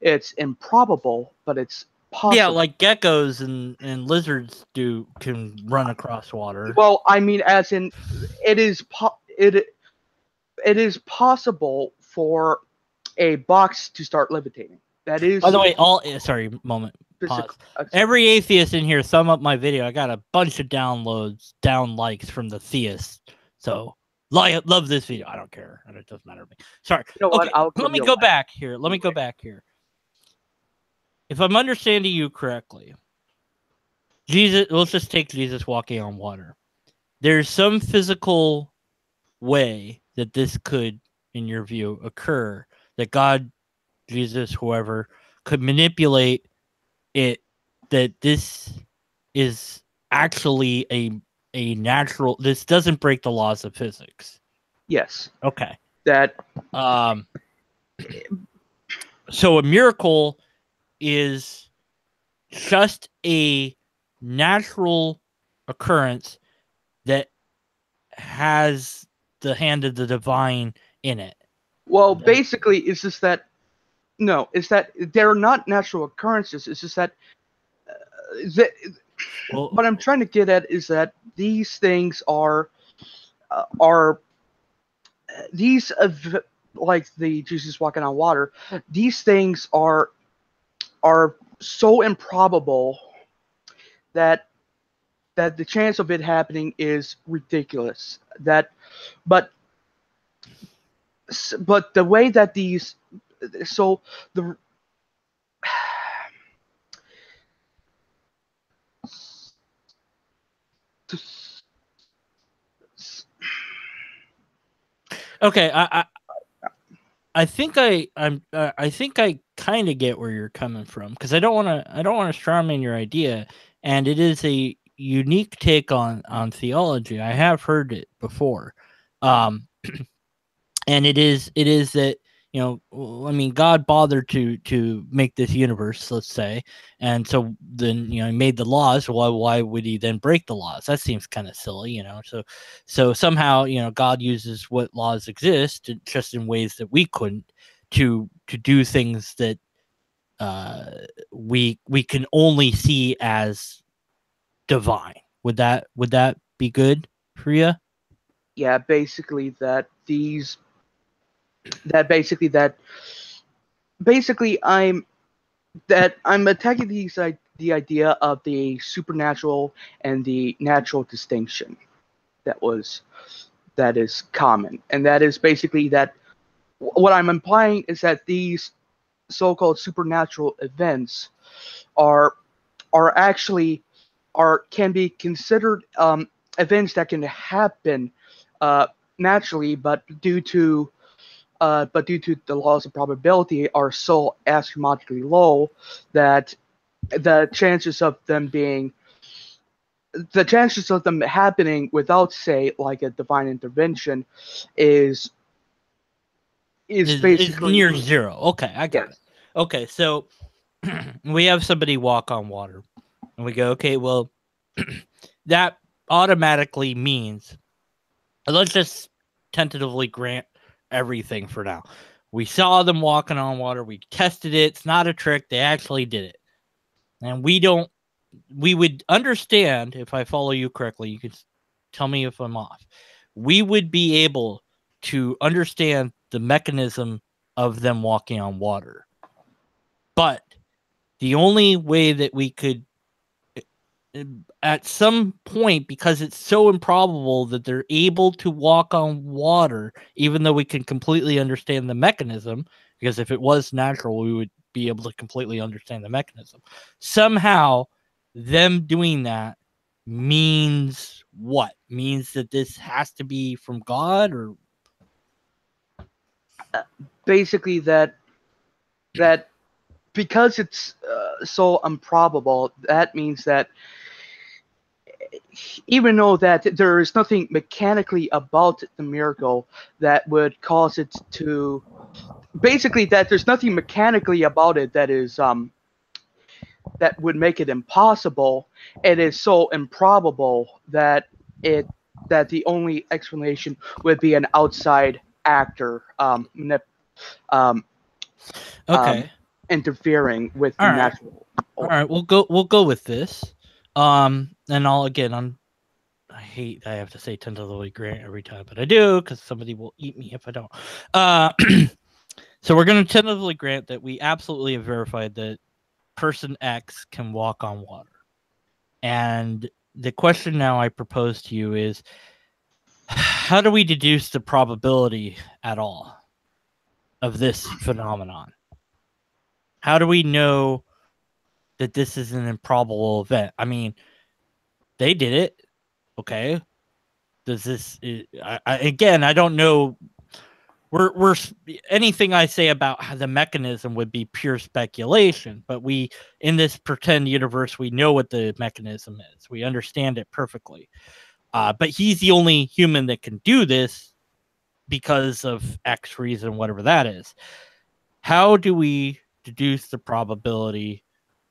It's improbable, but it's possible. Yeah, like geckos and lizards can run across water. Well, I mean, as in, it is possible for a box to start levitating. That is. By the way, pause. Every atheist in here, sum up my video. I got a bunch of down likes from the theists. So love this video. I don't care. It doesn't matter to me. Sorry. You know what? Let me go back here. If I'm understanding you correctly, Jesus. Let's just take Jesus walking on water. There's some physical way that this could, in your view, occur, that God, Jesus, whoever, could manipulate it, that this is actually a natural, this doesn't break the laws of physics. Yes. Okay. That so a miracle is just a natural occurrence that has the hand of the divine in it. Well, basically, it's just that they're not natural occurrences. It's just that what I'm trying to get at is that these things are like the Jesus walking on water. These things are so improbable that the chance of it happening is ridiculous. But the way that these, so the okay, I think I kind of get where you're coming from, because I don't want to strawman your idea, and it is a unique take on theology. I have heard it before, and it is that, I mean, God bothered to make this universe, let's say, and so then, he made the laws. Why would he then break the laws? That seems kind of silly, So somehow, God uses what laws exist just in ways that we couldn't, to do things that we can only see as divine. Would that be good for you? Yeah, basically that I'm attacking the idea of the supernatural and the natural distinction that is common, and that is basically that what I'm implying is that these so-called supernatural events are actually can be considered events that can happen naturally, but due to the laws of probability are so astronomically low that the chances of them happening without, say, like a divine intervention is basically near zero. Okay, I got it. Okay, so we have somebody walk on water, and we go, okay, well, that automatically means, let's just tentatively grant everything for now. We saw them walking on water. We tested it. It's not a trick. They actually did it. And we would understand, if I follow you correctly, you could tell me if I'm off. We would be able to understand the mechanism of them walking on water. But the only way that we could, at some point, because it's so improbable that they're able to walk on water, even though we can completely understand the mechanism, because if it was natural, we would be able to completely understand the mechanism. Somehow, them doing that means what? Means that this has to be from God, or basically that because it's so improbable, that means that even though that there is nothing mechanically about the miracle that would cause it to, basically that there's nothing mechanically about it that is that would make it impossible. It is so improbable that the only explanation would be an outside actor interfering with the natural. All right, we'll go with this. And I have to say tentatively grant every time, but I do, because somebody will eat me if I don't. So we're going to tentatively grant that we absolutely have verified that person X can walk on water. And the question now I propose to you is, how do we deduce the probability at all of this phenomenon? How do we know that this is an improbable event? I mean, they did it. Okay. Does this? Again, I don't know. We're anything I say about how the mechanism would be pure speculation. But we, in this pretend universe, we know what the mechanism is. We understand it perfectly. But he's the only human that can do this because of X reason, whatever that is. How do we deduce the probability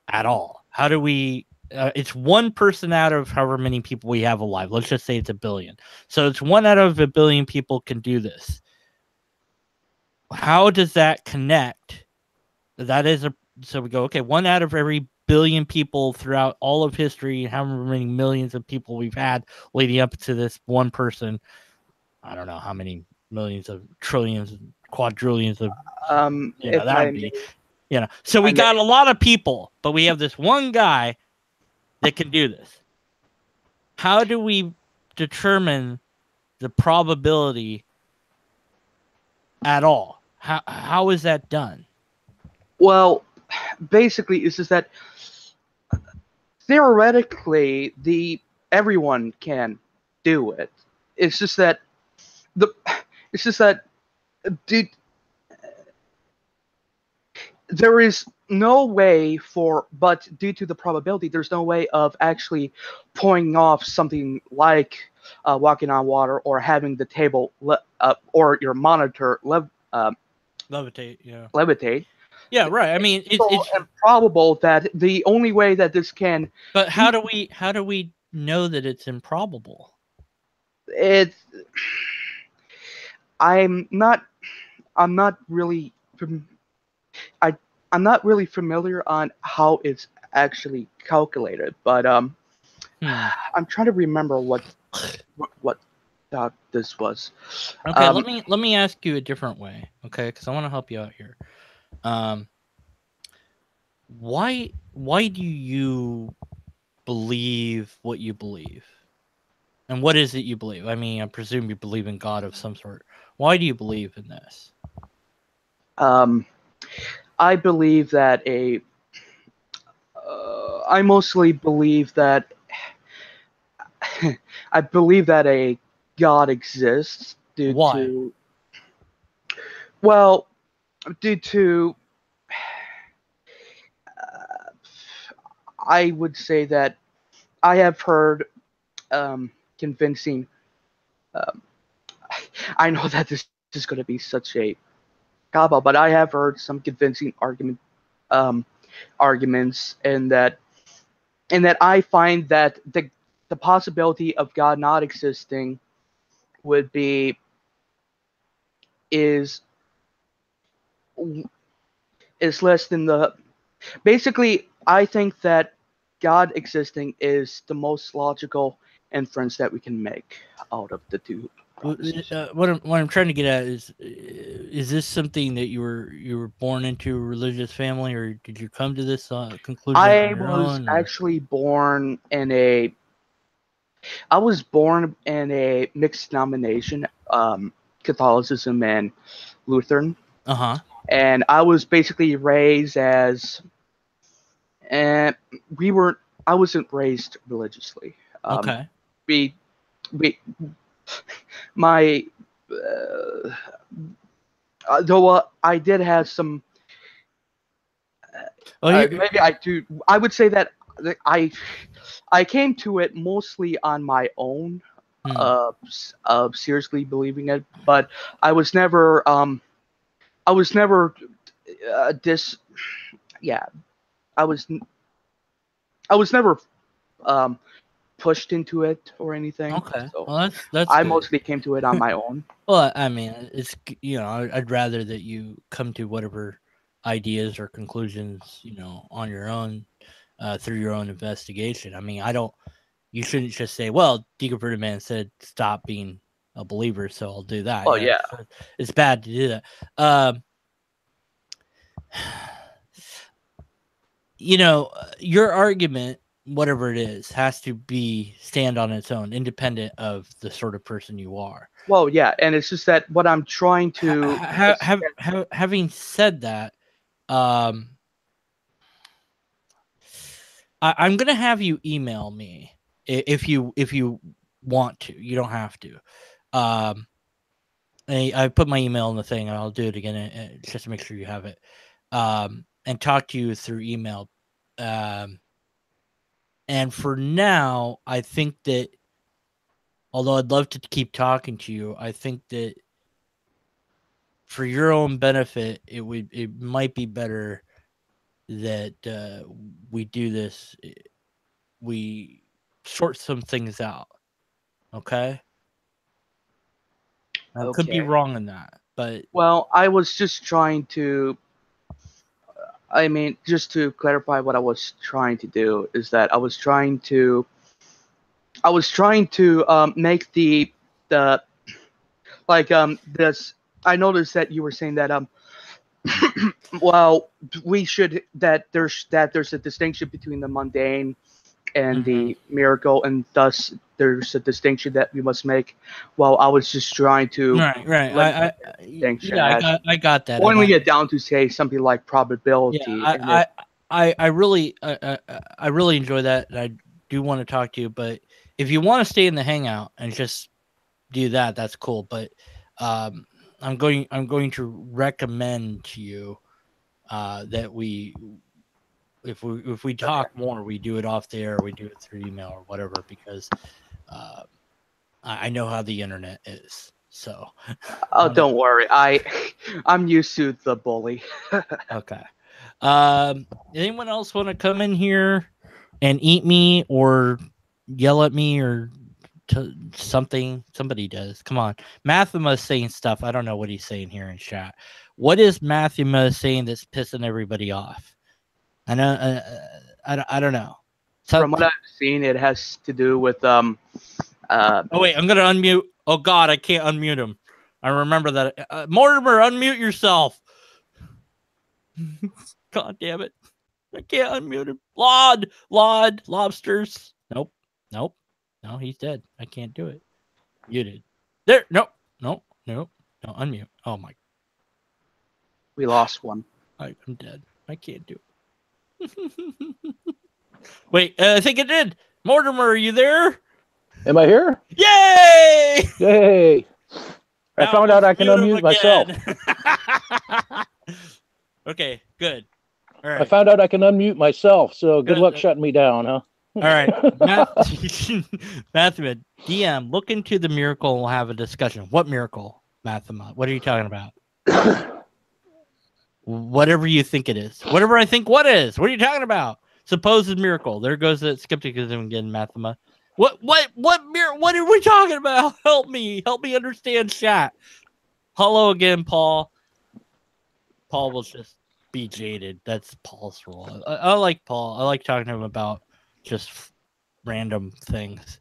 at all? How do we? It's one person out of however many people we have alive. Let's just say it's 1 billion. So it's 1 out of 1 billion people can do this. How does that connect? So we go, okay, 1 out of every 1 billion people throughout all of history, however many millions of people we've had leading up to this one person. I don't know how many millions of trillions, quadrillions of, that'd be, So we got a lot of people, but we have this one guy that can do this. How do we determine the probability at all? How is that done? Well, basically, it's just that theoretically, everyone can do it. It's just that there is no way but due to the probability, there's no way of actually pulling off something like walking on water or having the table or your monitor levitate. Yeah. Levitate. Yeah, right. I mean, it's improbable that the only way that this can. But how do we know that it's improbable? I'm not really I'm not really familiar on how it's actually calculated, but I'm trying to remember what this was. Okay, let me ask you a different way, okay? Because I want to help you out here. Why do you believe what you believe? And what is it you believe? I mean, I presume you believe in God of some sort. Why do you believe in this? I believe that I mostly believe that I believe that a God exists due to I would say that I have heard convincing. I know that this is going to be such a cop out, but I have heard some convincing arguments, and that I find that the possibility of God not existing is less than the. Basically, I think that God existing is the most logical inference that we can make out of the two. What I'm trying to get at is this something that you were born into a religious family, or did you come to this conclusion? I was actually born in a. I was born in a mixed denomination, Catholicism and Lutheran. And I was basically raised as. And I wasn't raised religiously. Okay. My though I did have some. Maybe I do. I would say that I came to it mostly on my own, of seriously believing it, but I was never I was never pushed into it or anything. Okay, so well, that's I good. mostly came to it on my own. Well, I mean, it's I'd rather that you come to whatever ideas or conclusions on your own through your own investigation. I mean, you shouldn't just say, well, Deconverted Man said stop being a believer, so I'll do that. Oh yeah, it's bad to do that. Your argument, whatever it is, has to stand on its own, independent of the sort of person you are. Well, yeah, and it's just that what I'm trying to having said that, I'm gonna have you email me if you want to. You don't have to. I put my email in the thing, and I'll do it again just to make sure you have it. And talk to you through email. And for now, I think that, although I'd love to keep talking to you, I think that for your own benefit, it might be better that we do this. We sort some things out. Okay? I could be wrong in that, but well, I was just trying to. I mean, just to clarify, what I was trying to do is that I was trying to make the this. I noticed that you were saying that well, there's a distinction between the mundane and the miracle, and thus there's a distinction that we must make. Well, I was just trying to right. I got that. Boiling it down to say something like probability. Yeah, I really enjoy that, and I do want to talk to you. But if you want to stay in the hangout and just do that, that's cool. But I'm going to recommend to you that if we talk more, we do it off the air, we do it through email or whatever, because I know how the internet is. So don't worry, I'm used to the bully. Okay. Anyone else want to come in here and eat me or yell at me or something? Somebody does. Come on. Mathema is saying stuff. I don't know what he's saying here in chat. What is Mathema saying that's pissing everybody off? I know. I don't know. From what I've seen, it has to do with oh wait, I'm gonna unmute. Oh God, I can't unmute him. I remember that. Mortimer, unmute yourself. God damn it. I can't unmute him. Lobsters. Nope. No, he's dead. I can't do it. Muted. There. No. Unmute. Oh my. We lost one. I'm dead. I can't do it. Wait, I think it did. Mortimer, are you there? Am I here? Yay! Yay! I found out I can unmute myself. Okay, good. All right. I found out I can unmute myself, so good luck shutting me down, huh? All right. Mathema, DM, look into the miracle and we'll have a discussion. What miracle, Mathema? What are you talking about? Whatever you think it is. Whatever I think what is. What are you talking about? Supposed miracle. There goes that skepticism again, Mathema. What are we talking about? Help me understand chat. Hello again, Paul. Paul will just be jaded. That's Paul's role. I like Paul. I like talking to him about just random things.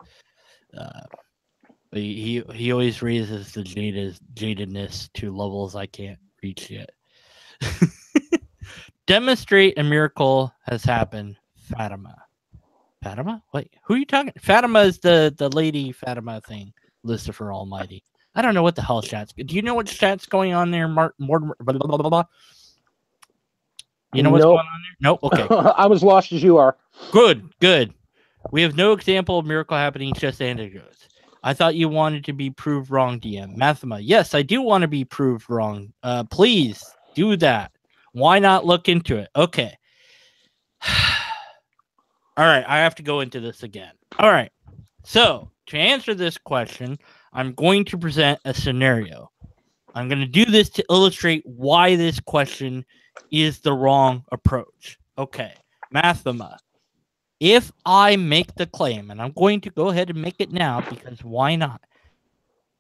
He always raises the jadedness to levels I can't reach yet. Demonstrate a miracle has happened. Fatima? Wait, who are you talking? Fatima is the lady Fatima thing. Lucifer Almighty. I don't know what the hell chat's. Do you know what chat's going on there, Mortimer? Blah, blah, blah, blah. You know what's going on there? Nope. Okay. I'm as lost as you are. Good. We have no example of miracle happening, just anecdotes. I thought you wanted to be proved wrong, DM. Mathema. Yes, I do want to be proved wrong. Please do that. Why not look into it? Okay. All right, I have to go into this again. All right. So, to answer this question, I'm going to present a scenario. I'm going to do this to illustrate why this question is the wrong approach. Okay. Mathema. If I make the claim, and I'm going to go ahead and make it now because why not?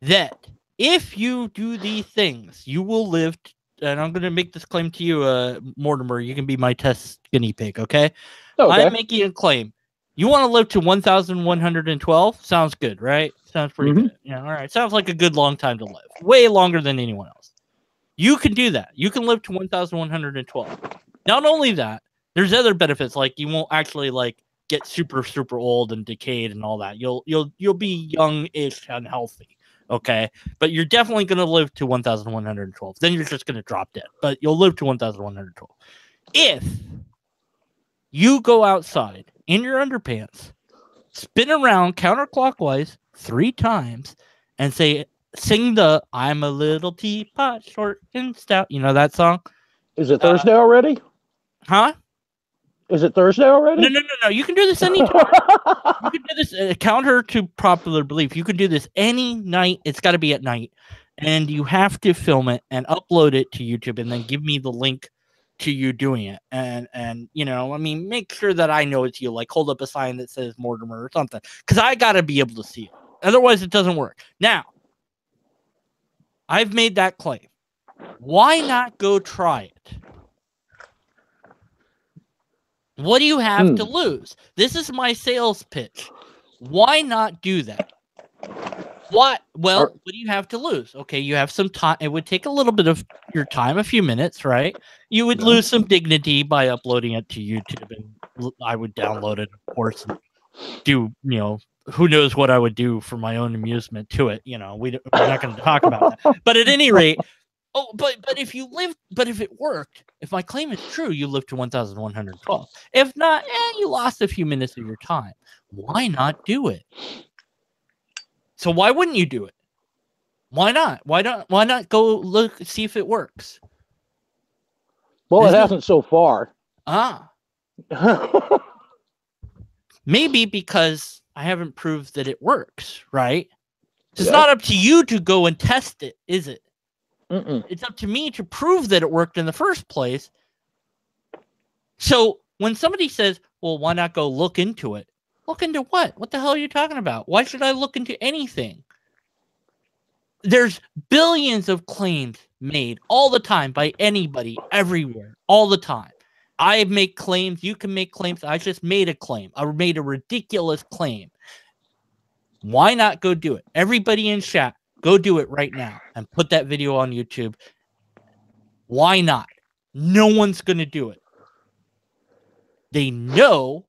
That if you do these things, you will live. And I'm going to make this claim to you, Mortimer. You can be my test guinea pig, okay? I'm making a claim. You want to live to 1,112? Sounds good, right? Sounds pretty good. Yeah, all right. Sounds like a good long time to live. Way longer than anyone else. You can do that. You can live to 1,112. Not only that, there's other benefits, like you won't actually like get super old and decayed and all that. You'll be young-ish and healthy. Okay, but you're definitely going to live to 1,112. Then you're just going to drop dead, but you'll live to 1,112. If you go outside in your underpants, spin around counterclockwise 3 times, and sing the "I'm a little teapot, short and stout." You know that song? Is it Thursday already? Huh? Is it Thursday already? No. You can do this anytime. You can do this counter to popular belief. You can do this any night. It's got to be at night, and you have to film it and upload it to YouTube, and then give me the link to you doing it. And you know, I mean, make sure that I know it's you. Like, hold up a sign that says Mortimer or something, because I got to be able to see it. Otherwise, it doesn't work. Now, I've made that claim. Why not go try it? What do you have to lose? This is my sales pitch. Why not do that? What? Well, what do you have to lose? Okay, you have some time. It would take a little bit of your time, a few minutes, right? You would lose some dignity by uploading it to YouTube, and I would download it, of course, and do, you know, who knows what I would do for my own amusement to it. You know, we're not going to talk about that. But at any rate, but if it worked, if my claim is true, you live to 1,112. If not, you lost a few minutes of your time. Why not do it? So why wouldn't you do it? Why not? Why not go look, see if it works? Well, it hasn't so far. Maybe because I haven't proved that it works, right? It's not up to you to go and test it, is it? It's up to me to prove that it worked in the first place. So when somebody says, well, why not go look into it? Look into what? What the hell are you talking about? Why should I look into anything? There's billions of claims made all the time by anybody, everywhere, all the time. I make claims. You can make claims. I just made a claim. I made a ridiculous claim. Why not go do it? Everybody in chat, go do it right now and put that video on YouTube. Why not? No one's going to do it. They know.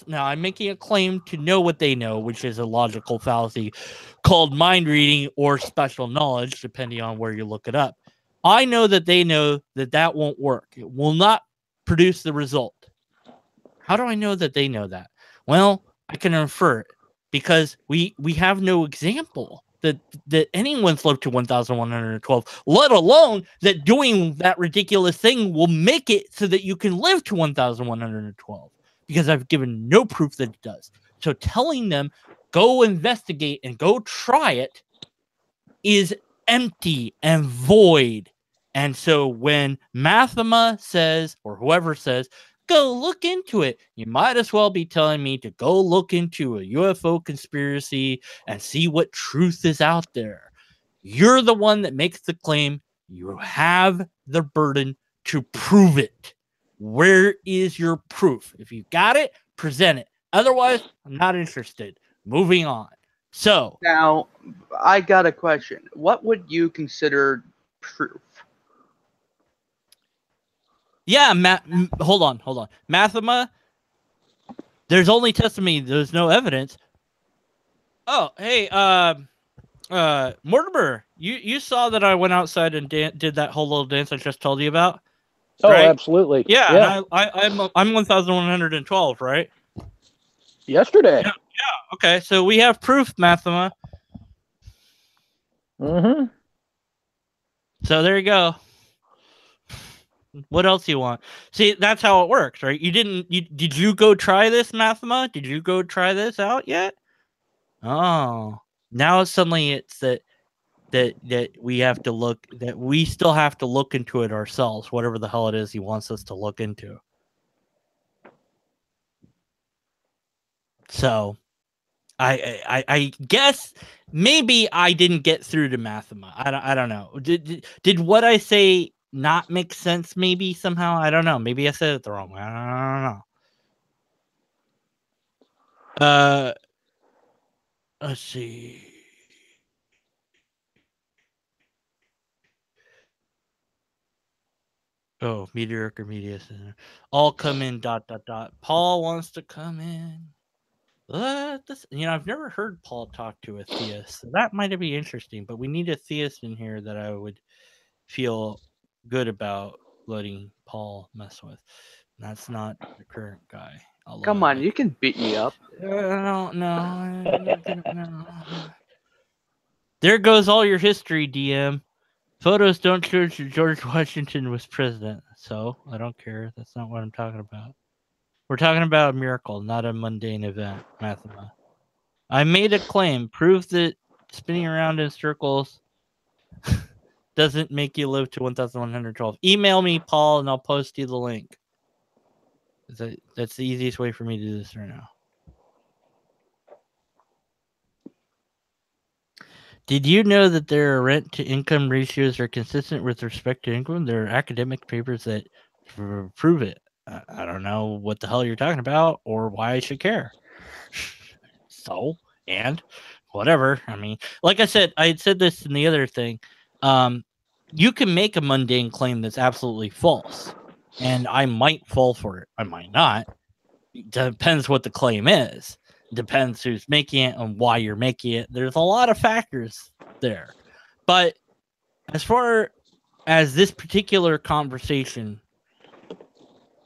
Now, I'm making a claim to know what they know, which is a logical fallacy called mind reading or special knowledge, depending on where you look it up. I know that they know that that won't work. It will not produce the result. How do I know that they know that? Well, I can infer it because we have no example that anyone's lived to 1,112, let alone that doing that ridiculous thing will make it so that you can live to 1,112. Because I've given no proof that it does. So telling them, go investigate and go try it is empty and void. And so when Fatima says, or whoever says, go look into it, you might as well be telling me to go look into a UFO conspiracy and see what truth is out there. You're the one that makes the claim. You have the burden to prove it. Where is your proof? If you got it, present it. Otherwise, I'm not interested. Moving on. So now, I got a question. What would you consider proof? Yeah, hold on. Fatima, there's only testimony. There's no evidence. Oh, hey, Mortimer, you saw that I went outside and did that whole little dance I just told you about? Oh, right? Absolutely. Yeah. And I'm 1,112, right? Yesterday. Yeah. Okay, so we have proof, Fatima. Mm-hmm. So there you go. What else do you want? See, that's how it works, right? Did you go try this, Fatima? Did you go try this out yet? Oh, now suddenly it's that we have to look, that we still have to look into it ourselves, whatever the hell it is he wants us to look into. So I guess maybe I didn't get through to Fatima. I don't know. Did what I say not make sense? Maybe somehow, I don't know. Maybe I said it the wrong way. I don't know. Let's see. Oh, Meteoric or Media Center. All come in, ... Paul wants to come in. I've never heard Paul talk to a theist. So that might be interesting, but we need a theist in here that I would feel good about letting Paul mess with. That's not the current guy. Come on, you can beat me up. I don't know. There goes all your history, DM. Photos don't show George Washington was president, so I don't care. That's not what I'm talking about. We're talking about a miracle, not a mundane event, Fatima. I made a claim. Prove that spinning around in circles doesn't make you live to 1,112. Email me, Paul, and I'll post you the link. That's the easiest way for me to do this right now. Did you know that their rent-to-income ratios are consistent with respect to income? There are academic papers that prove it. I don't know what the hell you're talking about or why I should care. So, and whatever. I mean, like I said, I had said this in the other thing. You can make a mundane claim that's absolutely false, and I might fall for it. I might not. It depends what the claim is. Depends who's making it and why you're making it. There's a lot of factors there. But as far as this particular conversation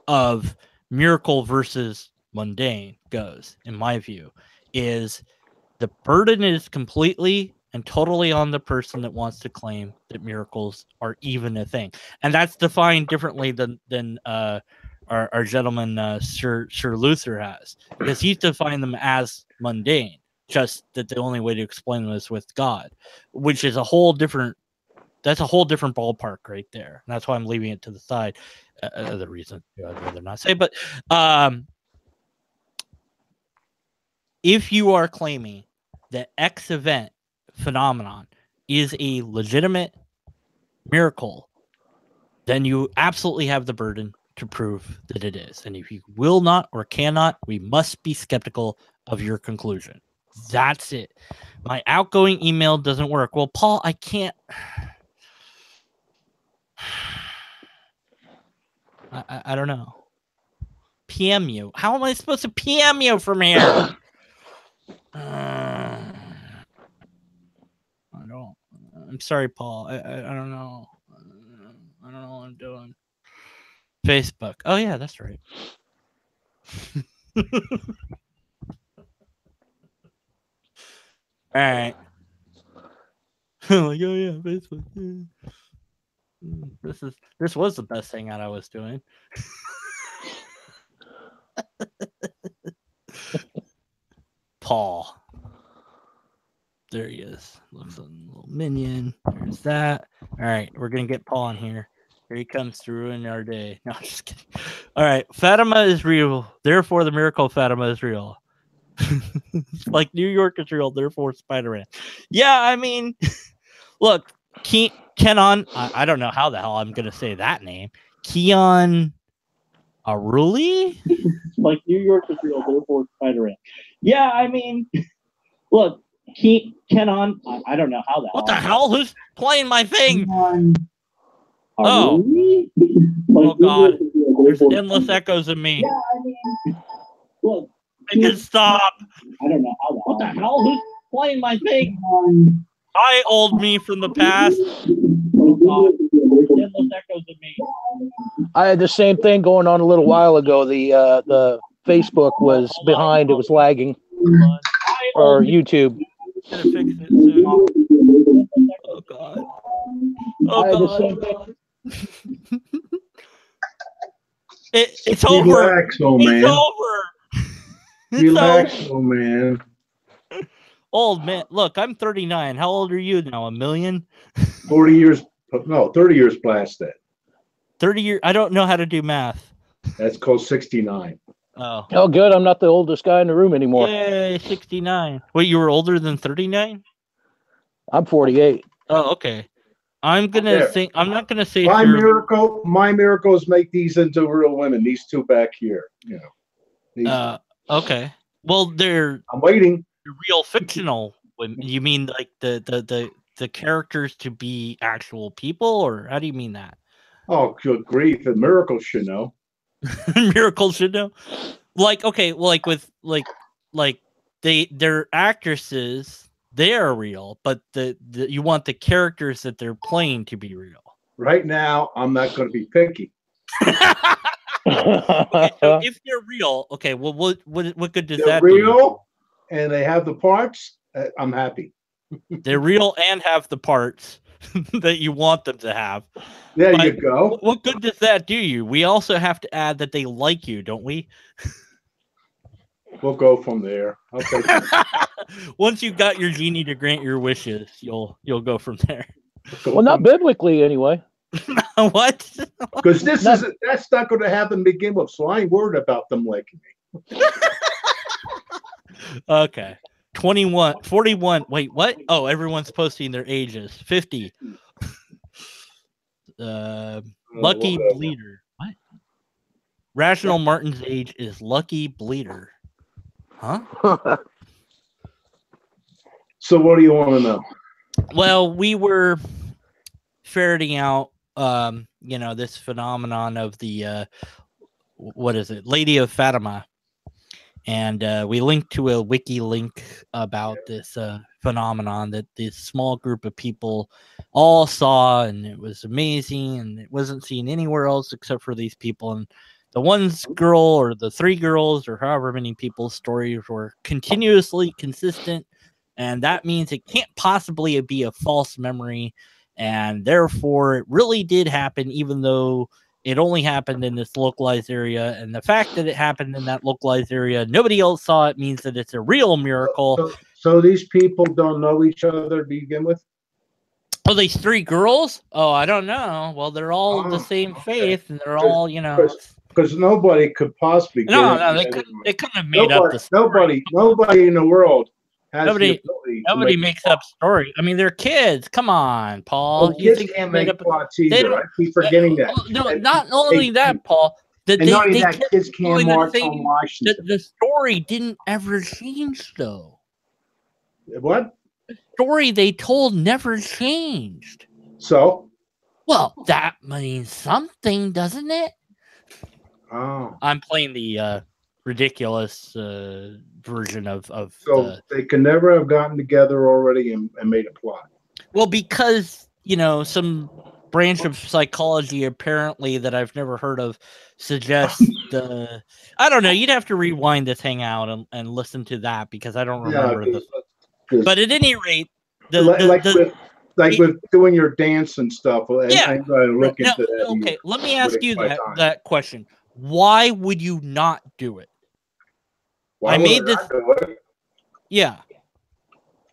of miracle versus mundane goes, in my view, is the burden is completely and totally on the person that wants to claim that miracles are even a thing. And that's defined differently than our gentleman Sir Luther has, because he's defined them as mundane, just that the only way to explain them is with God, which is a whole different ballpark right there. And that's why I'm leaving it to the side. The reason I'd rather not say, but if you are claiming that X event phenomenon is a legitimate miracle, then you absolutely have the burden to prove that it is. And if you will not or cannot, we must be skeptical of your conclusion. That's it. My outgoing email doesn't work. Well, Paul, I can't. I don't know. PM you. How am I supposed to PM you from here? I don't. I'm sorry, Paul. I don't know. I don't know what I'm doing. Facebook. Oh yeah, that's right. All right. Like, oh yeah, Facebook. This was the best hangout I was doing. Paul. There he is. Looks like a little minion. There's that. All right, we're gonna get Paul in here. Here he comes to ruin our day. No, I'm just kidding. All right, Fatima is real. Therefore, the miracle of Fatima is real. Like New York is real. Therefore, Spider-Man. Yeah, I mean, look, Kenon. I don't know how the hell I'm gonna say that name. Keon Aruli. Like New York is real. Therefore, Spider-Man. Yeah, I mean, look, Kenon. I don't know how the hell. What the hell? Who's playing my thing? Oh. Oh God. There's endless echoes of me. Yeah, I mean, look. Make it stop. I don't know how the hell. What the hell? Who's playing my thing? Hi, old me from the past. Oh God. Endless echoes of me. I had the same thing going on a little while ago. The Facebook was behind; it was lagging, or YouTube. Gonna fix it soon. Oh God. Oh God. It's over. Relax, old man. It's over. Relax, old man. Old man. Look, I'm 39. How old are you now? 1 million? 40 years. No, 30 years past that. 30 years. I don't know how to do math. That's called 69. Oh, good. I'm not the oldest guy in the room anymore. Yay, 69. Wait, you were older than 39? I'm 48. Oh, okay. I'm not gonna say my miracles make these into real women. These two back here, you know. Okay. Well, I'm waiting. Real fictional women. You mean like the characters to be actual people, or how do you mean that? Oh, good grief! The miracles should know. Miracles should know. Like, okay, like with they're actresses. They are real, but you want the characters that they're playing to be real. Right now, I'm not going to be picky. Okay, so if they're real, okay, well, what good does that do? They're real, and they have the parts. I'm happy. They're real and have the parts that you want them to have. There you go. What good does that do you? We also have to add that they like you, don't we? We'll go from there. I'll take Once you got your genie to grant your wishes, you'll go from there. Well, not biblically anyway. What? Because that's not going to happen to begin with. So I ain't worried about them liking me. Okay. 21, 41. Wait, what? Oh, everyone's posting their ages. 50. Lucky Bleeder. What? Rational Martin's age is Lucky Bleeder. Huh? So what do you want to know? Well, we were ferreting out, this phenomenon of the, what is it? Lady of Fatima. And we linked to a wiki link about this phenomenon that this small group of people all saw, and it was amazing, and it wasn't seen anywhere else except for these people. And the one girl or the three girls or however many people's stories were continuously consistent and that means it can't possibly be a false memory, and therefore it really did happen, even though it only happened in this localized area. And the fact that it happened in that localized area, nobody else saw it, means that it's a real miracle. So these people don't know each other to begin with? Oh, these three girls? Oh, I don't know. Well, they're all the same faith, and they're all, Because nobody could possibly. No, they couldn't have made up the story. Nobody in the world has nobody makes up story. I mean, they're kids. Come on, Paul. Well, kids can't make plots either. I keep forgetting that. No, not only that, Paul. Kids can't march on Washington. The story didn't ever change, though. What? The story they told never changed. So? Well, that means something, doesn't it? Oh. I'm playing the ridiculous version of so they could never have gotten together already and made a plot. Well, because some branch of psychology apparently that I've never heard of suggests I don't know, you'd have to rewind this hangout and listen to that, because I don't remember this. But at any rate, with doing your dance and stuff. Yeah. Look into that. Okay, let me ask you that question. Why would you not do it? Why I made this. Yeah.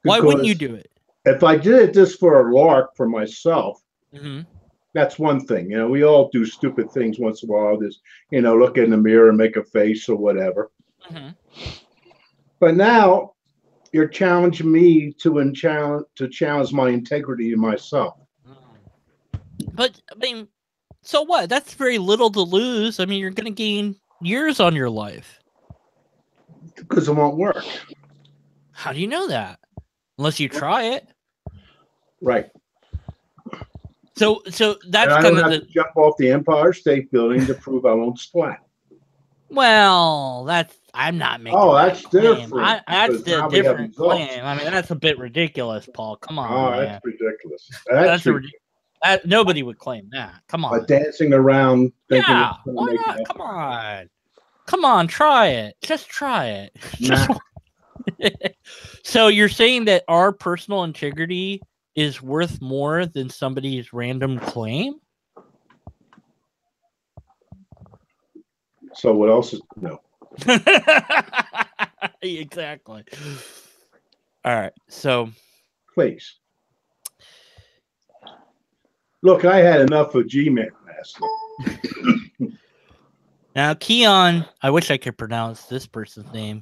Why wouldn't you do it? If I did it just for a lark for myself, that's one thing. We all do stupid things once in a while. Just look in the mirror and make a face or whatever. But now you're challenging me to challenge my integrity to myself. But I mean, so what? That's very little to lose. I mean, you're going to gain years on your life. Because it won't work. How do you know that? Unless you try it. Right. So that's I kind don't of have to jump off the Empire State Building to prove I won't splat. Well, I'm not making. Oh, that's different. That's the different claim. I mean, that's a bit ridiculous, Paul. Come on. Oh, man. That's ridiculous. Nobody would claim that. Come on. But dancing around. Yeah. Why not? Come on. Come on. Try it. Just try it. Nah. So you're saying that our personal integrity is worth more than somebody's random claim? So what else is no? Exactly. All right. So please. Look, I had enough of G-Man last night. Now, Keon, I wish I could pronounce this person's name.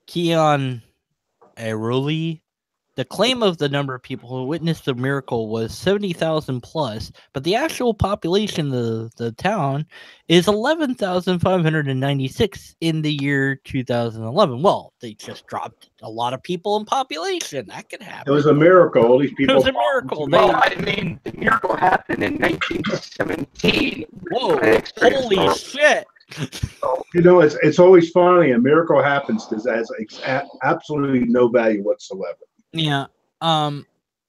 Keon Aruli. The claim of the number of people who witnessed the miracle was 70,000 plus, but the actual population of the town is 11,596 in the year 2011. Well, they just dropped a lot of people in population. That could happen. It was a miracle. All these people. It was a miracle. The miracle happened in 1917. Whoa! Holy shit! It's always funny. A miracle happens because it has absolutely no value whatsoever. Yeah.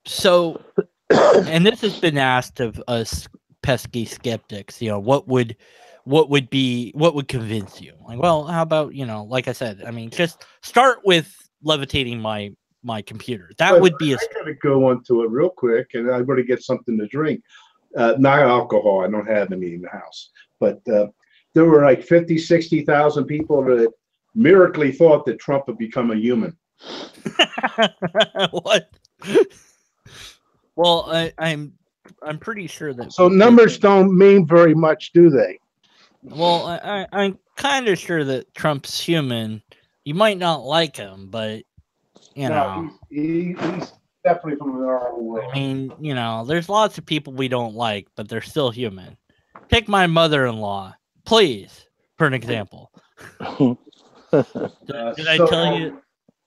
So, and this has been asked of us pesky skeptics. What would convince you? Like, well, how about like I said, I mean, just start with levitating my computer. That would be. I gotta go into it real quick, and I better get something to drink. Not alcohol. I don't have any in the house, but there were like 50,000-60,000 people that miraculously thought that Trump would become a human. What? Well, I'm pretty sure that. So numbers don't mean very much, do they? Well, I'm kind of sure that Trump's human. You might not like him, but no, he's definitely from our world. I mean, there's lots of people we don't like, but they're still human. Take my mother-in-law, please, for an example. Did I tell you?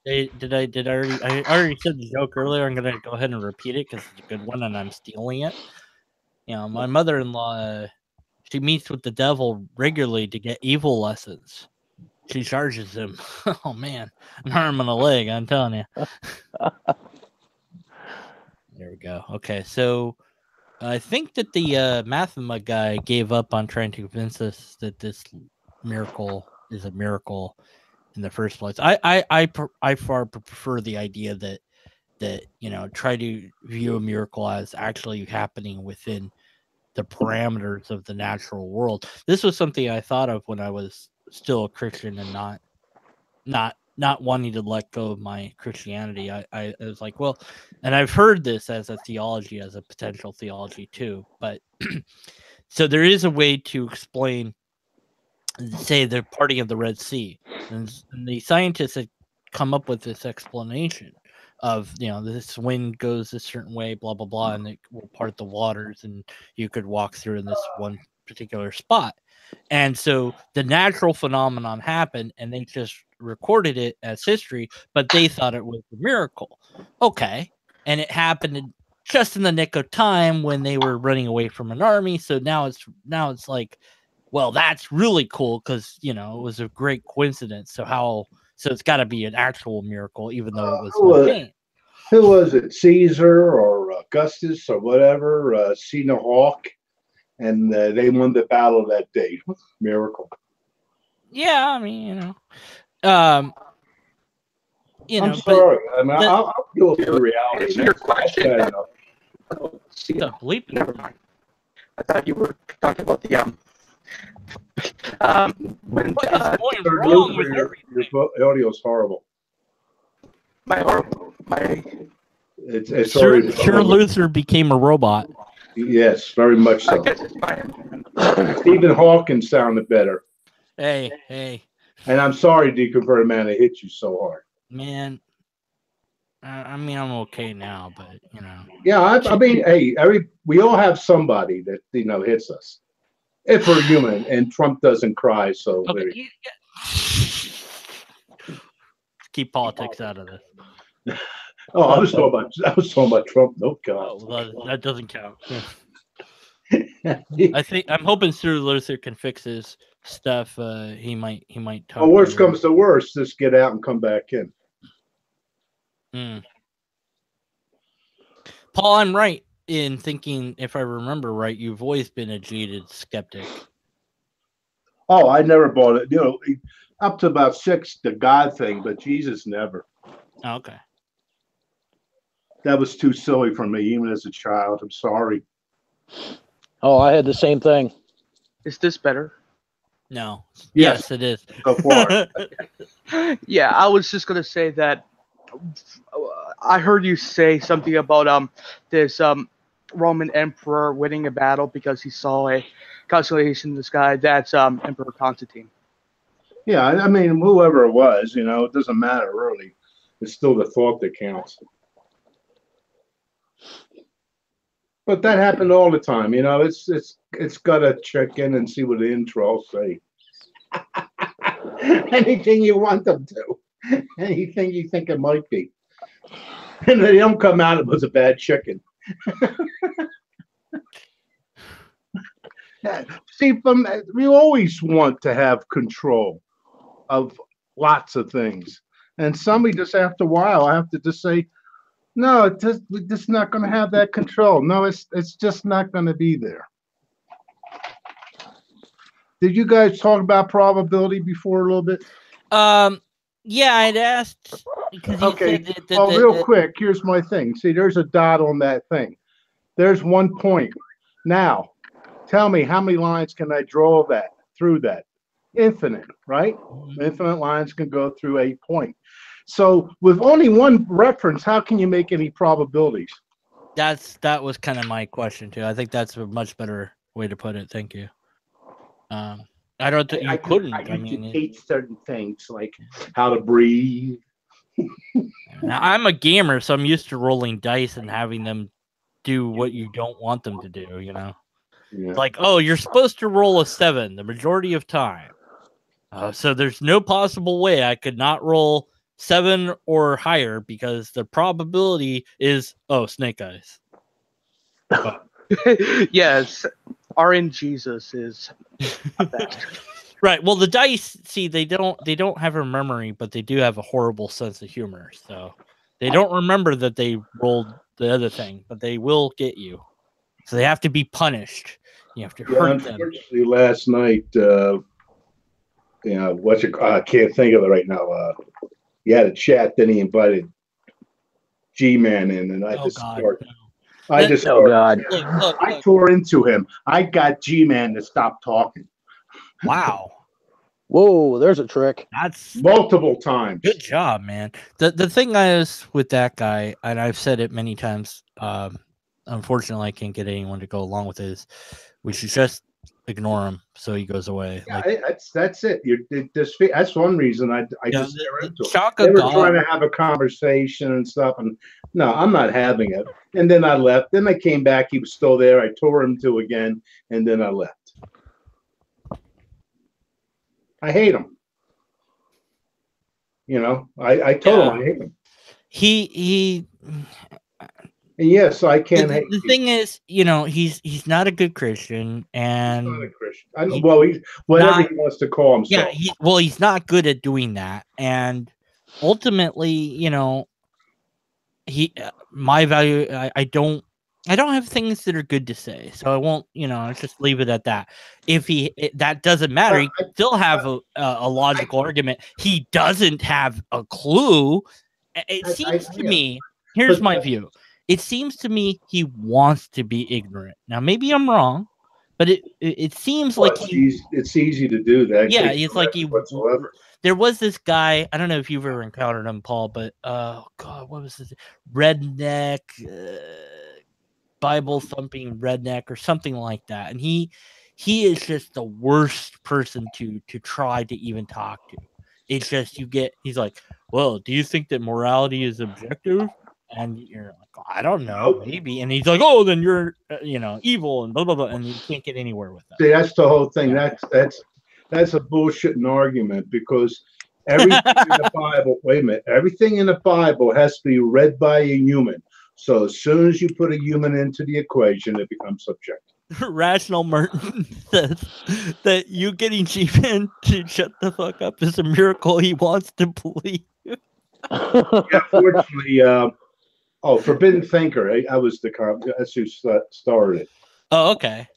I already said the joke earlier. I'm gonna go ahead and repeat it because it's a good one, and I'm stealing it. My mother-in-law, she meets with the devil regularly to get evil lessons. She charges him. Oh man, an arm and a leg. I'm telling you. There we go. Okay, so I think that the Mathema guy gave up on trying to convince us that this miracle is a miracle in the first place. I far prefer the idea that that, you know, try to view a miracle as actually happening within the parameters of the natural world. This was something I thought of when I was still a Christian and not wanting to let go of my Christianity. I was like, well, and I've heard this as a theology, as a potential theology too, but so there is a way to explain, say, the parting of the Red Sea, and the scientists had come up with this explanation of, you know, this wind goes a certain way, blah blah blah, and it will part the waters, and you could walk through in this one particular spot. And so the natural phenomenon happened, and they just recorded it as history, but they thought it was a miracle. Okay, and it happened just in the nick of time when they were running away from an army. So now it's like, well, that's really cool because, you know, it was a great coincidence. So it's got to be an actual miracle, even though it was mundane. Who was it? Caesar or Augustus or whatever? Seen a hawk, and they won the battle that day. Miracle. Yeah, I mean, I'm sorry. I mean, I'll deal with the reality. It's your question. Never mind. I thought you were talking about the when what is going wrong with your audio is horrible. It's Sure, Luther became a robot. Yes, very much so. Stephen Hawking sounded better. Hey. And I'm sorry, Deconverted Man, I hit you so hard. Man, I mean, I'm okay now, but, you know. Yeah, I mean, hey, we all have somebody that, you know, hits us. If we're human, and Trump doesn't cry, so okay, keep politics out of this. Oh, I was talking about Trump. No, God. Oh, well, that doesn't count. I'm hoping Sir Luther can fix his stuff. He might talk. Well, worst comes to worst, just get out and come back in. Paul, I'm right in thinking, if I remember right, you've always been a jaded skeptic. Oh, I never bought it. You know, up to about 6, the God thing, but Jesus never. Oh, okay. That was too silly for me, even as a child. I'm sorry. Oh, I had the same thing. Is this better? No. Yes, it is. Go for it. Yeah, I was just gonna say that I heard you say something about this Roman emperor winning a battle because he saw a constellation in the sky. That's Emperor Constantine. Yeah, I mean, whoever it was, you know, it doesn't matter really. It's still the thought that counts. But that happened all the time, you know. It's got to check in and see what the intro say. Anything you want them to, anything you think it might be, and they don't come out. It was a bad chicken. See, we always want to have control of lots of things, and somebody just after a while, I have to just say, no, we're just not going to have that control. No, it's just not going to be there. Did you guys talk about probability before a little bit? Yeah, I'd asked. Okay. Real quick, here's my thing. See, there's a dot on that thing. There's 1 point. Now, tell me how many lines can I draw through that? Infinite, right? Infinite lines can go through a point. So with only one reference, how can you make any probabilities? That was kind of my question too. I think that's a much better way to put it. Thank you. I don't think you couldn't. I mean, hate certain things like how to breathe. Now, I'm a gamer, so I'm used to rolling dice and having them do what you don't want them to do. You know, Yeah. like, oh, you're supposed to roll a 7 the majority of time. So there's no possible way I could not roll 7 or higher because the probability is snake eyes. Yes, RNGesus is right. Well, the dice, see, they don't have a memory, but they do have a horrible sense of humor. So they don't remember that they rolled the other thing, but they will get you. So they have to be punished. You have to hurt them. Unfortunately, last night, you know, I can't think of it right now. You had a chat, then he invited G-Man in, and I just started. I just oh God. Look, I tore into him. I got G-Man to stop talking. Wow. Whoa, there's a trick. That's multiple times. Good job, man. The thing is with that guy, and I've said it many times, unfortunately I can't get anyone to go along with this. We should just ignore him so he goes away. Yeah, Like that's it. That's one reason I just stare into it. They Chaka were God. trying to have a conversation and stuff, and no, I'm not having it. And then I left. Then I came back. He was still there. I tore him to again, and then I left. I hate him. You know, I told him I hate him. He And yes, I can't hate. The thing is, you know, he's not a good Christian, and He's not a Christian. I know, well, he's whatever he wants to call himself. Yeah, he's not good at doing that, and ultimately, you know, my value. I don't have things that are good to say, so I won't. You know, I just leave it at that. If that doesn't matter, he can still have a logical argument. He doesn't have a clue. It seems to me. Here's my view. It seems to me he wants to be ignorant. Now, maybe I'm wrong, but it seems like it's easy to do that. Yeah, it's like whatsoever. There was this guy. I don't know if you've ever encountered him, Paul, but oh God, what was this? Redneck, Bible thumping redneck, or something like that. And he is just the worst person to try to even talk to. It's just he's like, well, do you think that morality is objective? And you're like, I don't know, maybe. And he's like, oh, then you're, evil and blah blah blah, and you can't get anywhere with that. See, that's the whole thing. That's a bullshitting argument, because everything in the Bible. Wait a minute. Everything in the Bible has to be read by a human. So as soon as you put a human into the equation, it becomes subjective. Rational Merton says that you getting G-Man to shut the fuck up is a miracle he wants to believe. Yeah, fortunately, Forbidden Thinker. I was that's who started it. Oh, okay.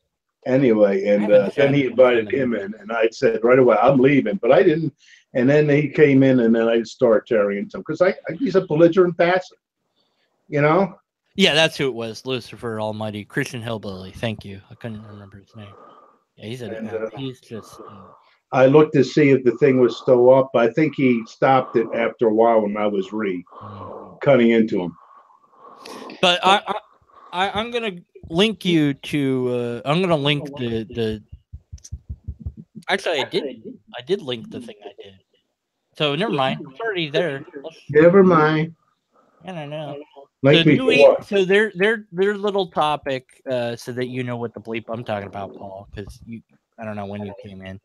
Anyway, and then he invited him in, and I said right away, I'm leaving, but I didn't. And then he came in, and then I started tearing into him, because he's a belligerent bastard, you know? Yeah, that's who it was. Lucifer Almighty, Christian Hillbilly. Thank you. I couldn't remember his name. Yeah, he's just. I looked to see if the thing was still up. I think he stopped it after a while when I was cutting into him. But I'm gonna link you to. I'm gonna link the. Actually, I did link the thing I did. So never mind. It's already there. Never mind. I don't know. So their little topic, so that you know what the bleep I'm talking about, Paul, because I don't know when you came in.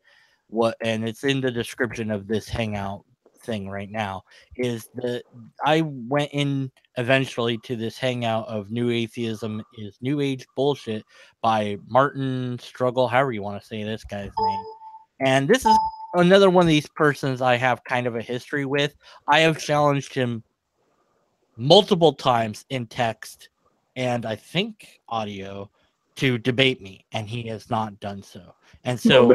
And it's in the description of this hangout thing right now, is that I went in eventually to this hangout of New Atheism is New Age Bullshit by Martin Struggle, however you want to say this guy's name. And this is another one of these persons I have kind of a history with. I have challenged him multiple times in text and I think audio to debate me, and he has not done so. And so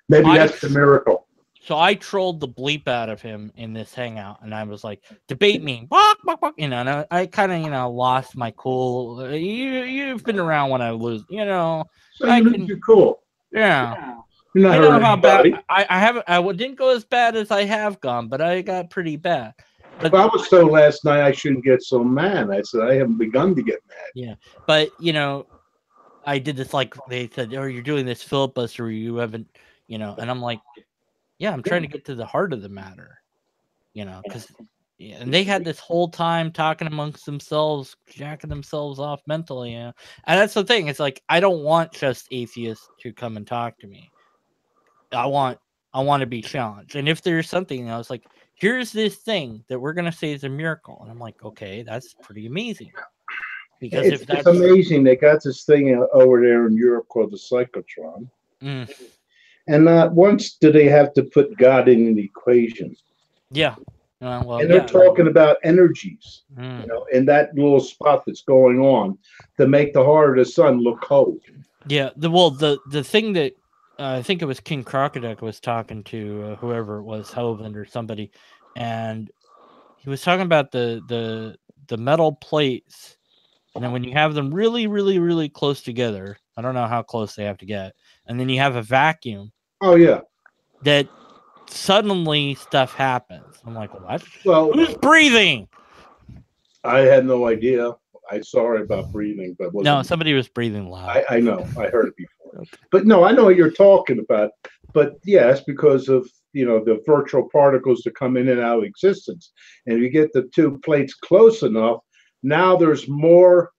maybe that's the miracle. So I trolled the bleep out of him in this hangout, and I was like, "Debate me," and I kind of, lost my cool. You've been around when I lose, So you're cool. Yeah. You're not I don't know how bad. I haven't. I didn't go as bad as I have gone, but I got pretty bad. But I was told last night I shouldn't get so mad. I said I haven't begun to get mad. Yeah, but I did this, like they said, "Oh, you're doing this filibuster. You haven't, and I'm like, yeah, I'm trying to get to the heart of the matter, because and they had this whole time talking amongst themselves, jacking themselves off mentally, and that's the thing. It's like I don't want just atheists to come and talk to me. I want to be challenged, and if there's something, I was like, here's this thing that we're gonna say is a miracle, and I'm like, okay, that's pretty amazing. Because it's amazing. They got this thing over there in Europe called the cyclotron. And not once do they have to put God in an equation. Yeah. And they're talking about energies, in that little spot that's going on to make the heart of the sun look cold. Yeah. The thing that I think it was King Crocodile was talking to whoever it was, Hovind or somebody, and he was talking about the metal plates, and then when you have them really, really, really close together, I don't know how close they have to get, and then you have a vacuum. Oh yeah. That suddenly stuff happens. I'm like, what? Well, who's breathing? I had no idea. I'm sorry about breathing, but no, somebody was breathing loud. I know. I heard it before. Okay. But no, I know what you're talking about. But yeah, it's because of the virtual particles that come in and out of existence. And if you get the two plates close enough, now there's more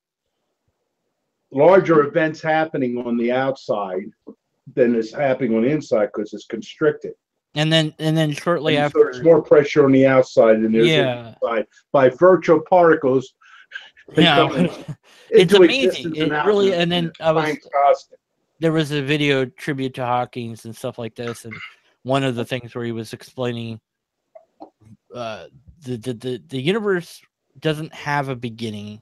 larger events happening on the outside than is happening on the inside because it's constricted. And then shortly after, there's more pressure on the outside than there's inside by virtual particles. It's amazing. It really. And then there was a video tribute to Hawking's and stuff like this, and one of the things where he was explaining the universe doesn't have a beginning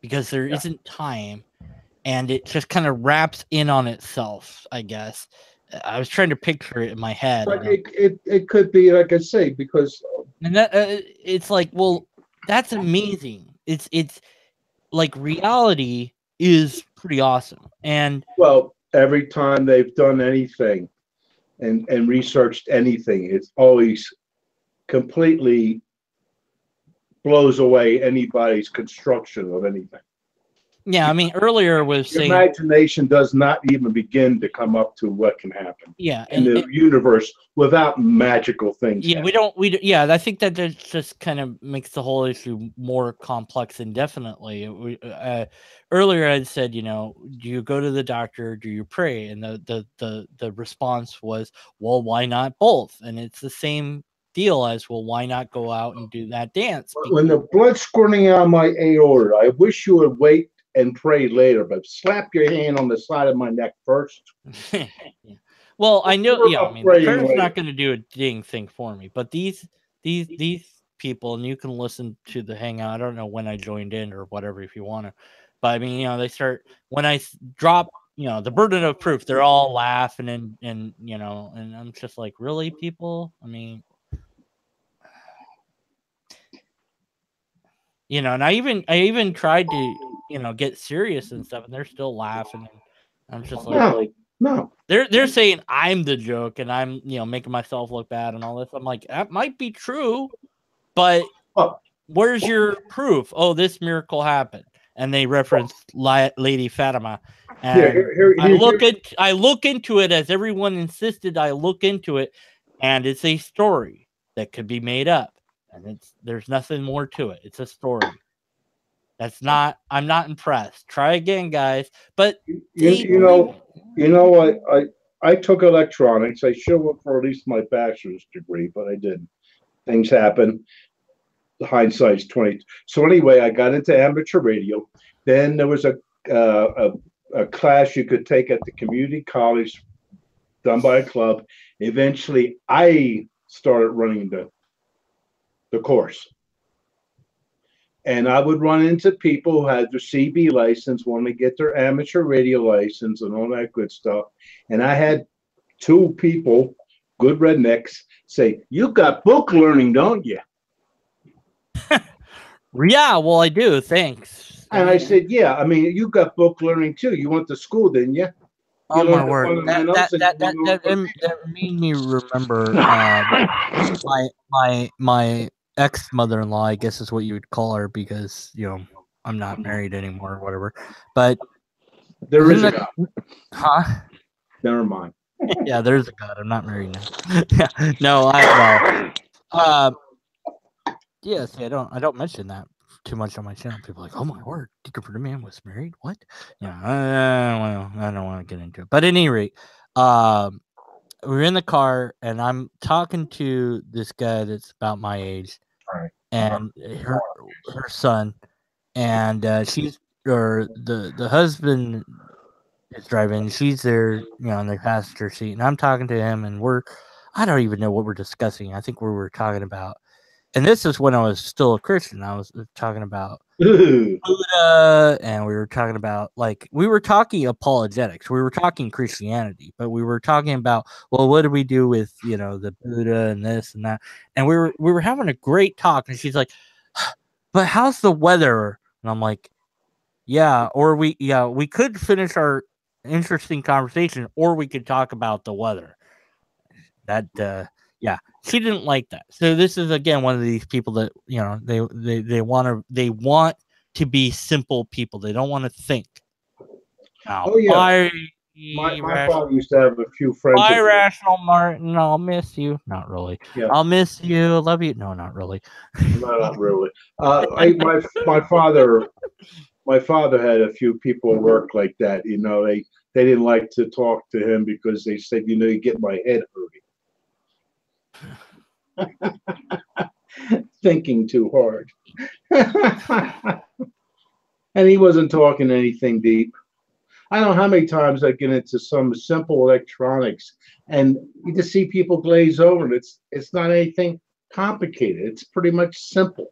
because there isn't time, and it just kind of wraps in on itself, I guess. I was trying to picture it in my head. But it could be, like I say, because and that it's like, well, that's amazing. It's like reality is pretty awesome. And well, every time they've done anything and researched anything, it's always completely blows away anybody's construction of anything. Yeah, I mean, earlier was Your saying imagination does not even begin to come up to what can happen. Yeah, in the universe without magical things. Yeah, happening. Yeah, I think that just kind of makes the whole issue more complex indefinitely. Earlier I'd said, do you go to the doctor? Do you pray? And the response was, well, why not both? And it's the same deal as, well, why not go out and do that dance? When the blood's squirting out of my aorta, I wish you would wait and pray later, but slap your hand on the side of my neck first. Yeah. Well, I know. Yeah, I mean, the prayer's not going to do a dang thing for me. But these people, and you can listen to the hangout. I don't know when I joined in or whatever if you want to, but I mean, they start when I drop, the burden of proof. They're all laughing and and I'm just like, really, people? I mean. And I even tried to, get serious and stuff, and they're still laughing. And I'm just like, no. They're saying I'm the joke, and I'm, making myself look bad and all this. I'm like, that might be true, but where's your proof? Oh, this miracle happened, and they referenced Lady Fatima. And I look into it as everyone insisted I look into it, and it's a story that could be made up. And there's nothing more to it. It's a story. I'm not impressed. Try again, guys. But I took electronics. I should have for at least my bachelor's degree, but I didn't. Things happen. The hindsight's 20. So anyway, I got into amateur radio. Then there was a class you could take at the community college done by a club. Eventually, I started running the course. And I would run into people who had their CB license, want to get their amateur radio license and all that good stuff. And I had two people, good rednecks, say, "You got book learning, don't you?" Yeah, well, I do. Thanks. And I said, "Yeah, I mean, you got book learning too. You went to school, didn't you?" Oh my word! That made me remember my ex-mother-in-law, I guess is what you would call her, because I'm not married anymore or whatever. But there is a God. Huh? Never mind. Yeah, there's a God. I'm not married now. Yeah, no, I know. Yeah, see, I don't mention that too much on my channel. People are like, oh my word, Deacon for the Man was married? What? Yeah, I don't want to get into it. But at any rate, we're in the car and I'm talking to this guy that's about my age, and her son, and the husband is driving. She's there, in the passenger seat, and I'm talking to him, and I don't even know what we're discussing. I think we were talking about. And this is when I was still a Christian. I was talking about Buddha, and we were talking about, we were talking apologetics. We were talking Christianity, but we were talking about, well, what do we do with, the Buddha and this and that? And we were having a great talk. And she's like, but how's the weather? And I'm like, yeah, we could finish our interesting conversation, or we could talk about the weather. That yeah, she didn't like that. So this is again one of these people that they want to be simple people. They don't want to think. Oh yeah. My father used to have a few friends. Bye, Rational Martin. I'll miss you. Not really. Yeah. I'll miss you. Love you. No, not really. No, not really. My father had a few people work like that. They didn't like to talk to him because they said, you get my head hurting. Thinking too hard. And he wasn't talking anything deep. I don't know how many times I get into some simple electronics and you just see people glaze over and it's not anything complicated. It's pretty much simple.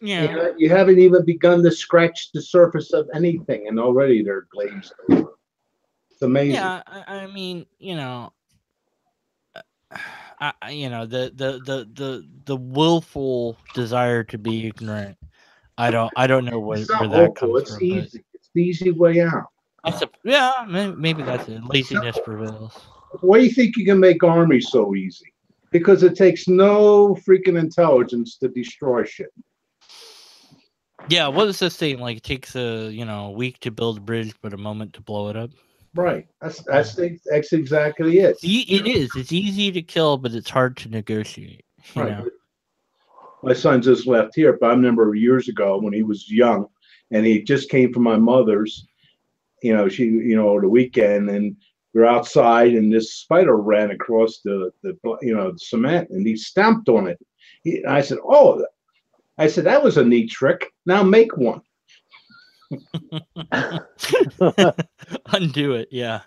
Yeah. You haven't even begun to scratch the surface of anything and already they're glazed over. It's amazing. Yeah, I mean, the willful desire to be ignorant. I don't know where that comes it's from. Easy. It's the easy way out. Maybe that's it. Laziness prevails. Why do you think you can make armies so easy? Because it takes no freaking intelligence to destroy shit. Yeah, what is this thing? Like it takes a week to build a bridge, but a moment to blow it up. Right. That's exactly it. It is. It's easy to kill, but it's hard to negotiate. You know? My son just left here, but I remember years ago when he was young, and he just came from my mother's. The weekend, and we're outside, and this spider ran across the cement, and he stamped on it. I said, that was a neat trick. Now make one. Undo it, yeah.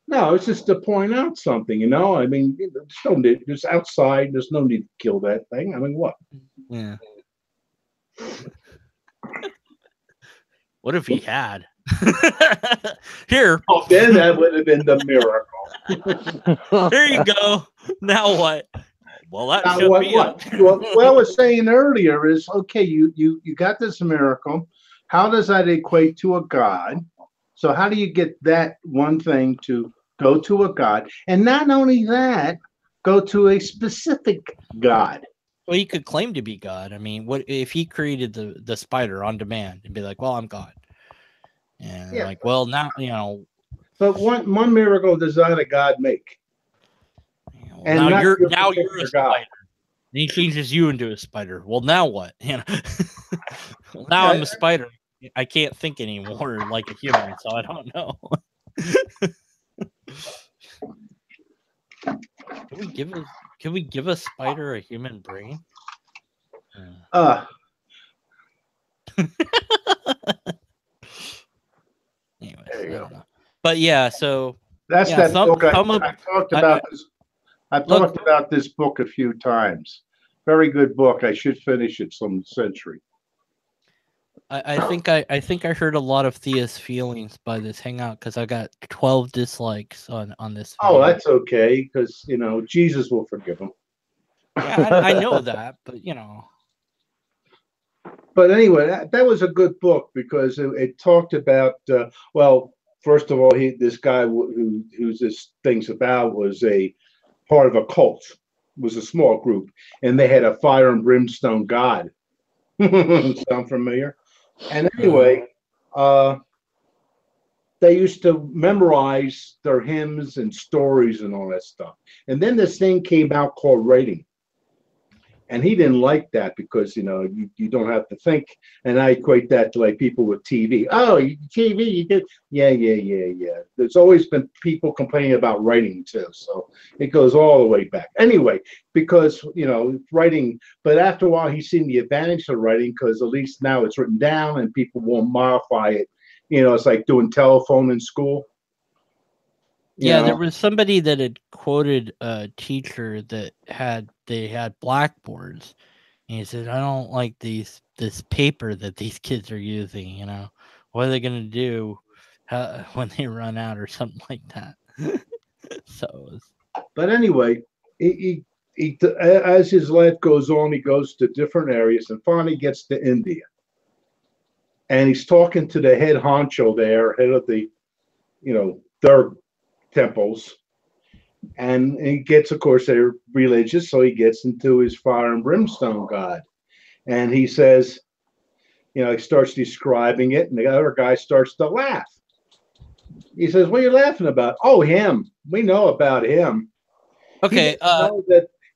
No, it's just to point out something, I mean, there's no need. There's outside. There's no need to kill that thing. I mean, what? Yeah. What if he had? Here. Oh, then that would have been the miracle. Here you go. Now what? Well, that now should what, be what? What I was saying earlier is, okay, you got this miracle. How does that equate to a God? So how do you get that one thing to go to a God? And not only that, go to a specific God. Well, he could claim to be God. I mean, what if he created the spider on demand and be like, well, I'm God. And like, well, now, But one miracle does not a God make. Well, and now you're a spider. And he changes you into a spider. Well, now what? Well, now I'm a spider. I can't think anymore like a human, so I don't know. Can we give a spider a human brain? Anyway, there you go. But yeah, so that's that book. I've talked about this. I've talked about this book a few times. Very good book. I should finish it some century. I think I heard a lot of Thea's feelings by this hangout because I got 12 dislikes on this video. Oh, that's okay, because Jesus will forgive him. Yeah, I know that, but But anyway, that was a good book because it talked about first of all, this guy who's this thing's about was a part of a cult. It was a small group, and they had a fire and brimstone god. Sound familiar? And anyway, they used to memorize their hymns and stories and all that stuff. And then this thing came out called writing. And he didn't like that because, you don't have to think. And I equate that to like people with TV. Oh, TV, you did. Yeah. There's always been people complaining about writing too. So it goes all the way back. Anyway, because, writing, but after a while, he's seen the advantage of writing because at least now it's written down and people won't modify it. It's like doing telephone in school. Yeah, there was somebody that had quoted a teacher that had blackboards, and he said, "I don't like this paper that these kids are using. What are they going to do when they run out or something like that?" So, but anyway, as his life goes on, he goes to different areas and finally gets to India. And he's talking to the head honcho there, head of the, their temples. And he gets, of course, they're religious, so he gets into his fire and brimstone god. And he says, he starts describing it, and the other guy starts to laugh. He says, "What are you laughing about?" "Oh, him. We know about him." Okay.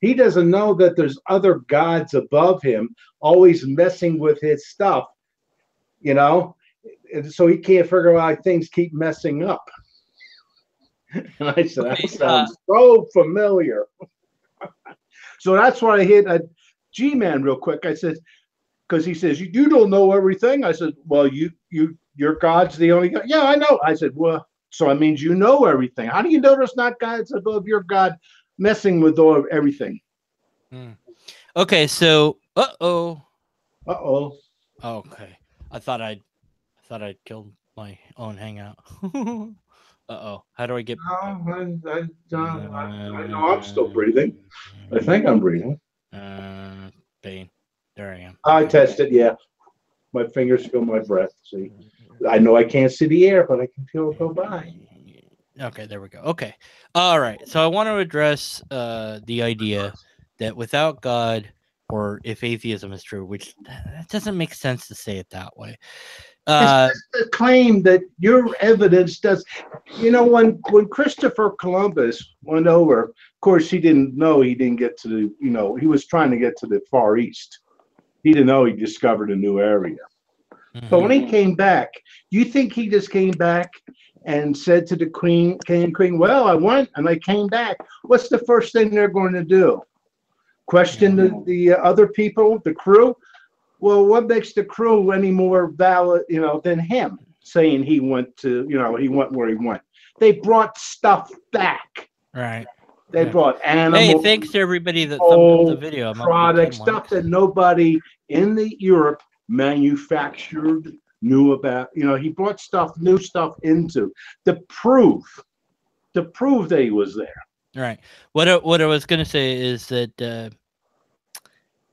He doesn't know that there's other gods above him, always messing with his stuff, and so he can't figure out why things keep messing up. And I said, that sounds so familiar. So that's why I hit a G-Man real quick. I said, because he says, you don't know everything. I said, well, your God's the only God. Yeah, I know. I said, well, so that means you know everything. How do you know there's not gods above your God messing with everything? Okay, so Okay. I thought I'd killed my own hangout. How do I get? No, I know I'm still breathing. I think I'm breathing. Pain. There I am. I tested. Yeah, my fingers feel my breath. See, I know I can't see the air, but I can feel it go by. Okay, there we go. Okay, all right. So I want to address the idea that without God, or if atheism is true, which that doesn't make sense to say it that way. It's the claim that your evidence does. When Christopher Columbus went over, of course, he didn't know he didn't get to the, he was trying to get to the Far East. He didn't know he discovered a new area. But when he came back, you think he just came back and said to the king and queen, well, I went and I came back. What's the first thing they're going to do? Question the other people, the crew? Well, what makes the crew any more valid, than him saying he went to, he went where he went? They brought stuff back. Right. They brought animals. Hey, thanks to everybody that thumbed up the video. Product stuff that nobody in the Europe manufactured, knew about. He brought new stuff into to prove that he was there. Right. What I was going to say is that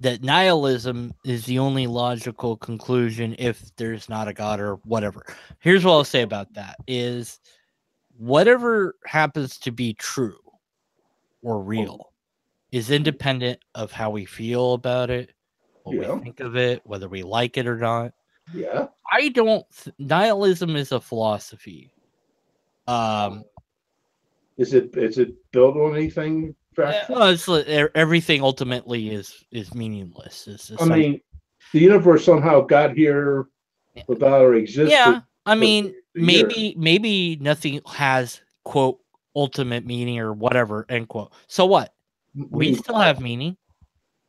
that nihilism is the only logical conclusion if there's not a God or whatever. Here's what I'll say about that is whatever happens to be true or real is independent of how we feel about it, what we think of it, whether we like it or not. Yeah. Nihilism is a philosophy. Is it built on anything? Everything ultimately is meaninless. The universe somehow got here without our existence. Yeah, maybe nothing has quote ultimate meaning or whatever end quote. So what? We still have meaning.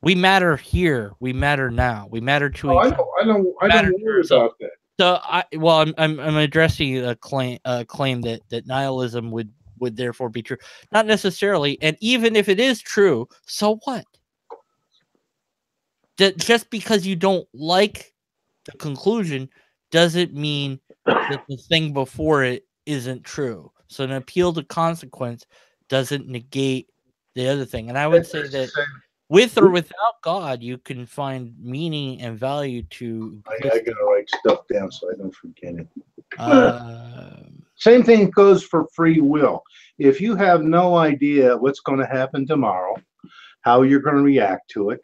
We matter here. We matter now. We matter to each other. I don't worry about that. So I'm addressing a claim that nihilism would therefore be true. Not necessarily. And even if it is true, so what? Just because you don't like the conclusion doesn't mean that the thing before it isn't true. So an appeal to consequence doesn't negate the other thing. And I would say that with or without God, you can find meaning and value to. I gotta write stuff down so I don't forget it. Same thing goes for free will. If you have no idea what's going to happen tomorrow, how you're going to react to it,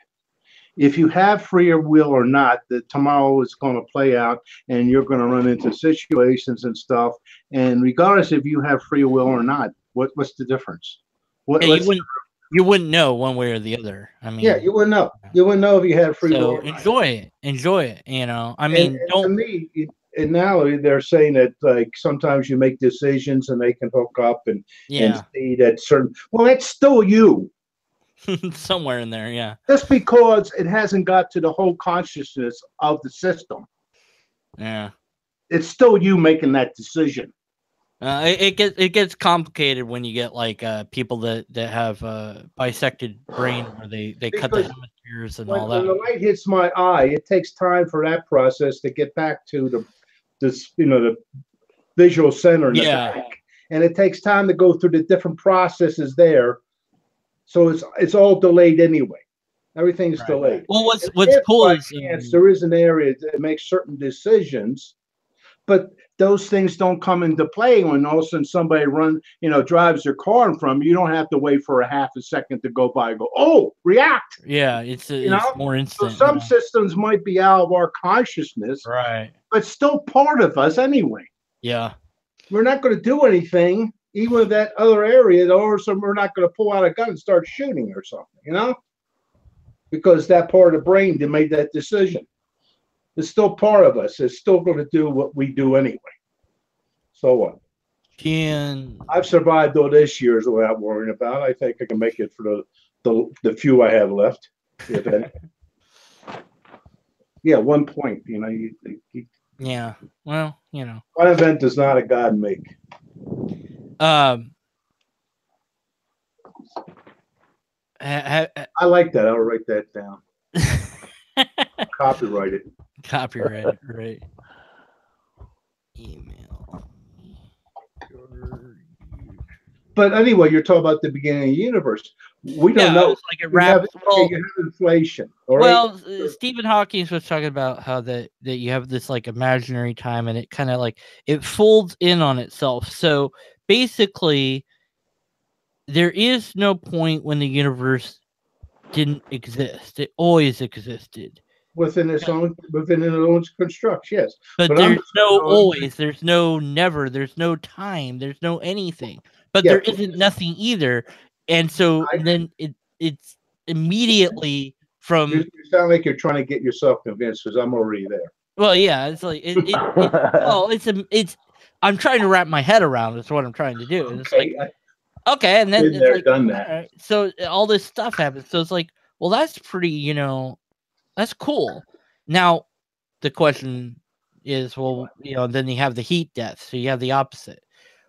if you have free will or not, that tomorrow is going to play out and you're going to run into situations and stuff. And regardless if you have free will or not, what's the difference? You wouldn't know one way or the other. You wouldn't know. You wouldn't know if you had free will. Enjoy it. To me, and now they're saying that like sometimes you make decisions and they can hook up and see that certain. Well, that's still you. Somewhere in there, yeah. Just because it hasn't got to the whole consciousness of the system. Yeah. It's still you making that decision. It gets complicated when you get like people that have bisected brain where they cut the hemispheres and all that. When the light hits my eye, it takes time for that process to get back to the visual center in the back. And it takes time to go through the different processes there. So it's all delayed anyway. Everything's delayed. Well, what's if cool by is chance there is an area that makes certain decisions, but those things don't come into play when all of a sudden somebody drives their car in front of you. You don't have to wait for a half a second to go by and go, oh, react. Yeah, it's more instant. So some systems might be out of our consciousness, right, but still part of us anyway. Yeah. We're not going to do anything, even with that other area, or we're not going to pull out a gun and start shooting or something, because that part of the brain that made that decision. It's still part of us. It's still going to do what we do anyway. So what? I've survived all this years without worrying about it. I think I can make it for the few I have left, if any. Yeah, 1 point. Yeah. Well, one event does not a God make. I like that. I'll write that down. Copyright it. Copyright it, right? Email. But anyway, you're talking about the beginning of the universe. We don't know. It's like it wraps. You have inflation. All right? Well, Stephen Hawking was talking about how that you have this like imaginary time, and it kind of like it folds in on itself. So basically, there is no point when the universe didn't exist. It always existed. Within its own construct, yes. But there's no always, there's no never, there's no time, there's no anything. But there isn't nothing either. And so then it's immediately from. You sound like you're trying to get yourself convinced because I'm already there. Well, yeah, it's like I'm trying to wrap my head around. It's what I'm trying to do. It's like okay, and then been there, done that. Right, so all this stuff happens. So it's like, well, that's pretty, that's cool. Now, the question is, well, then you have the heat death. So you have the opposite.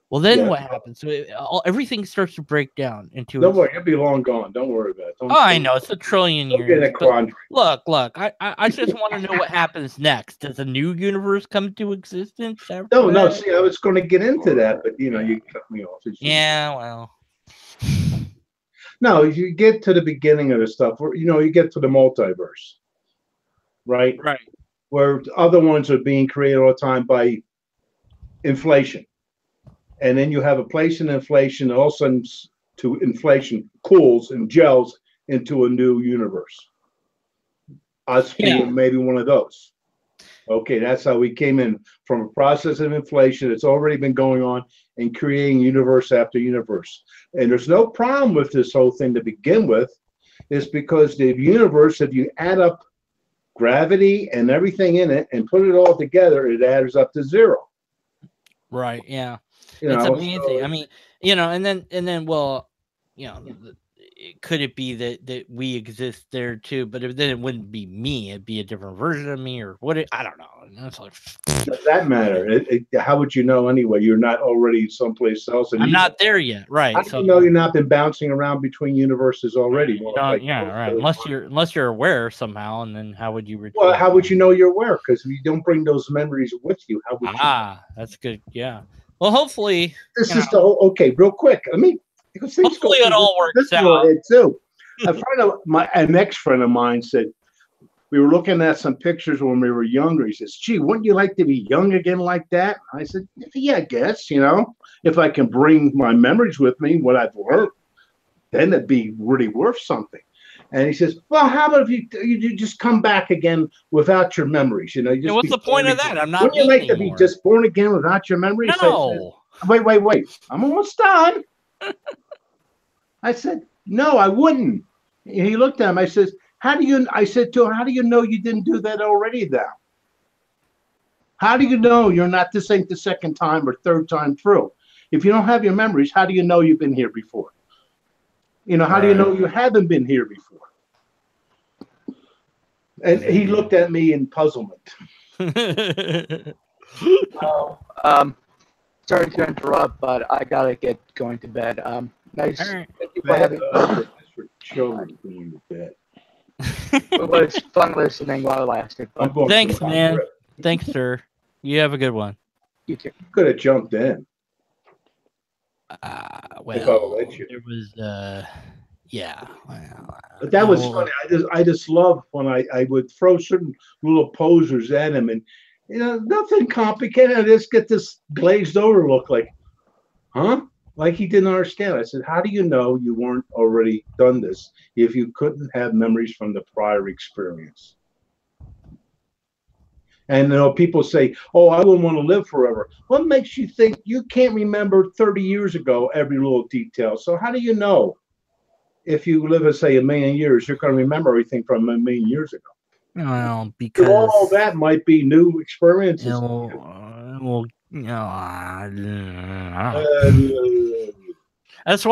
Well, then what happens? So everything starts to break down into. Don't worry, it'll be long gone. Don't worry about it. I know it's a trillion years. Get a quandary. Look. I just want to know what happens next. Does a new universe come into existence? No. See, I was going to get into that, but you cut me off. Yeah, well. No, you get to the beginning of the stuff, where you get to the multiverse, right? Right. Where other ones are being created all the time by inflation. And then you have a place in inflation, all of a sudden to inflation cools and gels into a new universe. Us being maybe one of those. Okay, that's how we came in from a process of inflation. It's already been going on and creating universe after universe. And there's no problem with this whole thing to begin with. It's because the universe, if you add up gravity and everything in it and put it all together, it adds up to zero. Right, yeah. It's amazing. So, I mean, and then, well, could it be that we exist there too? But then it wouldn't be me. It'd be a different version of me, or what? I don't know. It's like, does that matter? How would you know anyway? You're not already someplace else. And I'm not there yet, right? How do you know you're not been bouncing around between universes already? Right, Unless you're aware somehow, and then how would you? Well, how would you know you're aware? Because if you don't bring those memories with you, how would you? That's good. Yeah. Well, hopefully this is the whole. Okay, real quick. Because hopefully it all works out. Too. An ex-friend of mine said we were looking at some pictures when we were younger. He says, "Gee, wouldn't you like to be young again like that?" I said, "Yeah, I guess. If I can bring my memories with me, what I've learned, then it'd be really worth something." And he says, "Well, how about if you just come back again without your memories? What's the point of that? I'm not. Wouldn't you like to be just born again without your memories?" No. Said, wait. I'm almost done. I said, "No, I wouldn't." He looked at him. I said to him, "How do you know you didn't do that already now? How do you know you're not, this ain't the second time or third time through? If you don't have your memories, how do you know you've been here before? How do you know you haven't been here before?" And he looked at me in puzzlement. Sorry to interrupt, but I gotta get going to bed. Nice. Right. Thank you for having us. For children going to bed. It was fun listening while it lasted. Thanks, man. Thanks, sir. You have a good one. You too. You could have jumped in. Well, there was Yeah. Well, But that was funny. I just love when I would throw certain little posers at him, and nothing complicated. I just get this glazed over look, like, huh? Like he didn't understand. I said, how do you know you weren't already done this if you couldn't have memories from the prior experience? And people say, oh, I wouldn't want to live forever. What makes you think you can't remember 30 years ago every little detail? So how do you know if you live, let's say, 1,000,000 years, you're going to remember everything from 1,000,000 years ago? Well, because all that might be new experiences. That's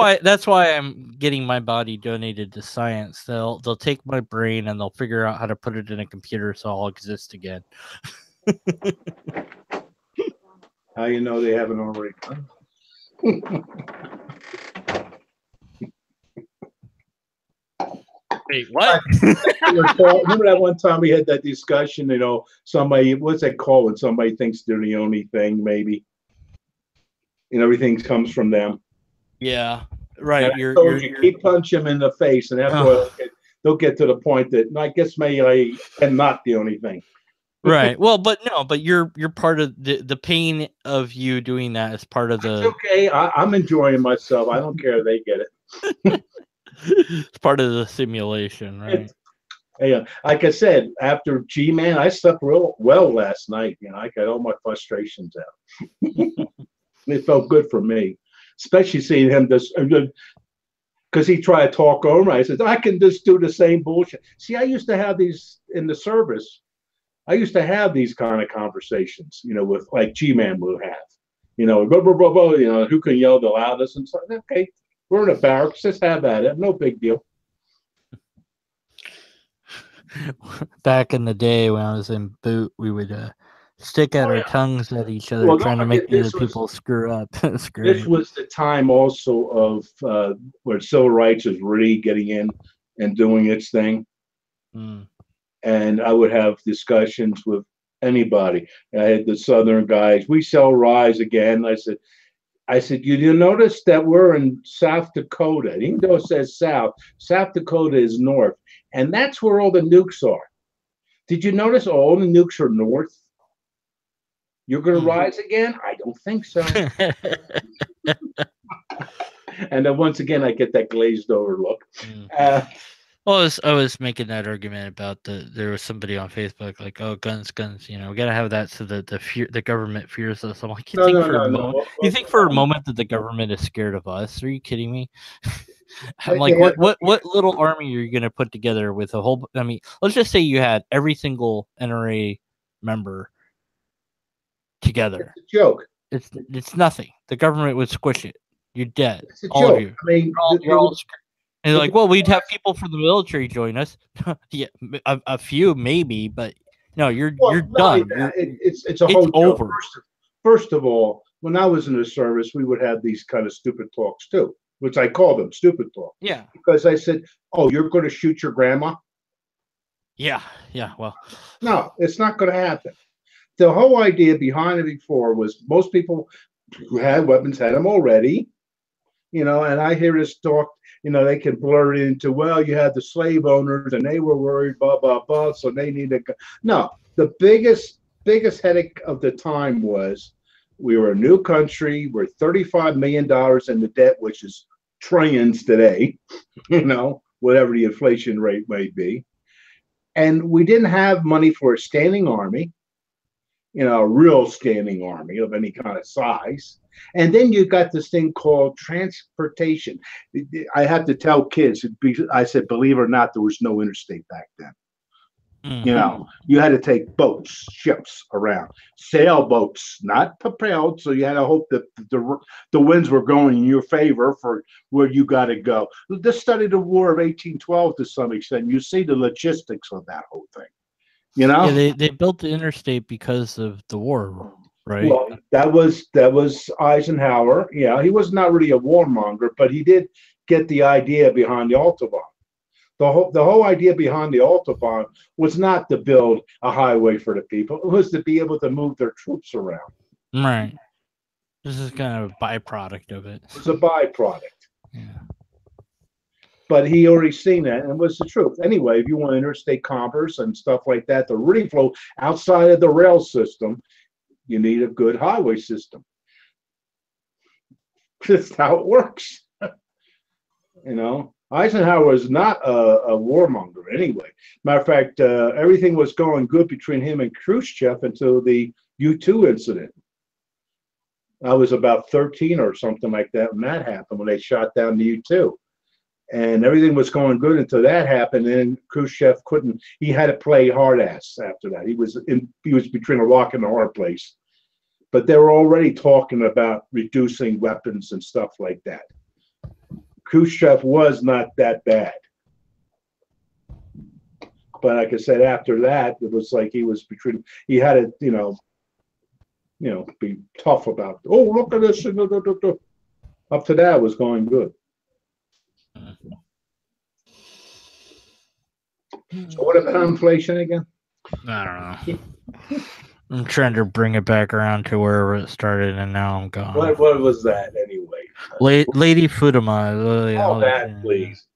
why I'm getting my body donated to science. They'll take my brain and they'll figure out how to put it in a computer so I'll exist again. How you know they haven't already done? Wait, what? Remember that one time we had that discussion? Somebody, what's that called when somebody thinks they're the only thing, maybe, and everything comes from them. Yeah, right. You keep punching them in the face, and after they'll get to the point that I guess maybe I am not the only thing. Right. Well, but you're part of the pain of you doing that is part of the. It's okay. I'm enjoying myself. I don't care if they get it. It's part of the simulation, right? Yeah, like I said, after G-Man, I slept real well last night. I got all my frustrations out. It felt good for me, especially seeing him just because he tried to talk over me. I said, I can just do the same bullshit. See, I used to have these in the service. I used to have these kind of conversations, with like G-Man will have, blah, blah, blah, blah, who can yell the loudest and stuff. Okay, we're in a barracks. Just have at it. No big deal. Back in the day when I was in boot, we would stick out our tongues at each other, trying to make the other people screw up. This was the time also of where civil rights was really getting in and doing its thing. Mm. And I would have discussions with anybody. I had the Southern guys. We sell Rise again. I said, you notice that we're in South Dakota. Even though it says South Dakota is north. And that's where all the nukes are. Did you notice all the nukes are north? You're going to rise again? I don't think so. And then once again, I get that glazed over look. Well, I was making that argument about there was somebody on Facebook like, oh, guns, we gotta have that so that the government fears us. I'm like, you think for a moment that the government is scared of us? Are you kidding me? I'm like, what little army are you gonna put together with a whole? I mean, let's just say you had every single NRA member together. It's a joke. It's nothing. The government would squish it. You're dead. It's a all joke. Of you. I mean, you're all and they're like, well, we'd have people from the military join us. Yeah, a few maybe, but no, you're done. It's a whole joke. Over. First of all, when I was in the service, we would have these kind of stupid talks too, which I call them stupid talk. Yeah. Because I said, oh, you're going to shoot your grandma? Yeah. Well, no, it's not going to happen. The whole idea behind it before was most people who had weapons had them already, and I hear this talk, they can blur it into, well, you had the slave owners and they were worried, blah, blah, blah, so they need to go. No, the biggest headache of the time was we were a new country, we're $35 million in the debt, which is trillions today, whatever the inflation rate may be. And we didn't have money for a standing army, a real standing army of any kind of size. And then you got this thing called transportation. I have to tell kids, I said, believe it or not, there was no interstate back then. Mm-hmm. You had to take boats, ships around, sailboats, not propelled. So you had to hope that the winds were going in your favor for where you got to go. Just study the War of 1812 to some extent. You see the logistics of that whole thing. Yeah, they built the interstate because of the war, right? Well, that was Eisenhower. Yeah, he was not really a warmonger, but he did get the idea behind the Autobahn. The whole idea behind the Autobahn was not to build a highway for the people; it was to be able to move their troops around. Right. This is kind of a byproduct of it. It's a byproduct. Yeah. but he already seen that, and it was the truth. Anyway, if you want interstate commerce and stuff like that to really flow outside of the rail system, you need a good highway system. That's how it works. You know, Eisenhower was not a warmonger anyway. Matter of fact, everything was going good between him and Khrushchev until the U-2 incident. I was about 13 or something like that when that happened, when they shot down the U-2. And everything was going good until that happened. And Khrushchev couldn't, he had to play hard ass after that. He was between a rock and a hard place. But they were already talking about reducing weapons and stuff like that. Khrushchev was not that bad. But like I said, after that, it was like he was between, he had to, you know, be tough about, oh, look at this. Up to that, it was going good. So what about inflation again? I don't know. I'm trying to bring it back around to wherever it started, and now I'm gone. What was that anyway? Lady Fatima. Oh, that, please.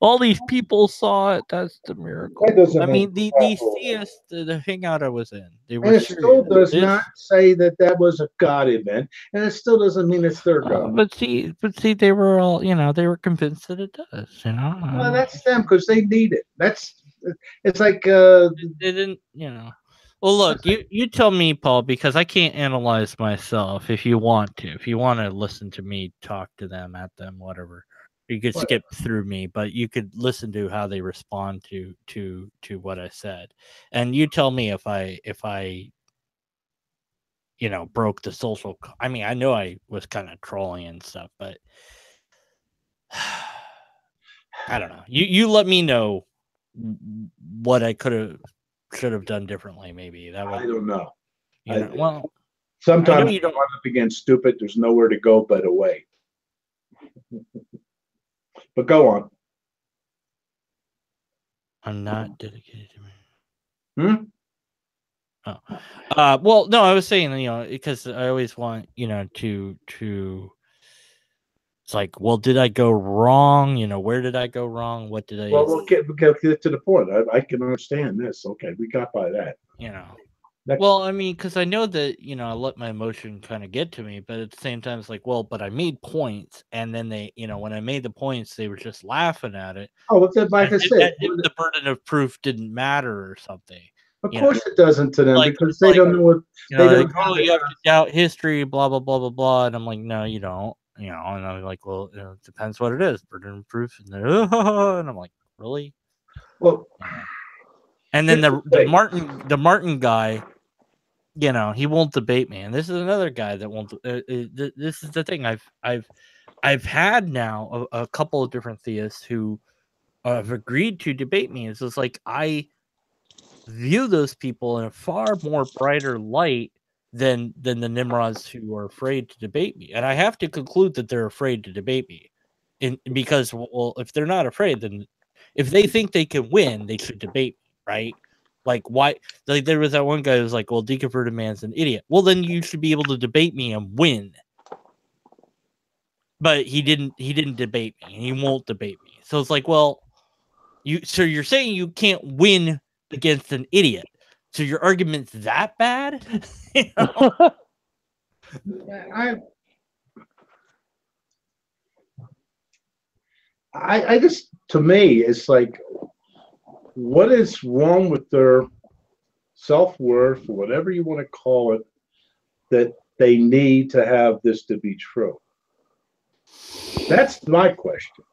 All these people saw it. That's the miracle. I mean, the theists, the hangout I was in, they were. And it still does not say that was a God event, and it still doesn't mean it's their God. But see, they were all, they were convinced that it does. Well, that's them because they need it. It's like they didn't, Well, look, you tell me, Paul, because I can't analyze myself. If you want to listen to me talk to them, at them, whatever, you could skip through me, but you could listen to how they respond to what I said, and you tell me if I broke the social. I mean, I know I was kind of trolling and stuff, but I don't know. You let me know what I should have done differently. Maybe that would. I don't know. Well, sometimes you don't run up against stupid. There's nowhere to go but away. But go on. I'm not dedicated to me. Well, no, I was saying, because I always want, to. It's like, well, did I go wrong? Where did I go wrong? What did I? Well, we'll get to the point. I can understand this. Okay, we got by that. Well, I mean, because I know that, I let my emotion kind of get to me, but at the same time, it's like, well, but I made points, and then they, when I made the points, they were just laughing at it. Oh, like I said, the burden of proof didn't matter or something. Of course, it doesn't to them because they don't know what they don't. Oh, you have to doubt history, blah blah blah blah blah, and I'm like, no, you don't. And I'm like, well, it depends what it is, burden of proof, and I'm like, really? Well, and then the Martin guy. He won't debate me, and this is another guy that won't. This is the thing. I've had now a couple of different theists who have agreed to debate me. It's just like I view those people in a far more brighter light than the Nimrods who are afraid to debate me, and I have to conclude that they're afraid to debate me, because if they're not afraid, then if they think they can win, they should debate me, right? Like, why? Like, there was that one guy who was like, well, deconverted man's an idiot. Well, then you should be able to debate me and win. But he didn't debate me, and he won't debate me. So it's like, well, so you're saying you can't win against an idiot. So your argument's that bad? I just, to me, it's like, what is wrong with their self-worth, or whatever you want to call it, that they need to have this to be true? That's my question.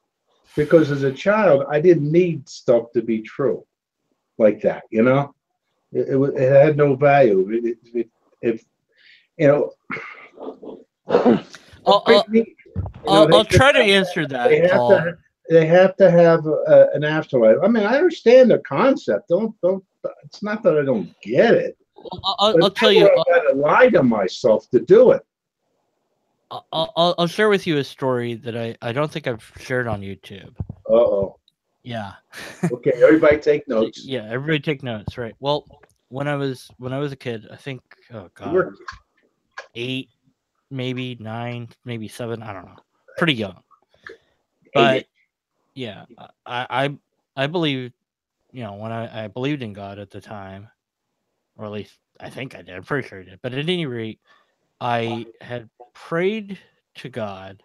Because as a child, I didn't need stuff to be true like that, It had no value. I'll try to answer that. They have to have an afterlife. I mean, I understand the concept. It's not that I don't get it. I'll tell you. I got to lie to myself to do it. I'll share with you a story that I don't think I've shared on YouTube. Uh-oh. Yeah. Okay, everybody take notes. Yeah, everybody take notes, right? Well, when I was a kid, I think, 8, maybe 9, maybe 7, I don't know. Pretty young. But yeah, I believe, when I believed in God at the time, or at least I think I did. I'm pretty sure I did. But at any rate, I had prayed to God,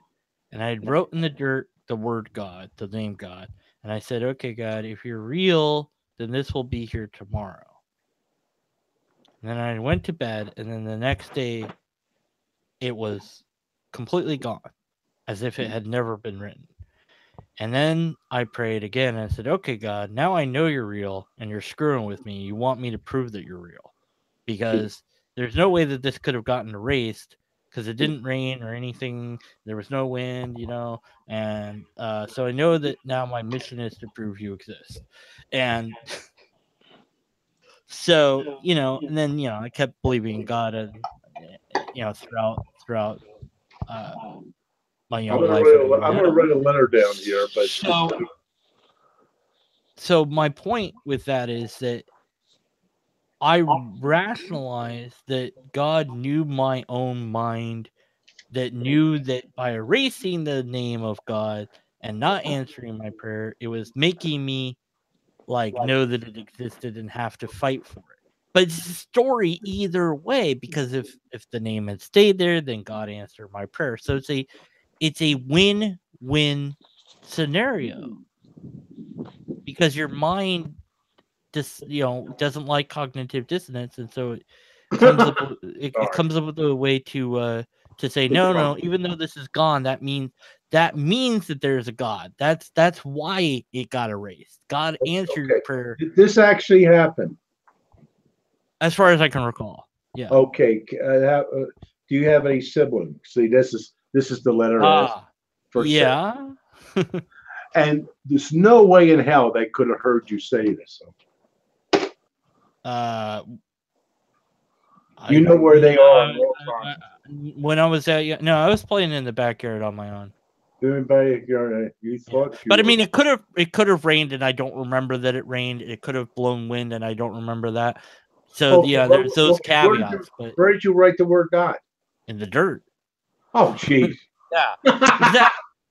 and I had wrote in the dirt the word God, the name God, and I said, "Okay, God, if you're real, then this will be here tomorrow." And then I went to bed, and then the next day, it was completely gone, as if it had never been written. And then I prayed again, and I said, "Okay, God, now I know you're real, and you're screwing with me. You want me to prove that you're real, because there's no way that this could have gotten erased, because it didn't rain or anything. There was no wind, and so I know that now my mission is to prove you exist." And so, and then, I kept believing in God, and, throughout my young life. I'm going to write a letter down here, but so my point with that is that I rationalized that God knew my own mind, that knew that by erasing the name of God and not answering my prayer, it was making me know that it existed and have to fight for it. But it's a story either way, because if the name had stayed there, then God answered my prayer. So it's a win-win scenario, because your mind doesn't like cognitive dissonance, and so it comes up with a way to say no, even though this is gone, that means that there's a God. That's why it got erased. God answered your prayer. Did this actually happen? As far as I can recall. Yeah. Okay. Do you have any siblings? See, this is the letter S. Yeah. And there's no way in hell they could have heard you say this. You know where they are. When I was I was playing in the backyard on my own. You thought, but I mean, it could have rained, and I don't remember that it rained. It could have blown wind, and I don't remember that. So there's those caveats. Where did you write the word God? In the dirt. Oh, jeez. Yeah.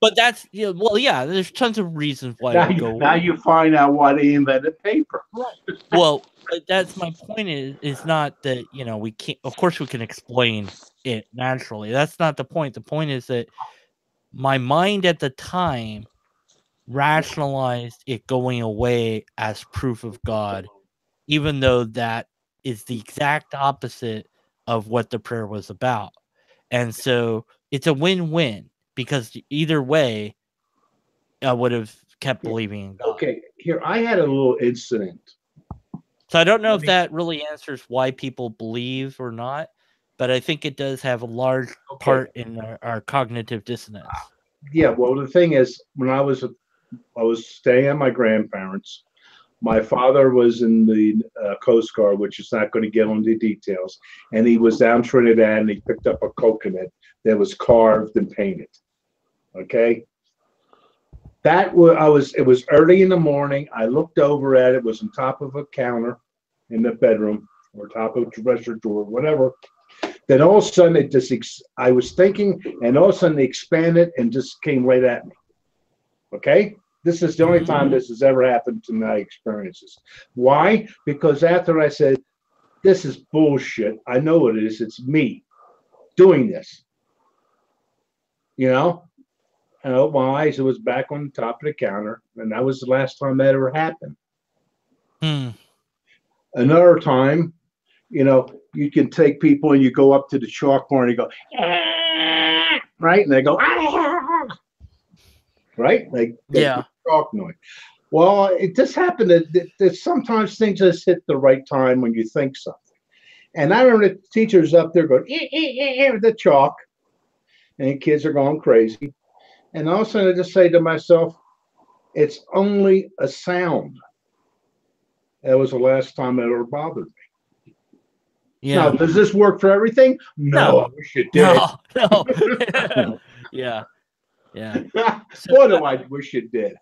But that's there's tons of reasons why it would go. Now you find out why they invented paper. Right. Well, that's my point. Is not that we can't. Of course, we can explain it naturally. That's not the point. The point is that my mind at the time rationalized it going away as proof of God, even though that is the exact opposite of what the prayer was about. And so it's a win-win, because either way, I would have kept believing in God. Okay, here, I had a little incident. So I don't know if that really answers why people believe or not, but I think it does have a large part in our cognitive dissonance. Yeah, well, the thing is, when I was staying at my grandparents', my father was in the Coast Guard, which is not going to get into details, and he was down Trinidad, and he picked up a coconut that was carved and painted. Okay, it was early in the morning. I looked over at it. It was on top of a counter in the bedroom, or top of a dresser drawer, whatever. Then all of a sudden, I was thinking, and all of a sudden, it expanded and just came right at me. Okay? This is the only time this has ever happened to my experiences. Why? Because after I said, this is bullshit, I know what it is. It's me doing this. And I opened my eyes. It was back on the top of the counter, and that was the last time that ever happened. Another time, you can take people and you go up to the chalkboard and you go, right? And they go, right? Like, chalk noise. Well, it just happened that sometimes things just hit the right time when you think something. And I remember the teachers up there going, with the chalk, and the kids are going crazy. And all of a sudden, I just say to myself, it's only a sound. That was the last time it ever bothered me. Yeah. Now, does this work for everything? No. I wish it did. No. Yeah. What do I wish it did?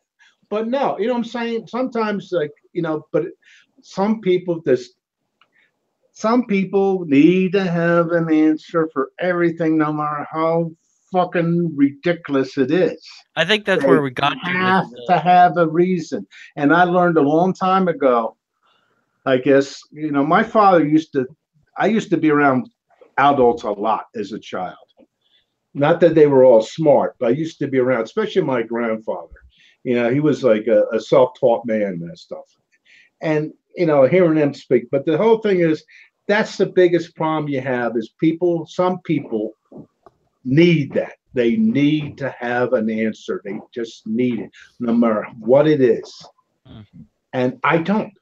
But no, you know what I'm saying? Sometimes, but some people need to have an answer for everything, no matter how fucking ridiculous it is. I think that's They where we got have to have a reason. And I learned a long time ago, I guess, my father I used to be around adults a lot as a child. Not that they were all smart, but I used to be around, especially my grandfather. He was like a self-taught man and stuff. And, hearing them speak. But the whole thing is, that's the biggest problem you have is some people need that. They need to have an answer. They just need it, no matter what it is. And I don't.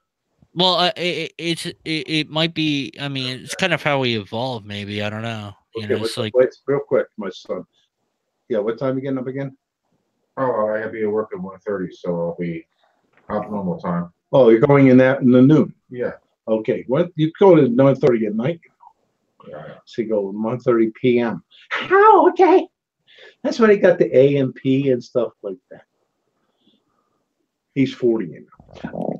Well, it might be. I mean, it's kind of how we evolve. Maybe I don't know. Okay, It's like wait, real quick, my son. Yeah, what time you getting up again? Oh, I have to be at work at 1:30, so I'll be out normal time. Oh, you're going in the noon. Yeah. Okay. What you go to 9:30 at night? Yeah. So you go 1:30 p.m. Oh, okay. That's why they got the AMP and stuff like that. He's 40 now.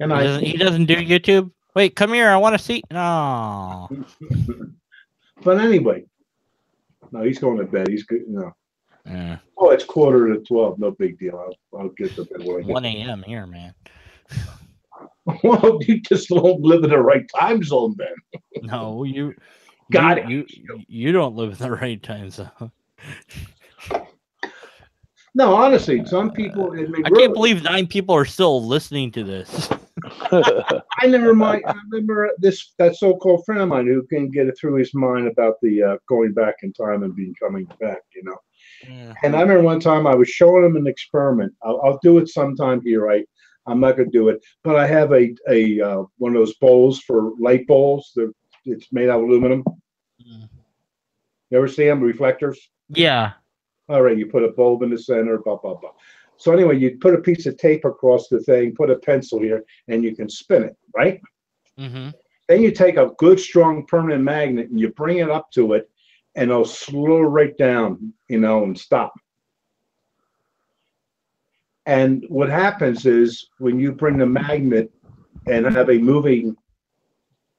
And he doesn't do YouTube. Wait, come here. I want to see. No. But anyway, no, he's going to bed. He's good. Yeah. Oh, it's 11:45. No big deal. I'll get to bed when I get 1 a.m. here, man. Well, you just don't live in the right time zone, then. No, you don't live in the right time zone. No, honestly, some people. I can't believe 9 people are still listening to this. I remember that so-called friend of mine who can get it through his mind about the going back in time and coming back, Yeah. And I remember one time I was showing him an experiment. I'll do it sometime here, right? I'm not going to do it, but I have a one of those bowls for light bowls. It's made out of aluminum. You ever see them, reflectors? Yeah. All right, you put a bulb in the center, blah, blah, blah. So anyway, you put a piece of tape across the thing, put a pencil here, and you can spin it, right? Mm-hmm. Then you take a good, strong, permanent magnet, and you bring it up to it, and it'll slow right down, and stop. And what happens is when you bring the magnet and have a moving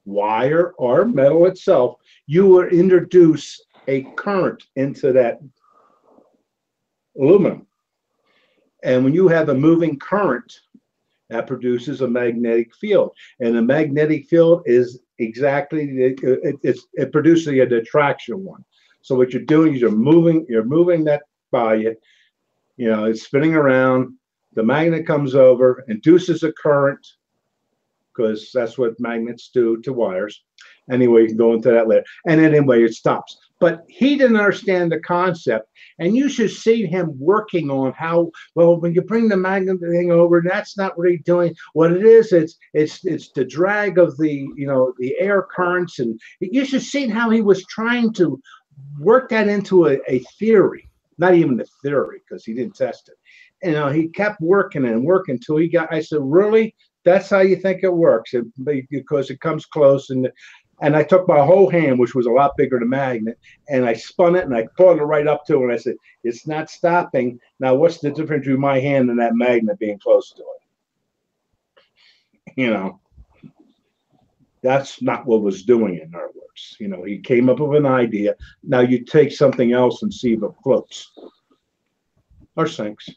wire or metal itself, you will introduce a current into that aluminum. And when you have a moving current, that produces a magnetic field. And the magnetic field is exactly, it produces a attraction one. So what you're doing is you're moving that by you. It's spinning around. The magnet comes over, induces a current, because that's what magnets do to wires. Anyway, you can go into that later. And then anyway, it stops. But he didn't understand the concept. And you should see him working on how, well, when you bring the magnet thing over, that's not really doing what it is. It's the drag of the, the air currents. And you should see how he was trying to work that into a theory, not even a theory, because he didn't test it. He kept working and working until I said, really? That's how you think it works? Because it comes close. And I took my whole hand, which was a lot bigger than a magnet, and I spun it and I brought it right up to it. And I said, it's not stopping. Now, what's the difference between my hand and that magnet being close to it? That's not what was doing it, in other words. He came up with an idea. Now you take something else and see if it floats or sinks.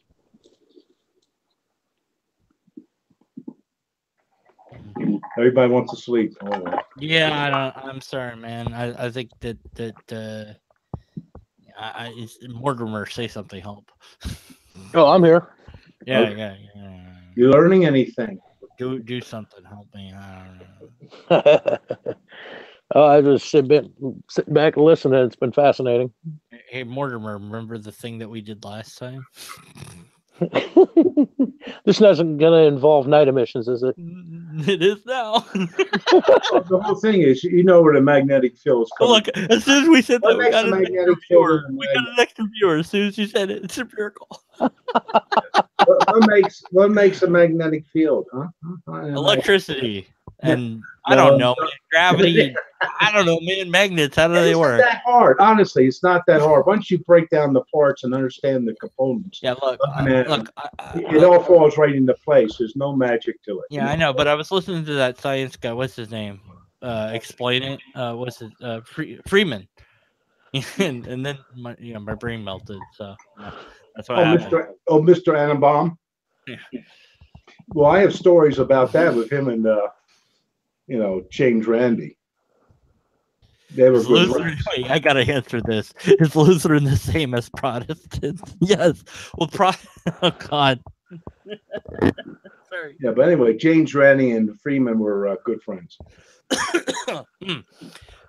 Everybody wants to sleep. Oh. Yeah, I'm sorry, man. I think that Mortimer, say something. Help. Oh, I'm here. Yeah, okay. Yeah. You learning anything? Do something. Help me. I don't know. I just sitting back and listening. It's been fascinating. Hey, Mortimer, remember the thing that we did last time? This isn't going to involve night emissions, is it? It is now. The whole thing is, where the magnetic field is coming. Look, as soon as we said that, we got an extra viewer. As soon as you said it, it's a miracle. What makes a magnetic field, huh? Electricity. And I don't know, man. Gravity. I don't know, man. Magnets. How do they work? It's not that hard. Honestly, it's not that hard. Once you break down the parts and understand the components. Yeah, look. It all falls right into place. There's no magic to it. Yeah, I know. But I was listening to that science guy. What's his name? Explain it. What's it? Freeman. and then my brain melted. So that's what happened. Mr. Annenbaum. Yeah. Well, I have stories about that with him and James Randi. They were good. Wait, I gotta answer this. Is Lutheran the same as Protestant? Yes. Well, oh God. Sorry. Yeah, but anyway, James Randi and Freeman were good friends.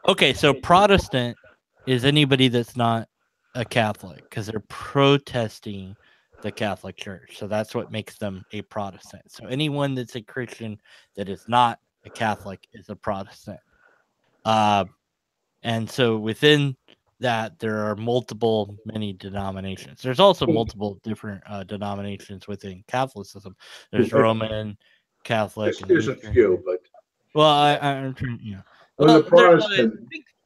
Okay, so Protestant is anybody that's not a Catholic because they're protesting the Catholic Church. So that's what makes them a Protestant. So anyone that's a Christian that is not a Catholic is a Protestant. And so within that, there are many denominations. There's also multiple different denominations within Catholicism. There's Roman, Catholic. There's a few, but well, I'm trying. You know, well, the Protestant.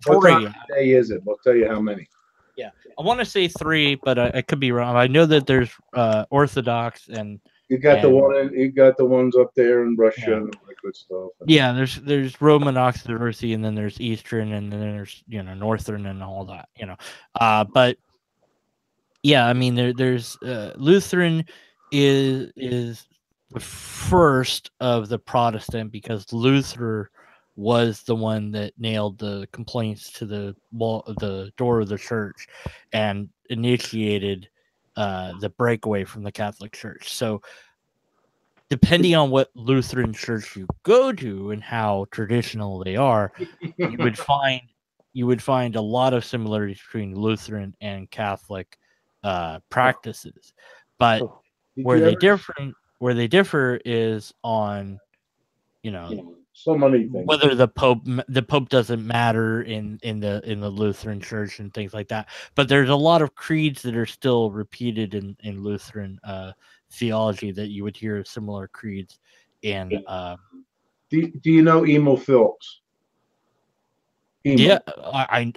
What time of day is it? I'll tell you how many. Yeah, I want to say 3, but I could be wrong. I know that there's Orthodox and. You got the ones up there in Russia and all that good stuff. Yeah, there's Roman Orthodoxy, and then there's Eastern, and then there's Northern and all that. But yeah, I mean there's Lutheran is the first of the Protestant because Luther was the one that nailed the complaints to the door of the church and initiated the breakaway from the Catholic Church. So depending on what Lutheran church you go to and how traditional they are, you would find a lot of similarities between Lutheran and Catholic practices. But where they differ is on so many things. Whether the Pope doesn't matter in the Lutheran Church and things like that. But there's a lot of creeds that are still repeated in Lutheran theology that you would hear similar creeds in. Do you know Emo Phillips? Yeah,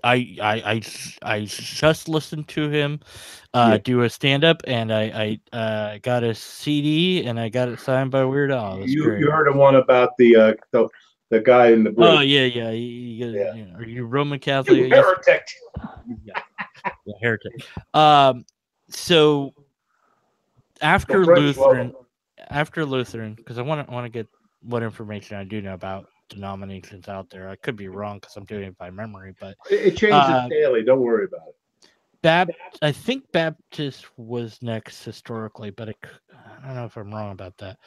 I just listened to him do a stand up, and I got a CD and I got it signed by Weird Al. You heard the one about the guy in the bridge. Oh yeah. Are you Roman Catholic? You heretic. Yeah, heretic. So after Lutheran, because I want to get what information I do know about denominations out there. I could be wrong because I'm doing it by memory, but it changes daily. Don't worry about it. I think Baptist was next historically, but I don't know if I'm wrong about that.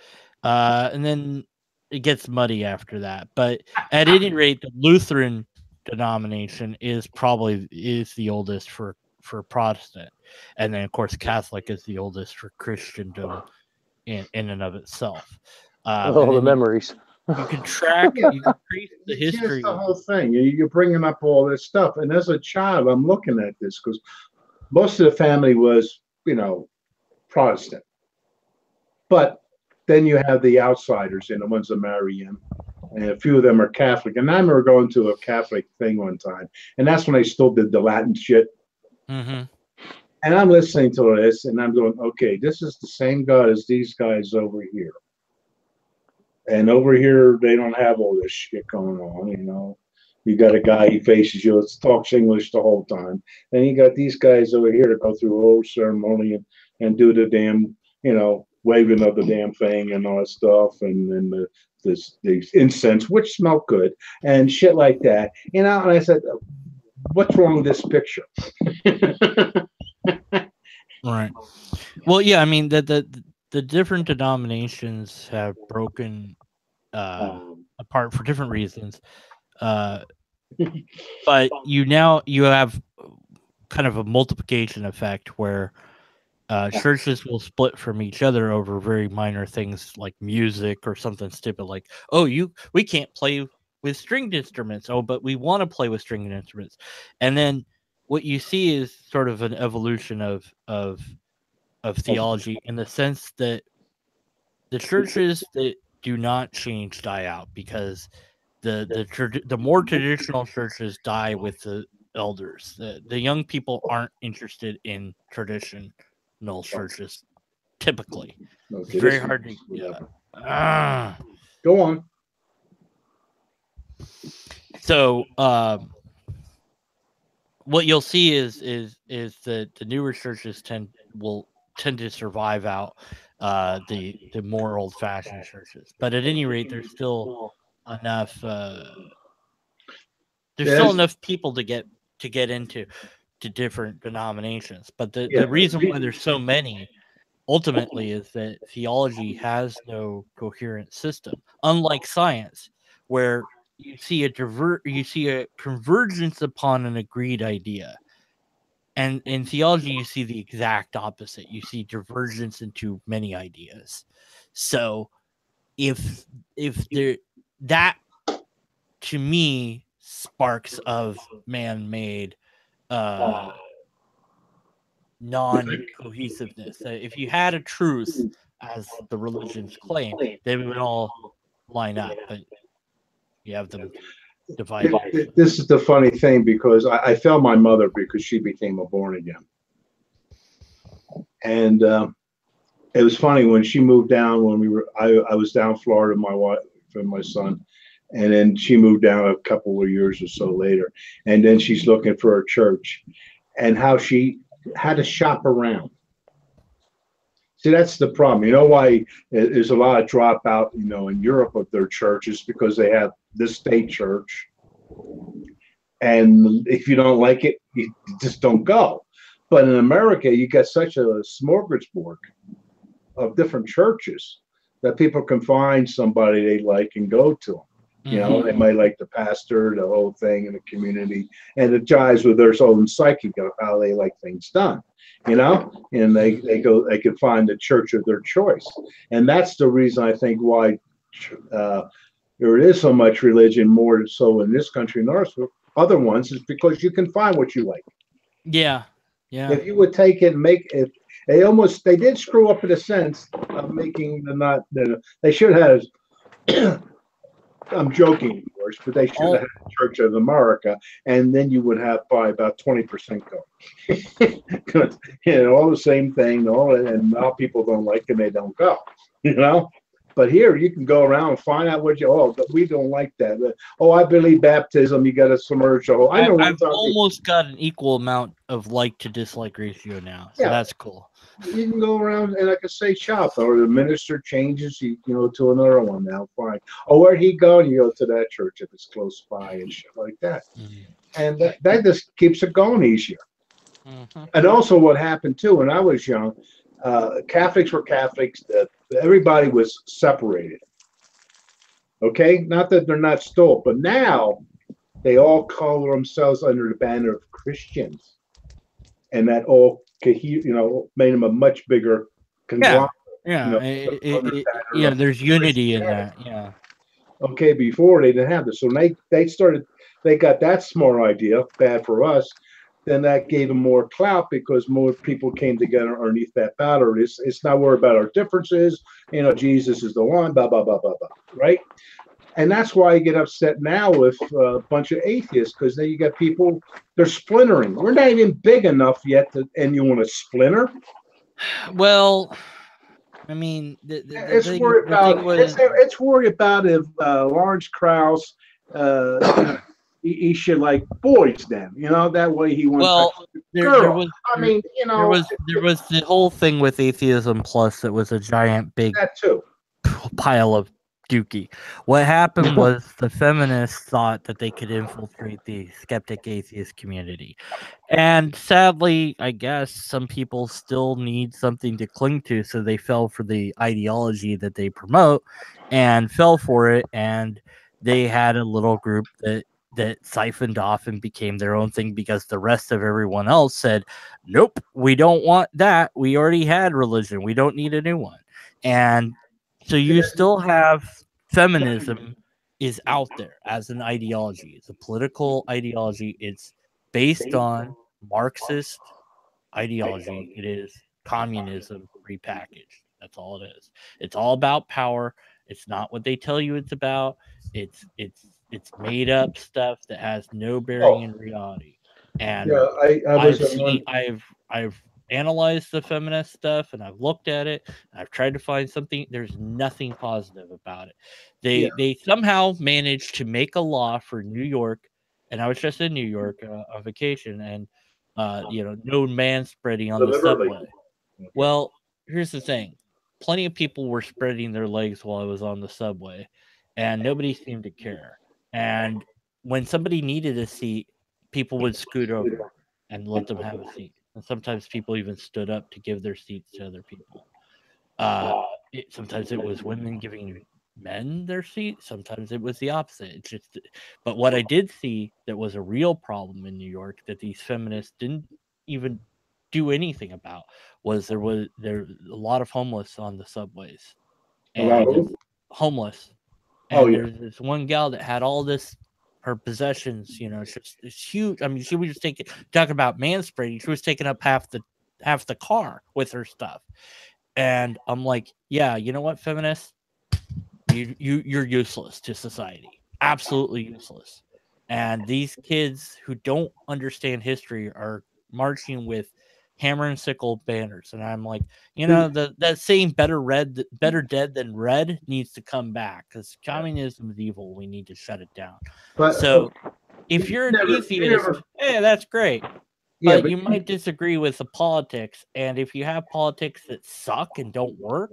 And then it gets muddy after that. But at any rate, the Lutheran denomination is the oldest for Protestant, and then of course Catholic is the oldest for Christendom in and of itself. The memories. You can trace the history. Here's the whole thing. You're bringing up all this stuff, and as a child, I'm looking at this because most of the family was, Protestant, but then you have the outsiders, the ones that marry in, and a few of them are Catholic. And I remember going to a Catholic thing one time, and that's when I still did the Latin shit. Mm-hmm. And I'm listening to this, and I'm going, okay, this is the same God as these guys over here. And over here, they don't have all this shit going on, You got a guy, he faces you, talks English the whole time. Then you got these guys over here to go through a whole ceremony and do the damn, waving of the damn thing and all that stuff. And then the incense, which smelled good, and shit like that. And I said, what's wrong with this picture? Right. Well, yeah, I mean, the different denominations have broken apart for different reasons, but you have kind of a multiplication effect where churches will split from each other over very minor things like music or something stupid like, we can't play with stringed instruments, but we want to play with stringed instruments. And then what you see is sort of an evolution of theology in the sense that the churches that do not change die out because the more traditional churches die with the elders. The young people aren't interested in traditional churches typically. Okay, it's very hard to go on. So what you'll see is that the newer churches tend to survive out the more old fashioned churches. But at any rate, there's still enough enough people to get into different denominations. But the reason why there's so many ultimately is that theology has no coherent system, unlike science, where you see a convergence upon an agreed idea. And in theology, you see the exact opposite. You see divergence into many ideas. So if that to me sparks of man-made non-cohesiveness. If you had a truth, as the religions claim, they would all line up, but you have them divided. This is the funny thing, because I felt my mother because she became a born again. And it was funny when she moved down, when I was down Florida, my wife and my son, and then she moved down a couple of years or so later, and then she's looking for a church, and how she had to shop around. See, that's the problem. You know why there's a lot of dropout, in Europe of their churches, because they have this state church, and if you don't like it, you just don't go. But in America, you got such a smorgasbord of different churches that people can find somebody they like and go to them. They might like the pastor, the whole thing, and the community, and it jives with their own psyche of how they like things done. And they can find the church of their choice. And that's the reason I think why there is so much religion, more so in this country than other ones, is because you can find what you like. Yeah. If you would take it and make it, they did screw up in a sense of making they should have. I'm joking, of course, but they should have had the Church of America, and then you would have probably about 20% go. All the same thing, and now people don't like it, and they don't go. But here you can go around and find out but we don't like that. I believe baptism, you got to submerge the whole. I've almost got an equal amount of like to dislike ratio now, so that's cool. You can go around and, like I say, shop, or the minister changes, to another one now. Fine. Where'd he go? And you go to that church if it's close by and shit like that. And that just keeps it going easier. And also, what happened too when I was young, Catholics were Catholics. Everybody was separated. Okay, not that they're not still, but now they all call themselves under the banner of Christians, and that all made them a much bigger conglomerate. There's unity in that. Yeah. Okay, before they didn't have this, so they got that smart idea. Bad for us. Then that gave them more clout because more people came together underneath that banner. It's not worried about our differences. Jesus is the one. Blah blah blah blah blah. Right. And that's why I get upset now with a bunch of atheists, because then you got people, they're splintering. We're not even big enough yet, and you want to splinter? Well, I mean, it's worried about if Lawrence Krauss, he should like boys then, that way he wants. Well, there was the whole thing with Atheism Plus that was a giant big pile of dookie. What happened was the feminists thought that they could infiltrate the skeptic atheist community. And sadly, I guess some people still need something to cling to, so they fell for the ideology that they promote and fell for it, and they had a little group that siphoned off and became their own thing because the rest of everyone else said, nope, we don't want that. We already had religion. We don't need a new one. And so you still have feminism is out there as an ideology. It's a political ideology. It's based on Marxist ideology. It is communism repackaged. That's all it is. It's all about power. It's not what they tell you it's about. It's made up stuff that has no bearing in reality. And I've analyzed the feminist stuff, and I've looked at it, and I've tried to find something. There's nothing positive about it. They somehow managed to make a law for New York and I was just in New York on vacation, and no man spreading on the Deliberately. subway. Well, here's the thing: plenty of people were spreading their legs while I was on the subway, and nobody seemed to care. And when somebody needed a seat, people would scoot over and let them have a seat. And sometimes people even stood up to give their seats to other people. Sometimes it was women giving men their seat. Sometimes it was the opposite. But what I did see that was a real problem in New York that these feminists didn't even do anything about was there a lot of homeless on the subways, and homeless. And there's this one gal that had all this, her possessions, it's huge. I mean, she was just talking about manspreading. She was taking up half the car with her stuff. And I'm like, yeah, you know what, feminists? You're useless to society. Absolutely useless. And these kids who don't understand history are marching with hammer and sickle banners. And I'm like, that saying better dead than red needs to come back, because communism is evil. We need to shut it down. So if you're an atheist, hey, that's great. Yeah, but you might disagree with the politics, and if you have politics that suck and don't work,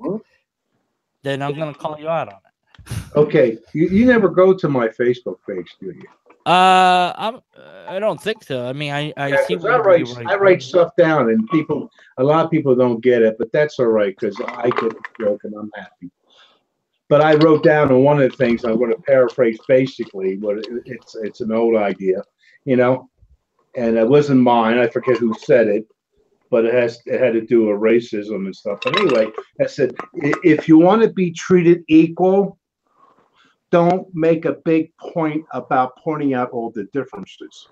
then I'm going to call you out on it. Okay, you never go to my Facebook page, do you? I don't think so. I mean, I see. I write stuff down, and a lot of people don't get it, but that's all right, because I get the joke and I'm happy. But I wrote down on one of the things, I'm going to paraphrase basically, but it's an old idea, and it wasn't mine. I forget who said it, but it had to do with racism and stuff. But anyway, I said, if you want to be treated equal, don't make a big point about pointing out all the differences.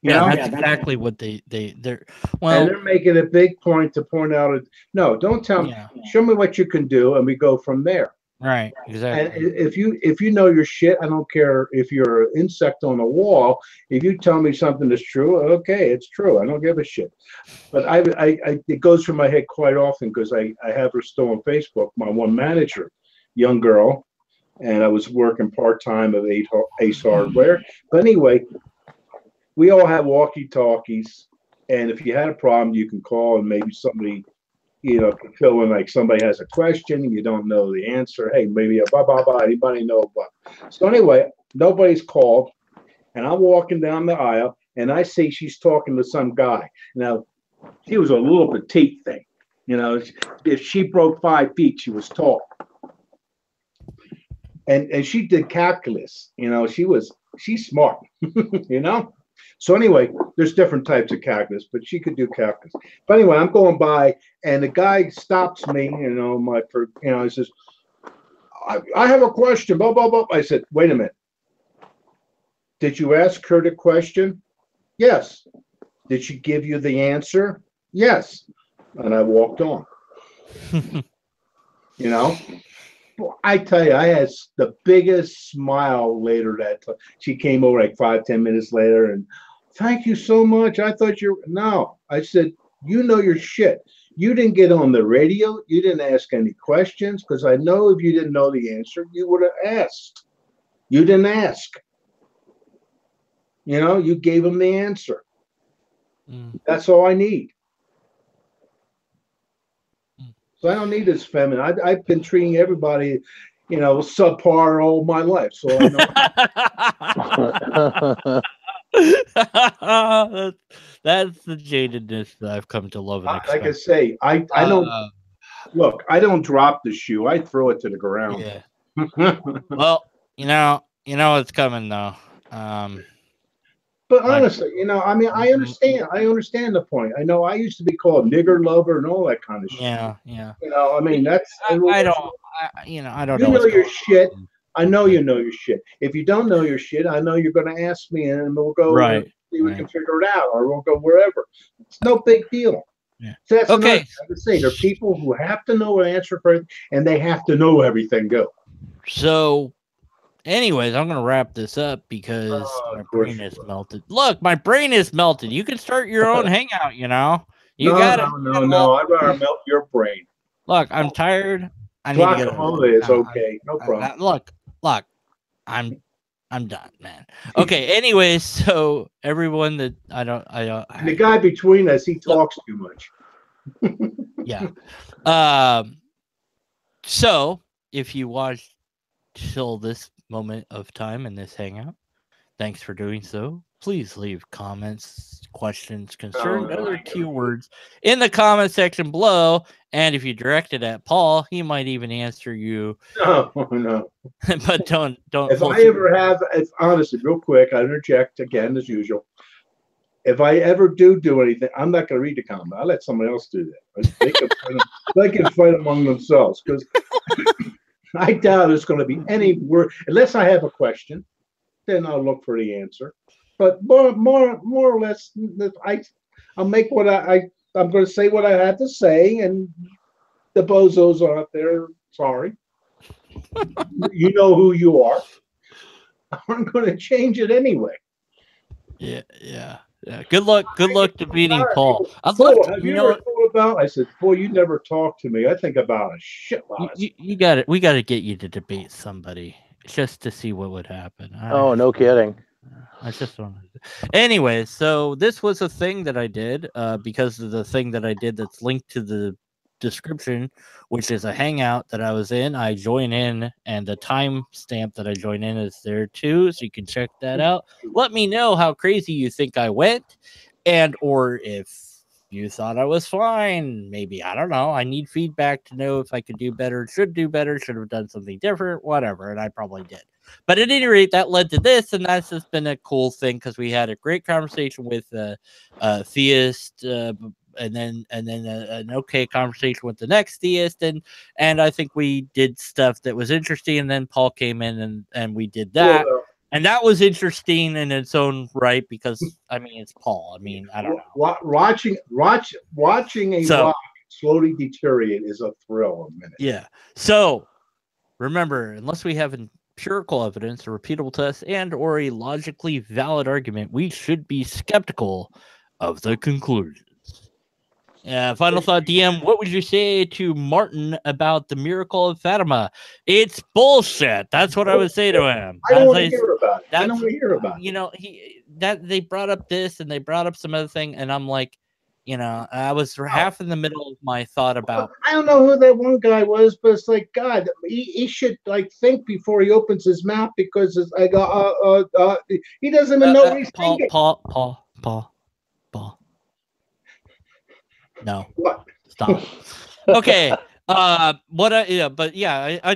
That's exactly what they're. Well, and they're making a big point to point out. No, don't tell me. Show me what you can do, and we go from there. Right, exactly. And if you know your shit, I don't care if you're an insect on a wall. If you tell me something is true, okay, it's true. I don't give a shit. But it goes through my head quite often, because I have her still on Facebook. My one manager, young girl, and I was working part-time at Ace Hardware. But anyway, we all have walkie-talkies, and if you had a problem, you can call, and maybe somebody, can fill in, like somebody has a question and you don't know the answer. Hey, maybe anybody know about? So anyway, nobody's called, and I'm walking down the aisle, and I see she's talking to some guy. Now, she was a little petite thing. If she broke 5 feet, she was tall. And she did calculus, she's smart, So anyway, there's different types of calculus, but she could do calculus. But anyway, I'm going by, and the guy stops me, he says, I have a question, blah, blah, blah. I said, wait a minute. Did you ask her the question? Yes. Did she give you the answer? Yes. And I walked on. I tell you, I had the biggest smile later that she came over like 5-10 minutes later, and thank you so much. I thought no. I said, you know your shit. You didn't get on the radio. You didn't ask any questions, because I know if you didn't know the answer, you would have asked. You didn't ask. You gave them the answer. That's all I need. So I don't need this feminine. I've been treating everybody, subpar all my life. So I know. That's the jadedness that I've come to love and expect. Like I say, I don't look. I don't drop the shoe. I throw it to the ground. Yeah. Well, it's coming though. But honestly, I understand. I understand the point. I know I used to be called nigger lover and all that kind of shit. Yeah. That's. I don't know. You know your shit. I know you know your shit. If you don't know your shit, I know you're going to ask me, and we'll go. Right. See, we can figure it out, or we'll go wherever. It's no big deal. Yeah. So that's okay. I would say there are people who have to know an answer for it, and they have to know everything. Go. So. Anyways, I'm gonna wrap this up because my brain is melted. Look, my brain is melted. You can start your own hangout. No. I'd rather melt your brain. Look, I'm tired. I need to get it's okay. No problem. Look. I'm I'm done, man. Okay. Anyways, so everyone that And the guy between us, he talks too much. Yeah. So if you watched till this moment of time in this hangout, thanks for doing so. Please leave comments, questions, concerns, other keywords in the comment section below. And if you direct it at Paul, he might even answer you. No. But don't. If I ever have, honestly, real quick, I interject again as usual. If I ever do anything, I'm not going to read the comment. I'll let somebody else do that. They can fight among themselves, because I doubt there's going to be any word unless I have a question. Then I'll look for the answer. But more or less, I'll make what I'm going to say what I have to say, and the bozos out there, sorry, you know who you are. I'm going to change it anyway. Yeah. Good luck defeating Paul. Have you ever thought about? I said, boy, you never talk to me. I think about a shit lot. You got it. We got to get you to debate somebody just to see what would happen. Oh, no kidding. I just don't. Anyway, so this was a thing that I did because of the thing that I did that's linked to the description, which is a hangout that I was in. I join in, and the time stamp that I join in is there too, so you can check that out. Let me know how crazy you think I went, and or if you thought I was fine. Maybe, I don't know. I need feedback to know if I could do better, should do better, should have done something different, whatever, and I probably did. But at any rate, that led to this, and that's just been a cool thing because we had a great conversation with theist, and then an okay conversation with the next theist, and I think we did stuff that was interesting, and then Paul came in and we did that. And that was interesting in its own right because, I mean, it's Paul. I mean, I don't know. Watching a rock slowly deteriorate is a thrill a minute. Yeah. So remember, unless we have empirical evidence, a repeatable test, and or a logically valid argument, we should be skeptical of the conclusions. Final thought, DM, what would you say to Martin about the miracle of Fatima? It's bullshit. That's what I would say to him. I don't want to hear about it. I don't want to hear about it. You know, they brought up this and they brought up some other thing, and I'm like, you know, I was half in the middle of my thought about. I don't know who that one guy was, but it's like, God, he should like think before he opens his mouth, because it's like, he doesn't even know what he's thinking. Paul. No. What? Stop. Okay. I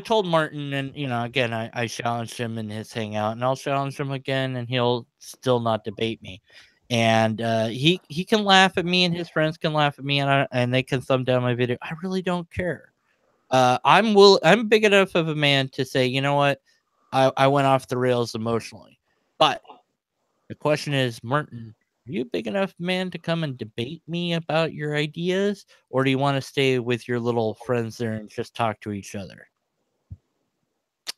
told Martin, and you know, again, I challenged him in his hangout, and I'll challenge him again, and he'll still not debate me. And he can laugh at me, and his friends can laugh at me, and they can thumb down my video. I really don't care. I'm big enough of a man to say, you know what, I went off the rails emotionally. But the question is, Martin, are you a big enough man to come and debate me about your ideas, or do you want to stay with your little friends there and just talk to each other?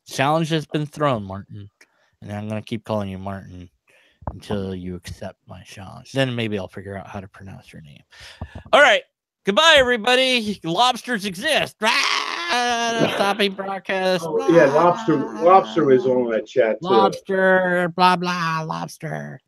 Challenge has been thrown, Martin, and I'm going to keep calling you Martin until you accept my challenge. Then maybe I'll figure out how to pronounce your name. All right. Goodbye, everybody. Lobsters exist. Stopping broadcast. Oh, yeah, lobster is on that chat too. Lobster, blah, blah, lobster.